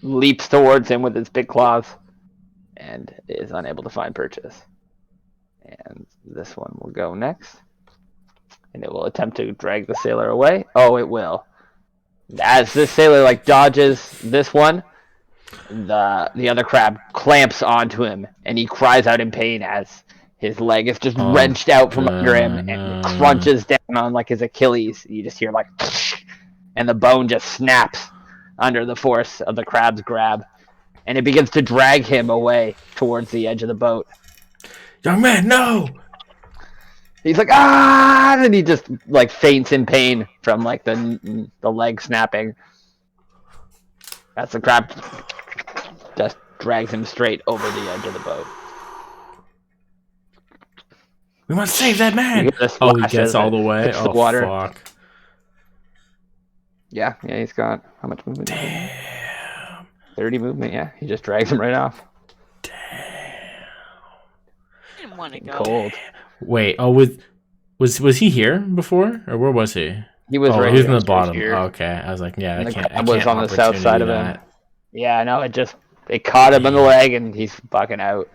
leaps towards him with its big claws and is unable to find purchase. And this one will go next. And it will attempt to drag the sailor away. Oh, it will. As this sailor like dodges this one, the other crab clamps onto him, and he cries out in pain as his leg is just wrenched out from under him and crunches down on like his Achilles. You just hear like, and the bone just snaps under the force of the crab's grab, and it begins to drag him away towards the edge of the boat. Young man, no! He's like, and then he just like faints in pain from like the leg snapping. That's the crab just drags him straight over the edge of the boat. We want to save that man! You hear the Oh, he splash gets as all it the way? hits the Oh, water. fuck. Yeah, he's got how much movement? Damn. 30 movement, yeah. He just drags him right off. Damn. I didn't want to go. Cold. Wait, was he here before? Or where was he? He was Oh, right he was in here. the bottom. here. Oh, okay. I was like, yeah, And I the can't. crab was on the south side of him. that. Yeah, no, it caught him in the leg and he's fucking out.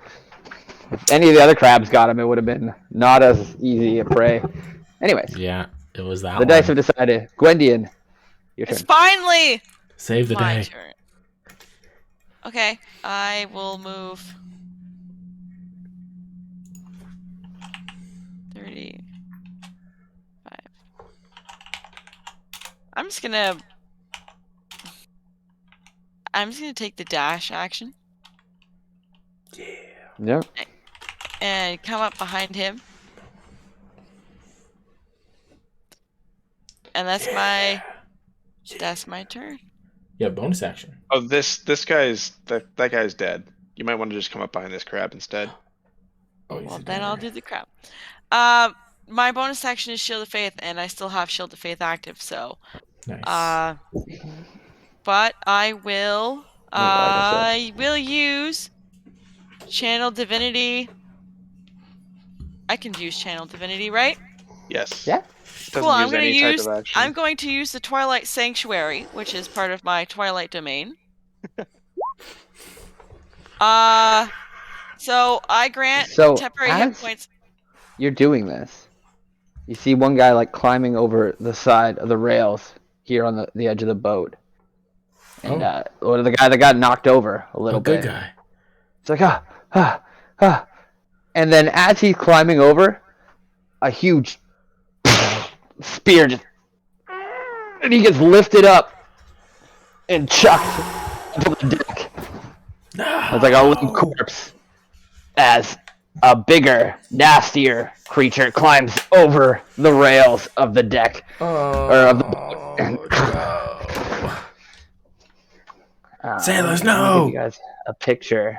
If any of the other crabs got him, it would have been not as easy a prey. Anyways, Yeah, it was that the one. dice have decided. Gwendian, your turn. It's finally Save the my day. turn. Okay, I will move 35. I'm just gonna take the dash action Yeah. and come up behind him. And that's my turn. Yeah, bonus action. Oh, this guy's that guy's dead. You might want to just come up behind this crab instead. Oh, he's Well, a then I'll dinner. do the crap. My bonus action is Shield of Faith, and I still have Shield of Faith active, so. Nice. But I will. Oh, I I will use Channel Divinity. I can use Channel Divinity, right? Yes. Yeah. Doesn't Cool. I'm use gonna any use. type of action. I'm going to use the Twilight Sanctuary, which is part of my Twilight domain. So I grant So, temporary hit as- points. You're doing this. You see one guy like climbing over the side of the rails here on the edge of the boat. And or the guy that got knocked over a little good bit. guy. It's like and then as he's climbing over, a huge spear just, and he gets lifted up and chucked onto the deck. It's like a limp corpse as a bigger, nastier creature climbs over the rails of the deck. Sailors, Let me no! give you guys a picture,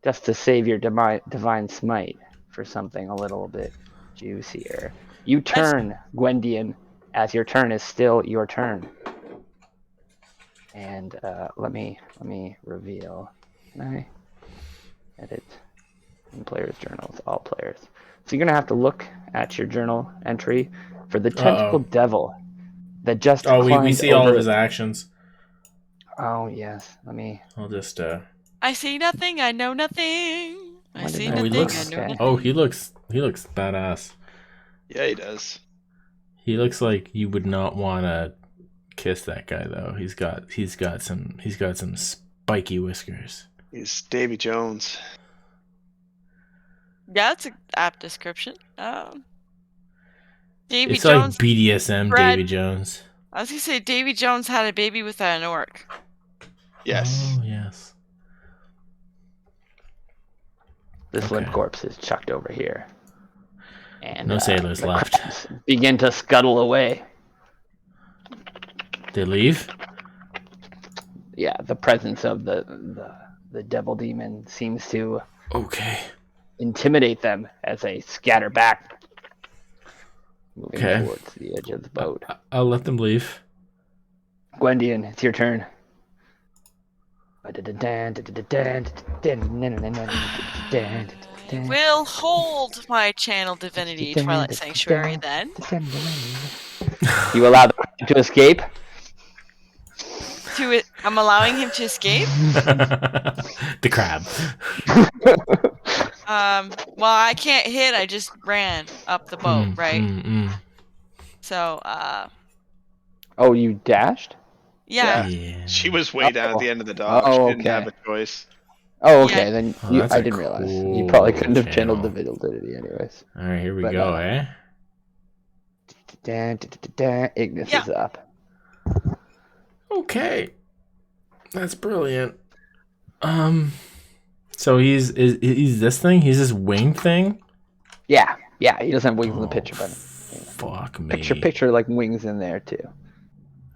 just to save your divine smite for something a little bit juicier. You turn, Gwendian, as your turn is still your turn. And let me reveal. Can I edit in players' journals? All players. So you're gonna have to look at your journal entry for the tentacle devil that just climbed we see over. all of his actions. Oh yes, I'll just I see nothing. I know nothing. I What did see I nothing. do? I know Okay. nothing. Oh, he looks badass. Yeah, he does. He looks like you would not want to kiss that guy though. He's got some spiky whiskers. He's Davy Jones. Yeah, that's an apt description. Davy It's Jones. like BDSM Brad- Davy Jones. I was gonna say Davy Jones had a baby with an orc. Yes. Oh, yes. This limp corpse is chucked over here. And No sailors the left. crabs begin to scuttle away. They leave? Yeah, the presence of the devil demon seems to Okay. intimidate them as they scatter back, moving Okay. towards the edge of the boat. I'll let them leave. Gwendian, it's your turn. We'll hold my channel divinity Twilight Sanctuary then. You allow the crab to escape? I'm allowing him to escape. The crab. Well, I can't hit. I just ran up the boat, right? So, Oh, you dashed? yeah. Yeah. She was way down at the end of the dock. Oh, She didn't okay. have a choice. Oh, okay. Yeah. Then Oh, that's I a didn't realize. You cool probably couldn't have channeled channel. divinity anyways. All right, here we But, go, eh? Ignis Yeah. is up. Okay. That's brilliant. So he's this thing? He's this wing thing? Yeah, he doesn't have wings in the picture, but Fuck me. picture like wings in there too.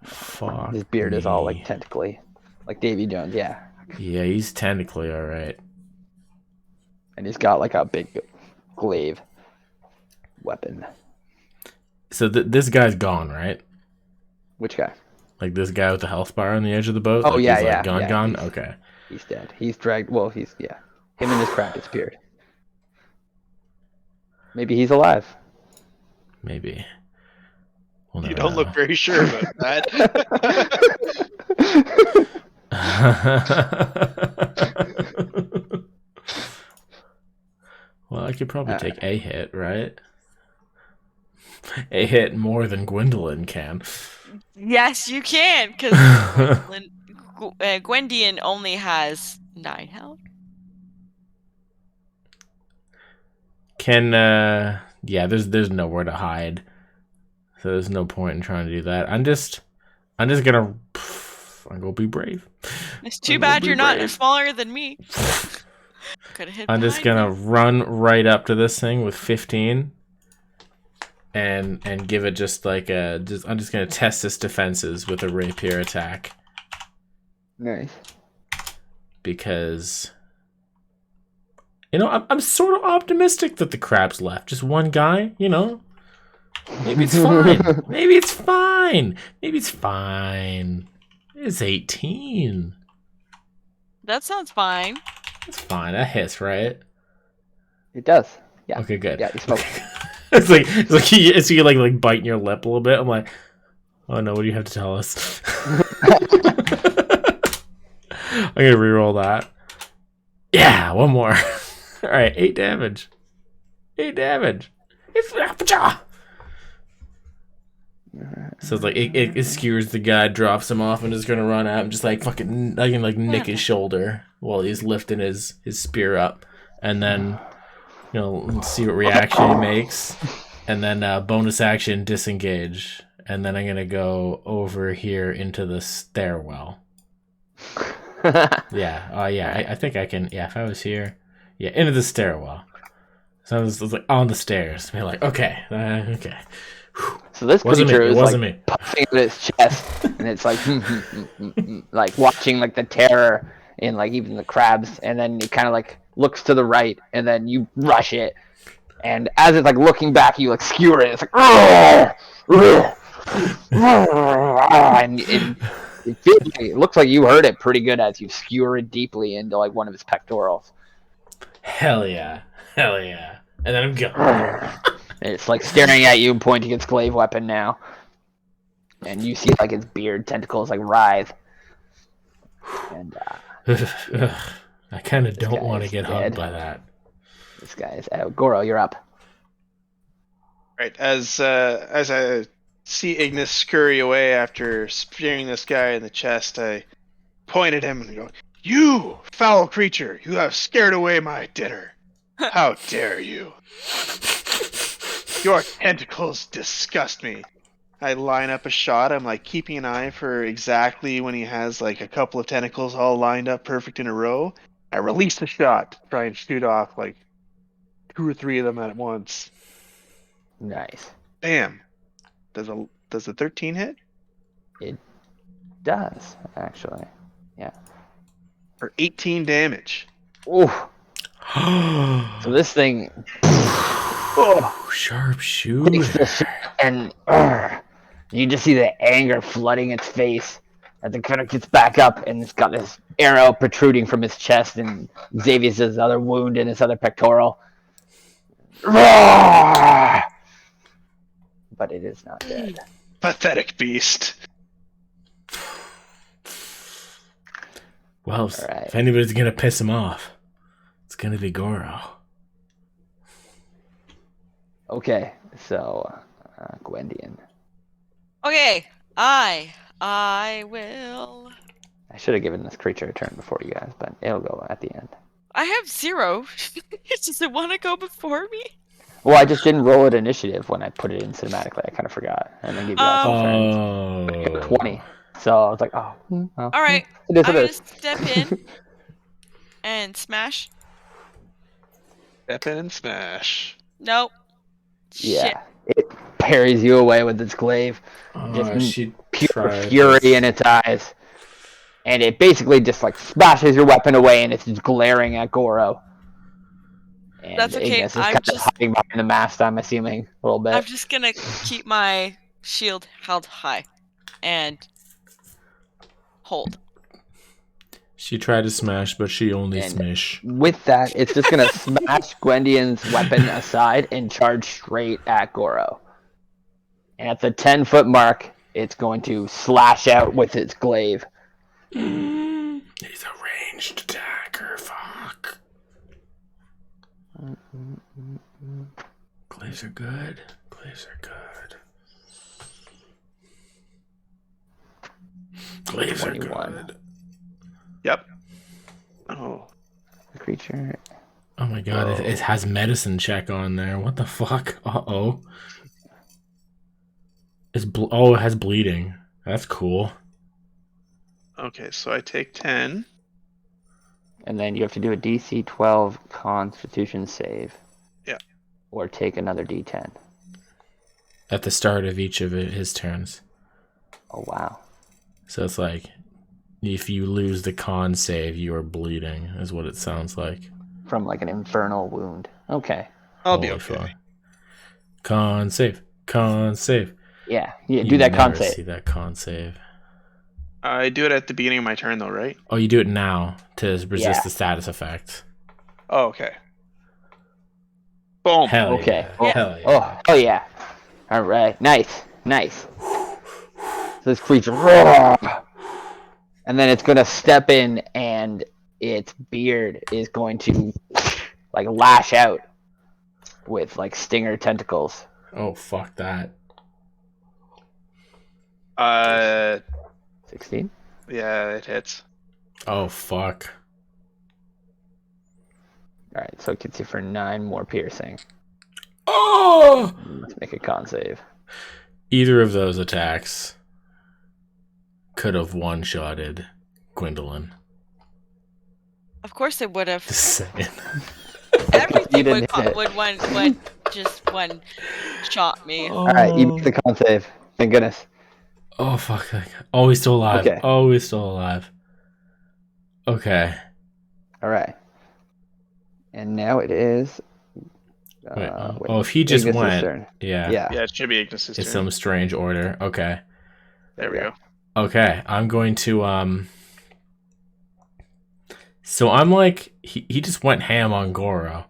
Fuck His beard is all me. like tentacly, like Davy Jones. Yeah, Yeah, he's technically alright. and he's got like a big glaive weapon. So this guy's gone, right? Which guy? Like this guy with the health bar on the edge of the boat? Oh, Like yeah, he's yeah, like gone, yeah, gone? he's- Okay. He's dead. He's dragged. Well, him and his crab disappeared. Maybe he's alive. Maybe. We'll You never don't know. look very sure about that. Well, I could probably take a hit, right? A hit more than Gwendolyn can. Yes, you can, because Gwendian only has 9 health. Can yeah, there's nowhere to hide. So there's no point in trying to do that. I'm gonna be brave. It's too I'm bad gonna be you're not brave. smaller than me. Could have hit. I'm just behind gonna me. run right up to this thing with 15 and give it just like I'm just gonna test its defenses with a rapier attack Nice. because I'm sort of optimistic that the crab's left. Just one guy, Maybe it's fine. Maybe it's fine. Maybe it's fine. It's 18. That sounds fine. It's fine. That hits, right? It does. Yeah. Okay, good. Yeah, you smoke. it's you like biting your lip a little bit. I'm like, oh no, what do you have to tell us? I'm gonna reroll that. Yeah, one more. All right, 8 damage. 8 damage. So it's like it skewers the guy, drops him off, and is gonna run at him, just like fucking like nick his shoulder while he's lifting his spear up, and then let's see what reaction he makes, and then bonus action disengage, and then I'm gonna go over here into the stairwell. Yeah, I think I can. Yeah, if I was here, yeah, into the stairwell. So I was like on the stairs. Be like, okay. So this Wasn't creature me. It is wasn't like me. puffing at its chest, and it's like, like watching like the terror in like even the crabs, and then it kind of like looks to the right, and then you rush it, and as it's like looking back, you like skewer it. It's like, and it feels like, it looks like you hurt it pretty good as you skewer it deeply into like one of its pectorals. Hell yeah. And then I'm going. It's like staring at you and pointing its glaive weapon now. And you see like its beard tentacles like writhe. And I kind of don't guy want to is get dead. hugged by that. This guy is out. Goro, you're up. Right, as I see Ignis scurry away after spearing this guy in the chest, I point at him and go, "You foul creature! You have scared away my dinner! How dare you! Your tentacles disgust me." I line up a shot. I'm like keeping an eye for exactly when he has like a couple of tentacles all lined up perfect in a row. I release the shot, try and shoot off like 2 or 3 of them at once. Nice. Bam! Does a 13 hit? It does, actually. Yeah. For 18 damage. Ooh. So this thing Sharp takes shooter. the shot and you just see the anger flooding its face as it kind of gets back up, and it's got this arrow protruding from his chest, and Xavier's his other wound in his other pectoral. But it is not dead. Pathetic beast. Well, Alright. if anybody's gonna piss him off, it's gonna be Goro. Okay, so Gwendian. Okay, I will. I should have given this creature a turn before you guys, but it'll go at the end. I have 0. Does it want to go before me? Well, I just didn't roll it initiative when I put it in cinematically. I kind of forgot, and then give you guys some turns. Oh. 20. So I was like, oh. Well, All right, it is I'm what gonna it is. step in and smash. Step in and smash. Nope. Shit. Yeah, it parries you away with its glaive. Just she pure tried fury this. in its eyes. And it basically just like smashes your weapon away, and it's just glaring at Goro. And That's okay, Ignis is I'm kind of just- hiding behind the mast, I'm assuming, a little bit. I'm just gonna keep my shield held high and hold. She tried to smash, but she only And- smish. With that, it's just gonna smash Gwendian's weapon aside and charge straight at Goro. And at the 10-foot mark, it's going to slash out with its glaive. He's a ranged attacker. Fuck. Glaives are good. Glaives are good. Glaives are 21. good. Yep. Oh. The creature. Oh my god, it has medicine check on there. What the fuck? Uh-oh. It has bleeding. That's cool. Okay, so I take 10. And then you have to do a DC 12 Constitution save. Yeah. Or take another D10. At the start of each of his turns. Oh, wow. So it's like, if you lose the con save, you are bleeding, is what it sounds like. From like an infernal wound. Okay. I'll be Holy okay. fuck. Con save. Con save. Yeah, do You that con never save. see that con save. I do it at the beginning of my turn, though, right? Oh, you do it now to resist Yeah. the status effect. Oh, okay. Boom. Hell Okay. yeah. Oh, Hell yeah. oh, oh yeah. All right. Nice. Nice. So this creature, and then it's gonna step in and its beard is going to like lash out with like stinger tentacles. Oh, fuck that. 16. Yeah, it hits. Oh, fuck. All right, so it gets you for 9 more piercing. Oh! Let's make a con save. Either of those attacks could have one-shotted Gwendolyn. Of course they would have. Just saying. Everything didn't would just one shot me. All right, you make the con save. Thank goodness. Oh, fuck. Oh, he's still alive. Okay. Oh, he's still alive. Okay. All right. And now it is. Wait, oh, if he just Ignis's went. turn. Yeah. Yeah. Yeah, it should be Ignis's It's turn. some strange order. Okay. There we go. Okay. I'm going to, So I'm like, he just went ham on Goro.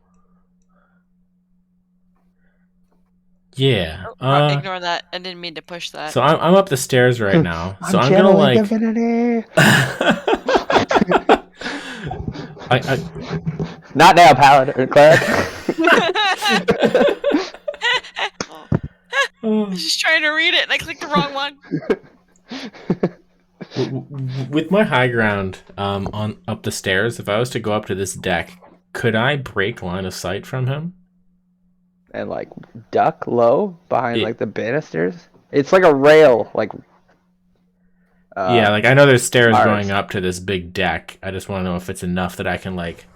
Yeah. Ignore that. I didn't mean to push that. So I'm up the stairs right now. So I'm gonna channeling like. divinity. I Not now, Paladin or cleric. I was just trying to read it and I clicked the wrong one. With my high ground on up the stairs, if I was to go up to this deck, could I break line of sight from him? And like duck low behind Yeah. like the banisters. It's like a rail, like. Yeah, like I know there's stairs bars. going up to this big deck. I just want to know if it's enough that I can like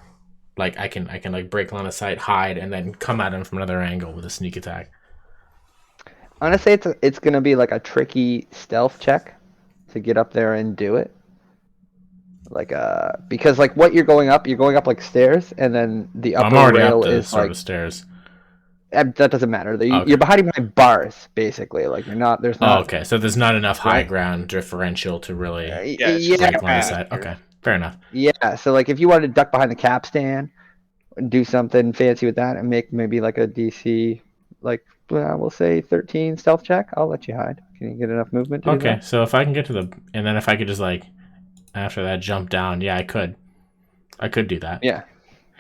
I can like break line of sight, hide, and then come at him from another angle with a sneak attack. Honestly, it's gonna be like a tricky stealth check to get up there and do it. Like because like what you're going up like stairs, and then the upper I'm already rail up the is sort like of stairs. that doesn't matter. Okay. You're behind bars basically. Like you're not. There's not. Oh, okay. So there's not enough high Right. ground differential to really it's break line of sight. Okay, fair enough. Yeah, so like if you wanted to duck behind the capstan and do something fancy with that and make maybe like a DC, like we'll say 13 stealth check, I'll let you hide. Can you get enough movement to do Okay, that? so if I can get to the, and then if I could just like, after that jump down, yeah, I could do that. Yeah.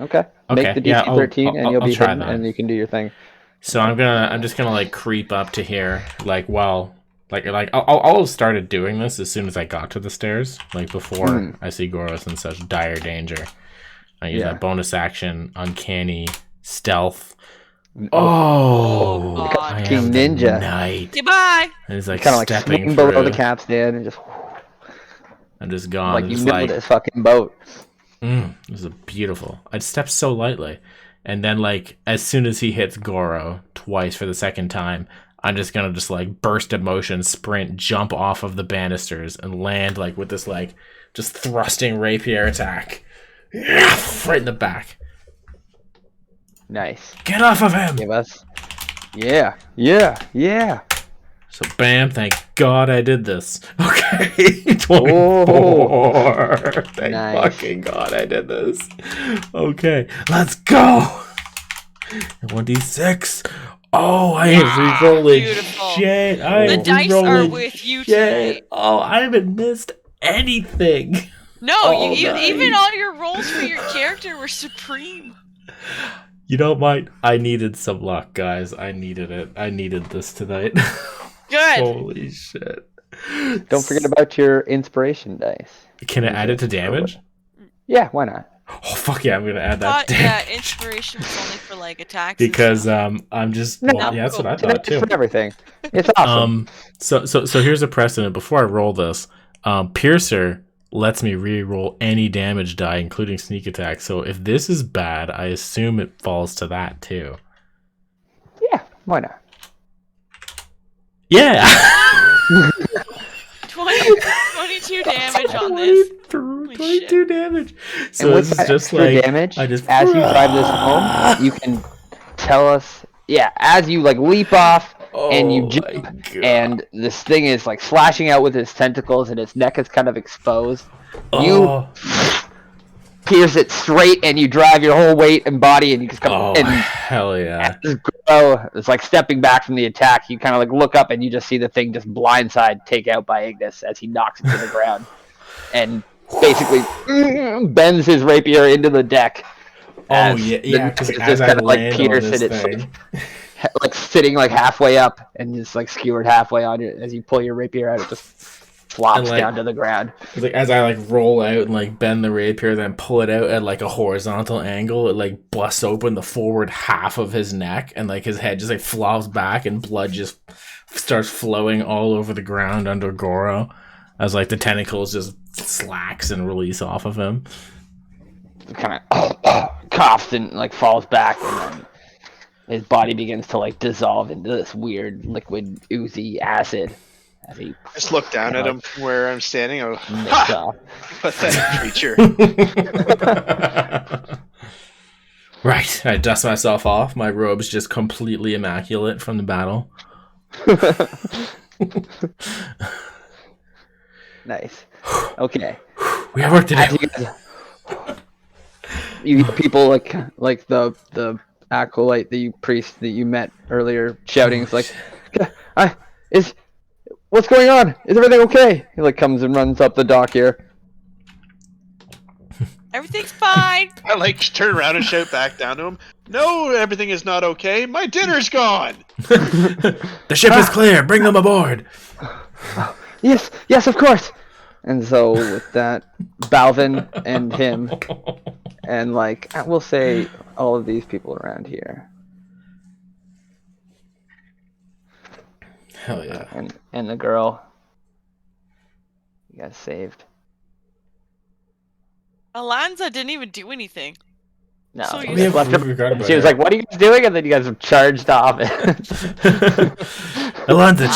Okay. Okay, Make the DC yeah, I'll- 13 and I'll- you'll I'll be try hidden that. and you can do your thing. So I'm just gonna like creep up to here, like I'll started doing this as soon as I got to the stairs, like before I see Goros in such dire danger. I use Yeah. that bonus action, uncanny stealth. Oh, Oh, God. I King am the Ninja. knight. Goodbye. And it's like Kind of like stepping swing below through. the capstan and just I'm just gone. like you just know like this fucking boat. this is beautiful. I'd step so lightly. And then, like, as soon as he hits Goro twice for the second time, I'm just gonna just, like, burst of motion, sprint, jump off of the banisters, and land, like, with this, like, just thrusting rapier attack. Yeah, right in the back. Nice. Get off of him! Give us. Yeah. Yeah. Yeah. So, bam, thank God I did this. Okay, 24. Thank Nice. fucking God I did this. Okay, let's go. 1d6. Oh, I am re-rolling beautiful. shit. I The am dice are re-rolling with you shit. today. Oh, I haven't missed anything. No, Oh, even nice. all your rolls for your character were supreme. You know, I needed some luck, guys. I needed it. I needed this tonight. Good. Holy shit. Don't forget about your inspiration dice. Can I add it to damage? Yeah, why not? Oh fuck yeah, I'm gonna add that. Yeah, damage. inspiration was only for like attacks. and Because stuff. I'm just No, well, yeah, that's what I It's thought too. for everything. It's awesome. So here's a precedent. Before I roll this, Piercer lets me re-roll any damage die, including sneak attack. So if this is bad, I assume it falls to that too. Yeah, why not? Yeah. 22 damage on this. 22 shit. damage. So And with this is that just extra like damage, I just as you drive this home, you can tell us. Yeah, as you like leap off and you Oh jump, my God. and this thing is like slashing out with its tentacles, and its neck is kind of exposed. Oh. You pierce it straight, and you drive your whole weight and body, and you just come Oh and hell yeah. just grow. It's like stepping back from the attack. You kind of like look up, and you just see the thing just blindside take out by Ignis as he knocks it to the ground, and basically bends his rapier into the deck. Oh yeah, because as I land on this thing, like sitting like halfway up and just like skewered halfway on it as you pull your rapier out, it just flops like, down to the ground. It's like as I like roll out and like bend the rapier, then pull it out at like a horizontal angle, it like busts open the forward half of his neck, and like his head just like flops back, and blood just starts flowing all over the ground under Goro, as like the tentacles just slacks and release off of him. Kind of coughs and like falls back, and then his body begins to like dissolve into this weird liquid oozy acid. As he just look down at him from where I'm standing. I go, ha! Pathetic creature. Right, I dust myself off. My robe's just completely immaculate from the battle. Nice. Okay. We have work to do. You hear people like the acolyte, the priest that you met earlier, shouting. It's like, what's going on? Is everything okay? He like comes and runs up the dock here. Everything's fine. I like turn around and shout back down to him. No, everything is not okay. My dinner's gone. The ship is clear. Bring them aboard. Yes, of course. And so with that, Balvin and him, and like we'll say all of these people around here. Hell yeah. And the girl. You guys saved. Alonza didn't even do anything. No, So you you just left her. She was it. like, "What are you guys doing?" And then you guys have charged off. Alonza,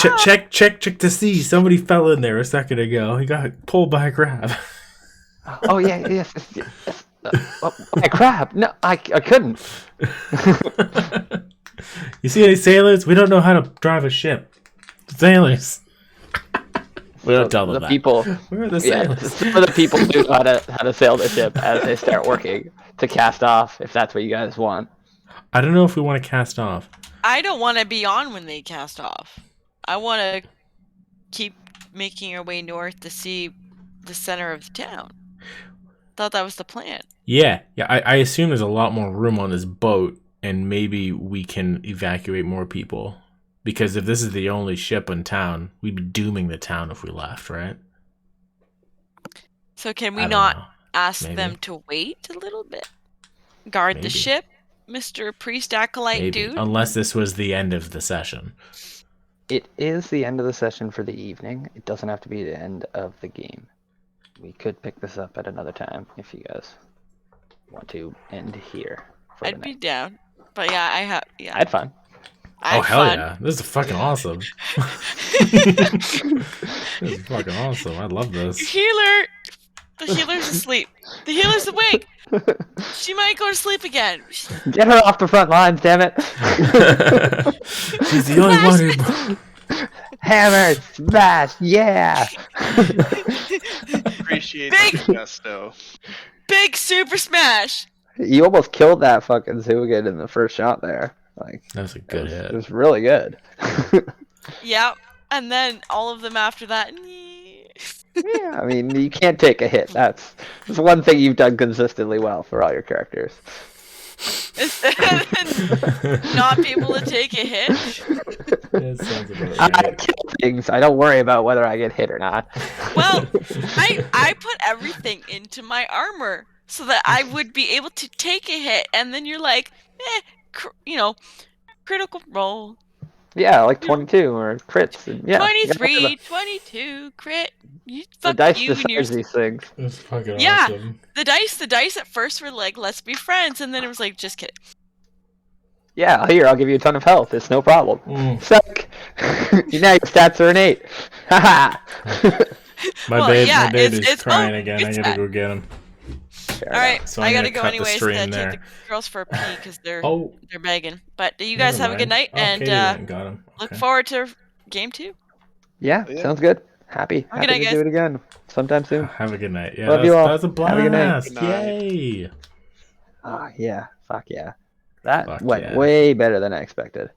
check to see. Somebody fell in there a second ago. He got pulled by a crab. Oh yeah, yes. A crab? No, I couldn't. You see any sailors? We don't know how to drive a ship. Sailors. We don't tell them the that. people. Where are the Yeah, sailors? some of the people do know how to sail the ship as they start working to cast off. If that's what you guys want. I don't know if we want to cast off. I don't want to be on when they cast off. I want to keep making our way north to see the center of the town. Thought that was the plan. Yeah. I assume there's a lot more room on this boat, and maybe we can evacuate more people. Because if this is the only ship in town, we'd be dooming the town if we left, right? So can I we don't not know. ask Maybe. them to wait a little bit? Guard Maybe. the ship, Mr. Priest Acolyte Maybe. dude? Unless this was the end of the session. It is the end of the session for the evening. It doesn't have to be the end of the game. We could pick this up at another time if you guys want to end here. I'd be down. But yeah, I have. Yeah. I had fun. I Oh, had hell fun. yeah. This is fucking awesome. This is fucking awesome. I love Your this. healer! The healer's asleep. The healer's awake! She might go to sleep again. Get her off the front lines, damn it! She's the only one who... Hammer, smash, yeah! Appreciate Big- the gusto. Big super smash! You almost killed that fucking Zugan in the first shot there. Like, That was a good it hit. was really good. Yep. And then all of them after that. Yeah, I mean, you can't take a hit. That's one thing you've done consistently well for all your characters. Not be able to take a hit. That sounds about I right. kill things. I don't worry about whether I get hit or not. Well, I put everything into my armor so that I would be able to take a hit, and then you're like, critical roll. Yeah, like 22 or crits. And yeah, 23, 22, crit. The Fuck dice you and your decides these things. That's fucking Yeah. awesome. the dice at first were like, let's be friends, and then it was like, just kidding. Yeah, here, I'll give you a ton of health. It's no problem. Mm. Suck. Now your stats are an 8. Haha. My Well, babe, yeah, my babe it's- is it's- crying oh, again. I it's gotta that. go get him. Fair All right, enough. So I'm I gotta gonna go cut the anyways to stream take there. the girls for a pee because they're Oh, begging. But you guys never have a good mind. night, Oh, and Katie went and got him. look Okay. forward to game 2. Yeah, Yeah. sounds good. Happy Have a good to night, do it again sometime soon. Have a good night. Yeah, Love you all. that was a Have a good night. blast. Good night. Yay. Ah, yeah. Fuck yeah. That Fuck went yeah. way better than I expected.